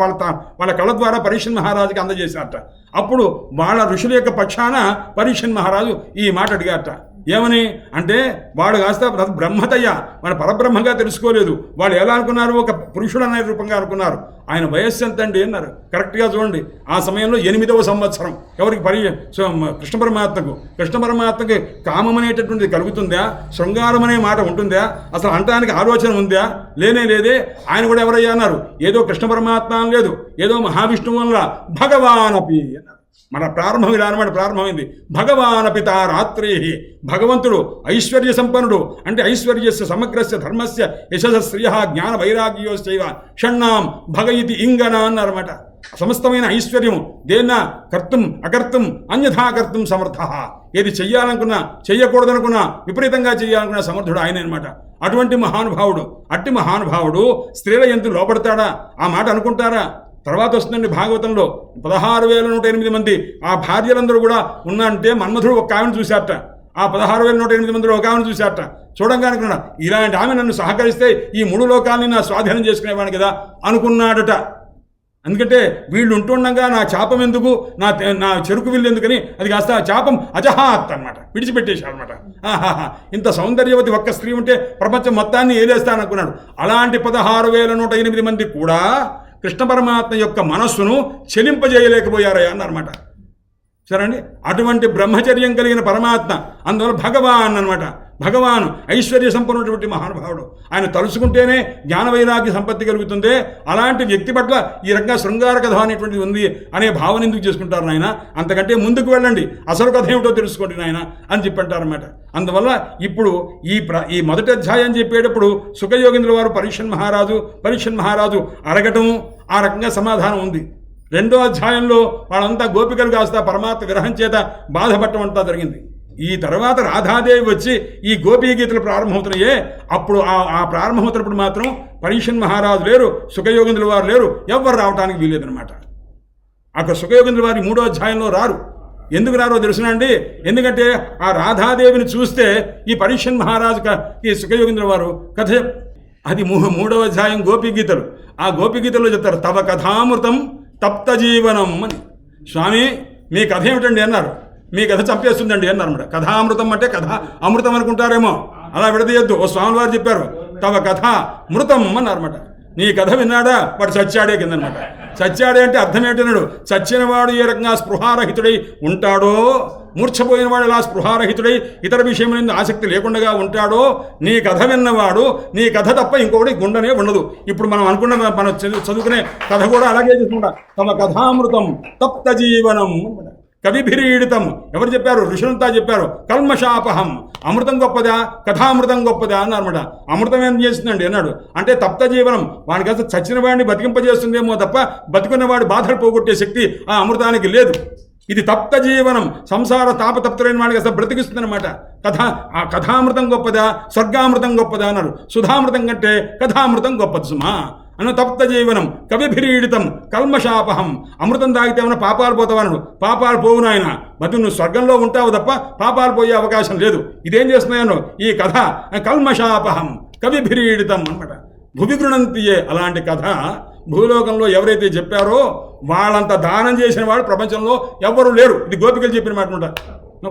వాళ్ళ కళ్ళ ద్వారా పరీక్షన్ మహారాజుకి అందజేశారట. అప్పుడు వాళ్ళ ఋషుల యొక్క పక్షాన పరీక్షన్ మహారాజు ఈ మాట అడిగారట. ఏమని అంటే వాడు కాస్త బ్రహ్మతయ్య, వాడు పరబ్రహ్మగా తెలుసుకోలేదు. వాళ్ళు ఎలా అనుకున్నారు? ఒక పురుషుడు అనే రూపంగా అనుకున్నారు. ఆయన వయస్సు ఎంత అండి అన్నారు. కరెక్ట్గా చూడండి, ఆ సమయంలో 8వ సంవత్సరం. ఎవరికి? కృష్ణ పరమాత్మకి కామం అనేటటువంటిది కలుగుతుందా? శృంగారం అనే మాట ఉంటుందా? అసలు అంటానికి ఆలోచన ఉందా? లేదే. ఆయన కూడా ఎవరయ్యా అన్నారు? ఏదో కృష్ణ పరమాత్మ లేదు, ఏదో మహావిష్ణువు వల్ల భగవానపి అన్నారు. మన ప్రారంభం ఇలా అనమాట ప్రారంభమైంది. భగవాన్ పిత రాత్రి, భగవంతుడు ఐశ్వర్య సంపన్నుడు, అంటే ఐశ్వర్యస్య సమగ్రస్య ధర్మస్య యశస శ్రియ జ్ఞాన వైరాగ్యోశ్చైవ షణ్ణాం భగ ఇతి ఇంగన అన్నారన్నమాట. సమస్తమైన ఐశ్వర్యము దేన్న కర్తం అకర్తం అన్యథా కర్తం సమర్థ. ఏది చెయ్యాలనుకున్నా, చెయ్యకూడదనుకున్నా, విపరీతంగా చేయాలనుకున్నా సమర్థుడు ఆయన అనమాట. అటువంటి మహానుభావుడు, అట్టి మహానుభావుడు స్త్రీల ఎందు లోపడతాడా? ఆ మాట అనుకుంటారా? తర్వాత వస్తుందండి భాగవతంలో 16,108 మంది ఆ భార్యలందరూ కూడా ఉన్నారంటే మన్మధుడు ఒక ఆమెను చూశారట. ఆ 16,108 మందిలో ఒక ఆమెను చూశారట. చూడంగా అనుకున్నాడు, ఇలాంటి ఆమె నన్ను సహకరిస్తే ఈ 3 లోకాలని నా స్వాధీనం చేసుకునేవాడిని కదా అనుకున్నాడట. ఎందుకంటే వీళ్ళు ఉంటుండగా నా చాపం ఎందుకు, నా చెరుకు విల్లు ఎందుకని అది కాస్త చాపం అజహాత్ అనమాట, విడిచిపెట్టేశాడనమాట. ఆహాహా, ఇంత సౌందర్యవతి ఒక్క స్త్రీ ఉంటే ప్రపంచం మొత్తాన్ని ఏదేస్తాననుకున్నాడు. అలాంటి 16,108 మంది కూడా కృష్ణ పరమాత్మ యొక్క మనస్సును చెలింపజేయలేకపోయారయ్యా అన్నమాట. సరే అండి, అటువంటి బ్రహ్మచర్యం కలిగిన పరమాత్మ, అందువల్ల భగవాన్ అనమాట. భగవాను ఐశ్వర్య సంపన్నటువంటి మహానుభావుడు. ఆయన తలుచుకుంటేనే జ్ఞాన వైరాగ్య సంపత్తి కలుగుతుంది. అలాంటి వ్యక్తి పట్ల ఈ రకంగా శృంగార కథ అనేటువంటిది ఉంది అనే భావన ఎందుకు చేసుకుంటారు నాయన? అంతకంటే ముందుకు వెళ్ళండి, అసలు కథ ఏమిటో తెలుసుకోండి నాయన అని చెప్పంటారన్నమాట. అందువల్ల ఇప్పుడు ఈ మొదటి అధ్యాయం చెప్పేటప్పుడు సుఖయోగేంద్రుల వారు పరీక్షన్ మహారాజు అడగటం, ఆ రకంగా సమాధానం ఉంది. రెండో అధ్యాయంలో వాళ్ళంతా గోపికలు కాస్త పరమాత్మ విరహం చేత బాధపడటం అంతా జరిగింది. ఈ తర్వాత రాధాదేవి వచ్చి ఈ గోపీ గీతలు ప్రారంభమవుతున్నాయే, అప్పుడు ఆ ప్రారంభమవుతున్నప్పుడు మాత్రం పరీక్షన్ మహారాజు లేరు, సుఖయోగేంద్రుల వారు లేరు, ఎవ్వరు రావడానికి వీలేదనమాట. అక్కడ సుఖయోగేంద్రుల వారి 3వ అధ్యాయంలో రారు. ఎందుకు రారో తెలుసునండి? ఎందుకంటే ఆ రాధాదేవిని చూస్తే ఈ పరీక్షన్ మహారాజుకి సుఖయోగేంద్రుల వారు కథ, అది 3వ అధ్యాయం గోపీ గీతలు. ఆ గోపీ గీతల్లో చెప్తారు, తవ కథామృతం తప్త జీవనం అని. స్వామి మీ కథ ఏమిటండి అన్నారు. మీ కథ చంపేస్తుందండి అన్నారన్నమాట. కథామృతం అంటే కథ అమృతం అనుకుంటారేమో, అలా విడదీయద్దు. ఓ స్వామి వారు చెప్పారు, తవ కథ మృతం అన్నారన్నమాట. నీ కథ విన్నాడా వాడు చచ్చాడే కిందనమాట. చచ్చాడే అంటే అర్థం ఏంటన్నాడు? చచ్చినవాడు ఏ రకంగా స్పృహారహితుడై ఉంటాడో, మూర్ఛపోయిన వాడు ఎలా స్పృహారహితుడై ఇతర విషయం మీద ఆసక్తి లేకుండా ఉంటాడో, నీ కథ విన్నవాడు నీ కథ తప్ప ఇంకొకటి గుండనే ఉండదు. ఇప్పుడు మనం చదువుకునే కథ కూడా అలాగే చేసుకుంటా. తమ కథామృతం తప్త జీవనం, కవిభిరీడితం. ఎవరు చెప్పారు? ఋషులంతా చెప్పారు. కల్మషాపహం, అమృతం గొప్పదా కథామృతం గొప్పదా అన్నారన్నమాట. అమృతం ఏం చేస్తుందండి అన్నాడు. అంటే తప్త జీవనం, వాడికి అసలు చచ్చిన వాడిని బతికింపజేస్తుందేమో తప్ప బతికున్నవాడి బాధలు పోగొట్టే శక్తి ఆ అమృతానికి లేదు. ఇది తప్త జీవనం, సంసార తాపతప్తులైన వాడికి అసలు బ్రతికిస్తుందన్నమాట. ఆ కథామృతం గొప్పదా స్వర్గామృతం గొప్పదా అన్నారు. సుధామృతం కంటే కథామృతం గొప్పది సుమా అన్న. తప్త జీవనం కవిభిరీడితం కల్మషాపహం, అమృతం తాగితే ఏమైనా పాపాలు పోతావన్నాడు. పాపాలు పోవు నాయన, బతుకు నువ్వు స్వర్గంలో ఉంటావు తప్ప పాపాలు పోయే అవకాశం లేదు. ఇదేం చేస్తున్నాయను ఈ కథ కల్మషాపహం కవిభిరీడితం అనమాట. భువిగృణంతియే, అలాంటి కథ భూలోకంలో ఎవరైతే చెప్పారో వాళ్ళంత దానం చేసిన వాడు ప్రపంచంలో ఎవ్వరూ లేరు. ఇది గోపికలు చెప్పిన మాట అనమాట.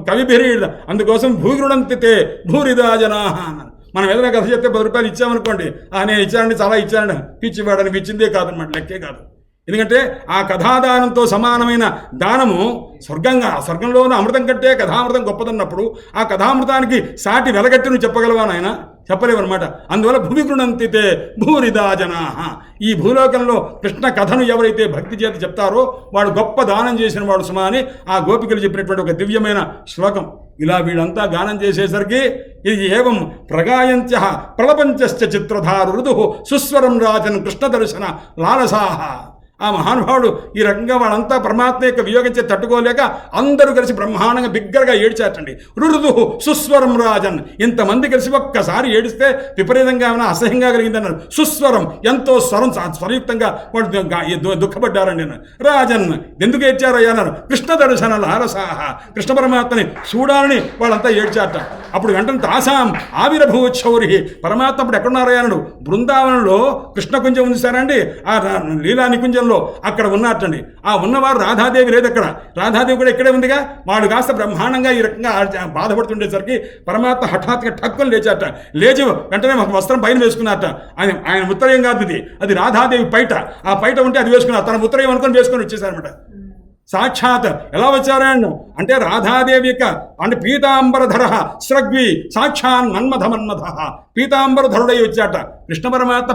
కవిభిరీడితం, అందుకోసం భూగృణంతితే భూరిదా జనాహ అన్నారు. మనం ఏదైనా కథ చెప్తే 10 రూపాయలు ఇచ్చామనుకోండి, నేను ఇచ్చానండి చాలా ఇచ్చానండి, పిచ్చివాడని ఇచ్చిందే కాదనమాట, లెక్కే కాదు. ఎందుకంటే ఆ కథాదానంతో సమానమైన దానము స్వర్గంలో ఉన్న అమృతం కంటే కథామృతం గొప్పదన్నప్పుడు ఆ కథామృతానికి సాటి వెలగట్టి నువ్వు చెప్పగలవా నాయన? చెప్పలేవన్నమాట. అందువల్ల భువిగృణంతితే భూరిదా జనాహ, ఈ భూలోకంలో కృష్ణ కథను ఎవరైతే భక్తి చేత చెప్తారో వాడు గొప్ప దానం చేసిన వాడు సుమా అని ఆ గోపికలు చెప్పినటువంటి ఒక దివ్యమైన శ్లోకం. ఇలా వీళ్ళంతా గానం చేసేసరికి ఇది ఏవం ప్రగాయంత్య ప్రలపంచ చిత్రధారు ఋదు సుస్వరం రాజన్ కృష్ణ దర్శన లాలసాహ. ఆ మహానుభావుడు ఈ రకంగా వాళ్ళంతా పరమాత్మ యొక్క వియోగించే తట్టుకోలేక అందరూ కలిసి బ్రహ్మాండంగా బిగ్గరగా ఏడ్చాటండి. రురుదు సుస్వరం రాజన్, ఇంతమంది కలిసి ఒక్కసారి ఏడిస్తే విపరీతంగా ఏమైనా అసహ్యంగా కలిగిందన్నారు. సుస్వరం, ఎంతో స్వరయుక్తంగా వాళ్ళు దుఃఖపడ్డారండి అన్నారు. రాజన్, ఎందుకు ఏడ్చారయ్యా అన్నారు. కృష్ణ దర్శన లారసాహ, కృష్ణ పరమాత్మని చూడాలని వాళ్ళంతా ఏడ్చారట. అప్పుడు వెంటనే తాసాం ఆవిర్భూచౌరి, పరమాత్మ అప్పుడు ఎక్కడున్నారయ్యా అన్నాడు. బృందావనంలో కృష్ణకుంజం ఉంది సారండి, ఆ లీలా నికుంజంలో అక్కడ ఉన్నట్టండి. ఆ ఉన్నవారు రాధాదేవి లేదు అక్కడ, రాధాదేవి కూడా ఇక్కడే ఉందిగా. వాడు కాస్త బ్రహ్మాండంగా ఈ రకంగా బాధపడుతుండేసరికి పరమాత్మ హఠాత్తుగా ఠక్కుని లేచాట. లేచి వెంటనే ఒక వస్త్రం పైన వేసుకున్నట్ట. ఆయన ఉత్తరయం కాదు ఇది, అది రాధాదేవి పైట. ఆ పైట ఉంటే అది వేసుకున్నారు, తన ఉత్తరయం అనుకుని వేసుకొని వచ్చేసారనమాట. సాక్షాత్ ఎలా వచ్చారాయణ అంటే రాధాదేవి యొక్క అంటే పీతాంబరధర స్రగ్వి సాక్షాన్ మన్మథ పీతాంబరధరుడై వచ్చాట కృష్ణ పరమాత్మ.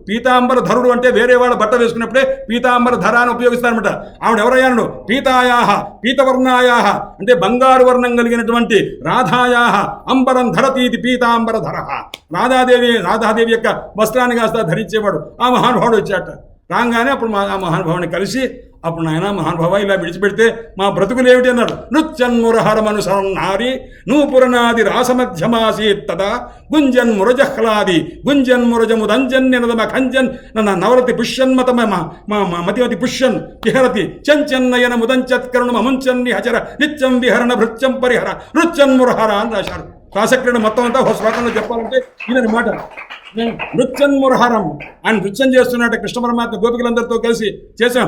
పీతాంబరధరుడు అంటే వేరే వాళ్ళ బట్ట వేసుకున్నప్పుడే పీతాంబరధర అని ఉపయోగిస్తారనమాట. ఆవిడ ఎవరయ్యాను. పీతాయాహ పీతవర్ణాయాహ అంటే బంగారు వర్ణం కలిగినటువంటి రాధాయాహ అంబరం ధరతీతి పీతాంబరధర. రాధాదేవి యొక్క వస్త్రాన్ని కాస్త ధరించేవాడు ఆ మహానుభావుడు వచ్చాట. రాగానే అప్పుడు ఆ మహానుభావుని కలిసి, అప్పుడు నాయన మహానుభావ ఇలా విడిచిపెడితే మా బ్రతుకులు ఏమిటి అన్నారు. నృత్యన్మురహరమనుసరన్నారి నూపురనాది రాసమధ్యమాసీత్ తదా గుంజన్మురజహ్లాది గుంజన్మురజముదంజన్యనదమ ఖంజన్ నవరతి పుష్యన్మతమ మతిమతి పుష్యన్ విహరతి చంచన్నయన ముదంచత్కరుణం అముంచన్ని హచర నిత్యం విహరణ భృత్యం పరిహర నృత్యన్మురహర అని రాశారు. రాసక్రీడ మొత్తం అంతా ఒక శ్లోకంలో చెప్పాలంటే ఇదనమాట. నృత్యన్మురహరం ఆయన నృత్యం చేస్తున్నట్టు కృష్ణ పరమాత్మ గోపికలందరితో కలిసి చేశాం.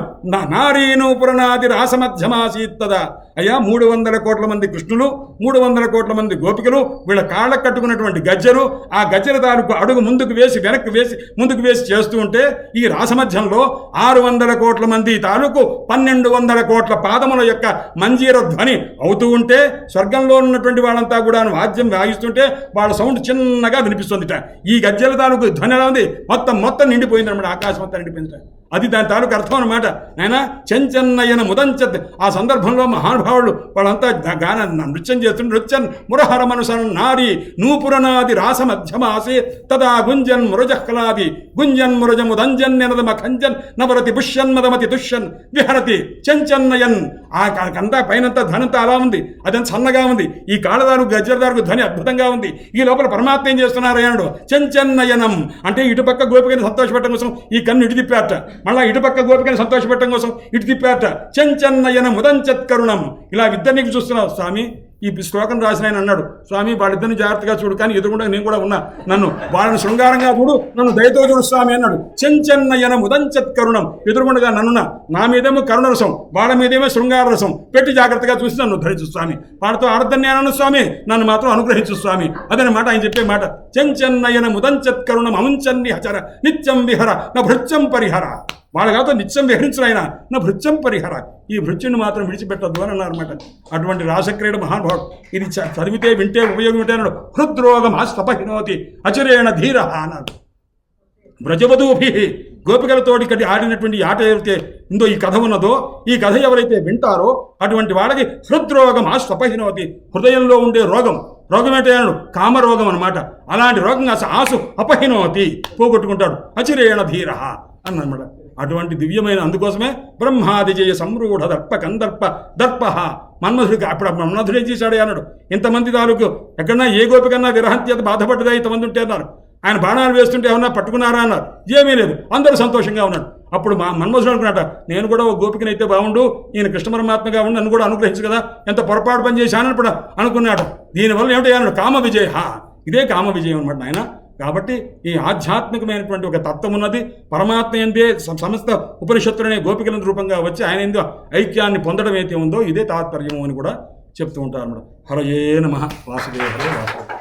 నారీను పురనాది రాసమధ్యమాసీత్తదా. అయ్యా 300 కోట్ల మంది కృష్ణులు, 300 కోట్ల మంది గోపికలు, వీళ్ళ కాళ్ళకు కట్టుకున్నటువంటి గజ్జలు, ఆ గజ్జల తాలూకు అడుగు ముందుకు వేసి వెనక్కి వేసి ముందుకు వేసి చేస్తూ ఉంటే ఈ రాసమధ్యంలో 600 కోట్ల మంది తాలూకు 1200 కోట్ల పాదముల యొక్క మంజీర ధ్వని అవుతూ ఉంటే స్వర్గంలో ఉన్నటువంటి వాళ్ళంతా కూడా వాద్యం వాయిస్తుంటే వాళ్ళ సౌండ్ చిన్నగా వినిపిస్తుందిట. ఈ గజ్జల తాలూకు ధ్వని ఎలా ఉంది, మొత్తం నిండిపోయింది అనమాట, ఆకాశం అంతా నిండిపోయింది. అది దాని తాలూకు అర్థం అనమాట. ఆయన చెంచన్నయన ముదంచత్. ఆ సందర్భంలో మహానుభావులు వాళ్ళంతా నృత్యం చేస్తుంటే నృత్యన్ మురహరమనుసరణ నారి నూపురనాది రాసమధ్యమాసే తదా గుంజన్ మురజహ్లాది గుంజన్ మురజముదంజన్యనదమ ఖంజన్ నవరతి పుష్యన్మదమతి తుష్యన్ విహరతి చెంచన్నయన్. ఆ కంతా పైనంతా ధనంతా అలా ఉంది, అదంతా సన్నగా ఉంది. ఈ కాళ్ళదారు గజ్జలదారుకు ధ్వని అద్భుతంగా ఉంది. ఈ లోపల పరమాత్మ ఏం చేస్తున్నారు అయ్యాడు. చెంచన్నయనం అంటే ఇటుపక్క గోపికని సంతోషపెట్టడం కోసం ఈ కన్ను ఇటు తిప్పారట, మళ్ళా ఇటుపక్క గోపికని సంతోషపెట్టడం కోసం ఇటు తిప్పారట. చెంచన్నయన ముదంచత్కరుణం. ఇలా ఇద్దరిని చూస్తున్నావు స్వామి. ఈ శ్లోకం రాసిన ఆయన అన్నాడు, స్వామి వాళ్ళిద్దరిని జాగ్రత్తగా చూడు, కానీ ఎదురుకుండా నేను కూడా ఉన్నా, నన్ను వాళ్ళని శృంగారంగా చూడు, నన్ను దయతో చూడు స్వామి అన్నాడు. చెంచన్నయన ముదంచత్కరుణం. ఎదురుకుండగా నన్నున్నా, నా మీదేమో కరుణరసం, వాళ్ళ మీదేమో శృంగారరసం పెట్టి జాగ్రత్తగా చూసి నన్ను ఉద్ధరించు స్వామి. వాళ్ళతో ఆడద్దన్యానను స్వామి, నన్ను మాత్రం అనుగ్రహించు స్వామి. అదనమాట ఆయన చెప్పే మాట. చెంచన్నయన ముదంచత్కరుణం అముంచన్ని హచర నిత్యం విహర నా భృత్యం పరిహర. వాళ్ళ కాదు నిత్యం విహరించిన ఆయన నా భృత్యం పరిహర. ఈ భృత్యుని మాత్రం విడిచిపెట్టద్దు అని అన్నారన్నమాట. అటువంటి రాసక్రీడ మహానుభావుడు. ఇది చదివితే వింటే ఉపయోగం ఏంటి అన్నాడు. హృద్రోగం ఆస్తపహినోతి అచిరేణ ధీర అన్నాడు. బ్రజవధూభి గోపికలతోటి కట్టి ఆడినటువంటి ఆట ఏదైతే ఉందో ఈ కథ ఉన్నదో, ఈ కథ ఎవరైతే వింటారో అటువంటి వాళ్ళకి హృద్రోగం ఆస్తపహినోతి. హృదయంలో ఉండే రోగం ఏంటి అన్నాడు. కామరోగం అనమాట. అలాంటి రోగం ఆసు అపహినోతి పోగొట్టుకుంటాడు. అచిరేణ ధీర అన్నమాట. అటువంటి దివ్యమైన అందుకోసమే బ్రహ్మాదిజయ సంరూఢ దర్ప కందర్ప దర్ప మన్మధుడికి. అప్పుడు మన్మధుడు ఏం చేశాడు అన్నాడు. ఇంతమంది తాలూకు ఎక్కడన్నా ఏ గోపికన్నా విరహంత్యత బాధపడ్డదా ఇంతమంది ఉంటే అన్నారు. ఆయన బాణాలు వేస్తుంటే ఏమన్నా పట్టుకున్నారా అన్నారు. ఏమీ లేదు, అందరూ సంతోషంగా ఉన్నాడు. అప్పుడు మన్మధుడు అనుకున్నట, నేను కూడా ఒక గోపికనైతే బాగుండు, ఈయన కృష్ణ పరమాత్మగా ఉండి నన్ను కూడా అనుగ్రహించు కదా, ఎంత పొరపాటు పని చేశానని ఇప్పుడు అనుకున్నాడు. దీనివల్ల ఏమిటి అన్నాడు. కామ విజయ. ఇదే కామ విజయం అనమాట ఆయన. కాబట్టి ఈ ఆధ్యాత్మికమైనటువంటి ఒక తత్వం ఉన్నది. పరమాత్మ ఏందే సమస్త ఉపనిషత్తులనే గోపికల రూపంగా వచ్చి ఆయన ఏందో ఐక్యాన్ని పొందడం అయితే ఉందో ఇదే తాత్పర్యము అని కూడా చెప్తూ ఉంటారు అన్నమాట. హరయే నమః. వాసుదేవ హరే వాసుదేవ.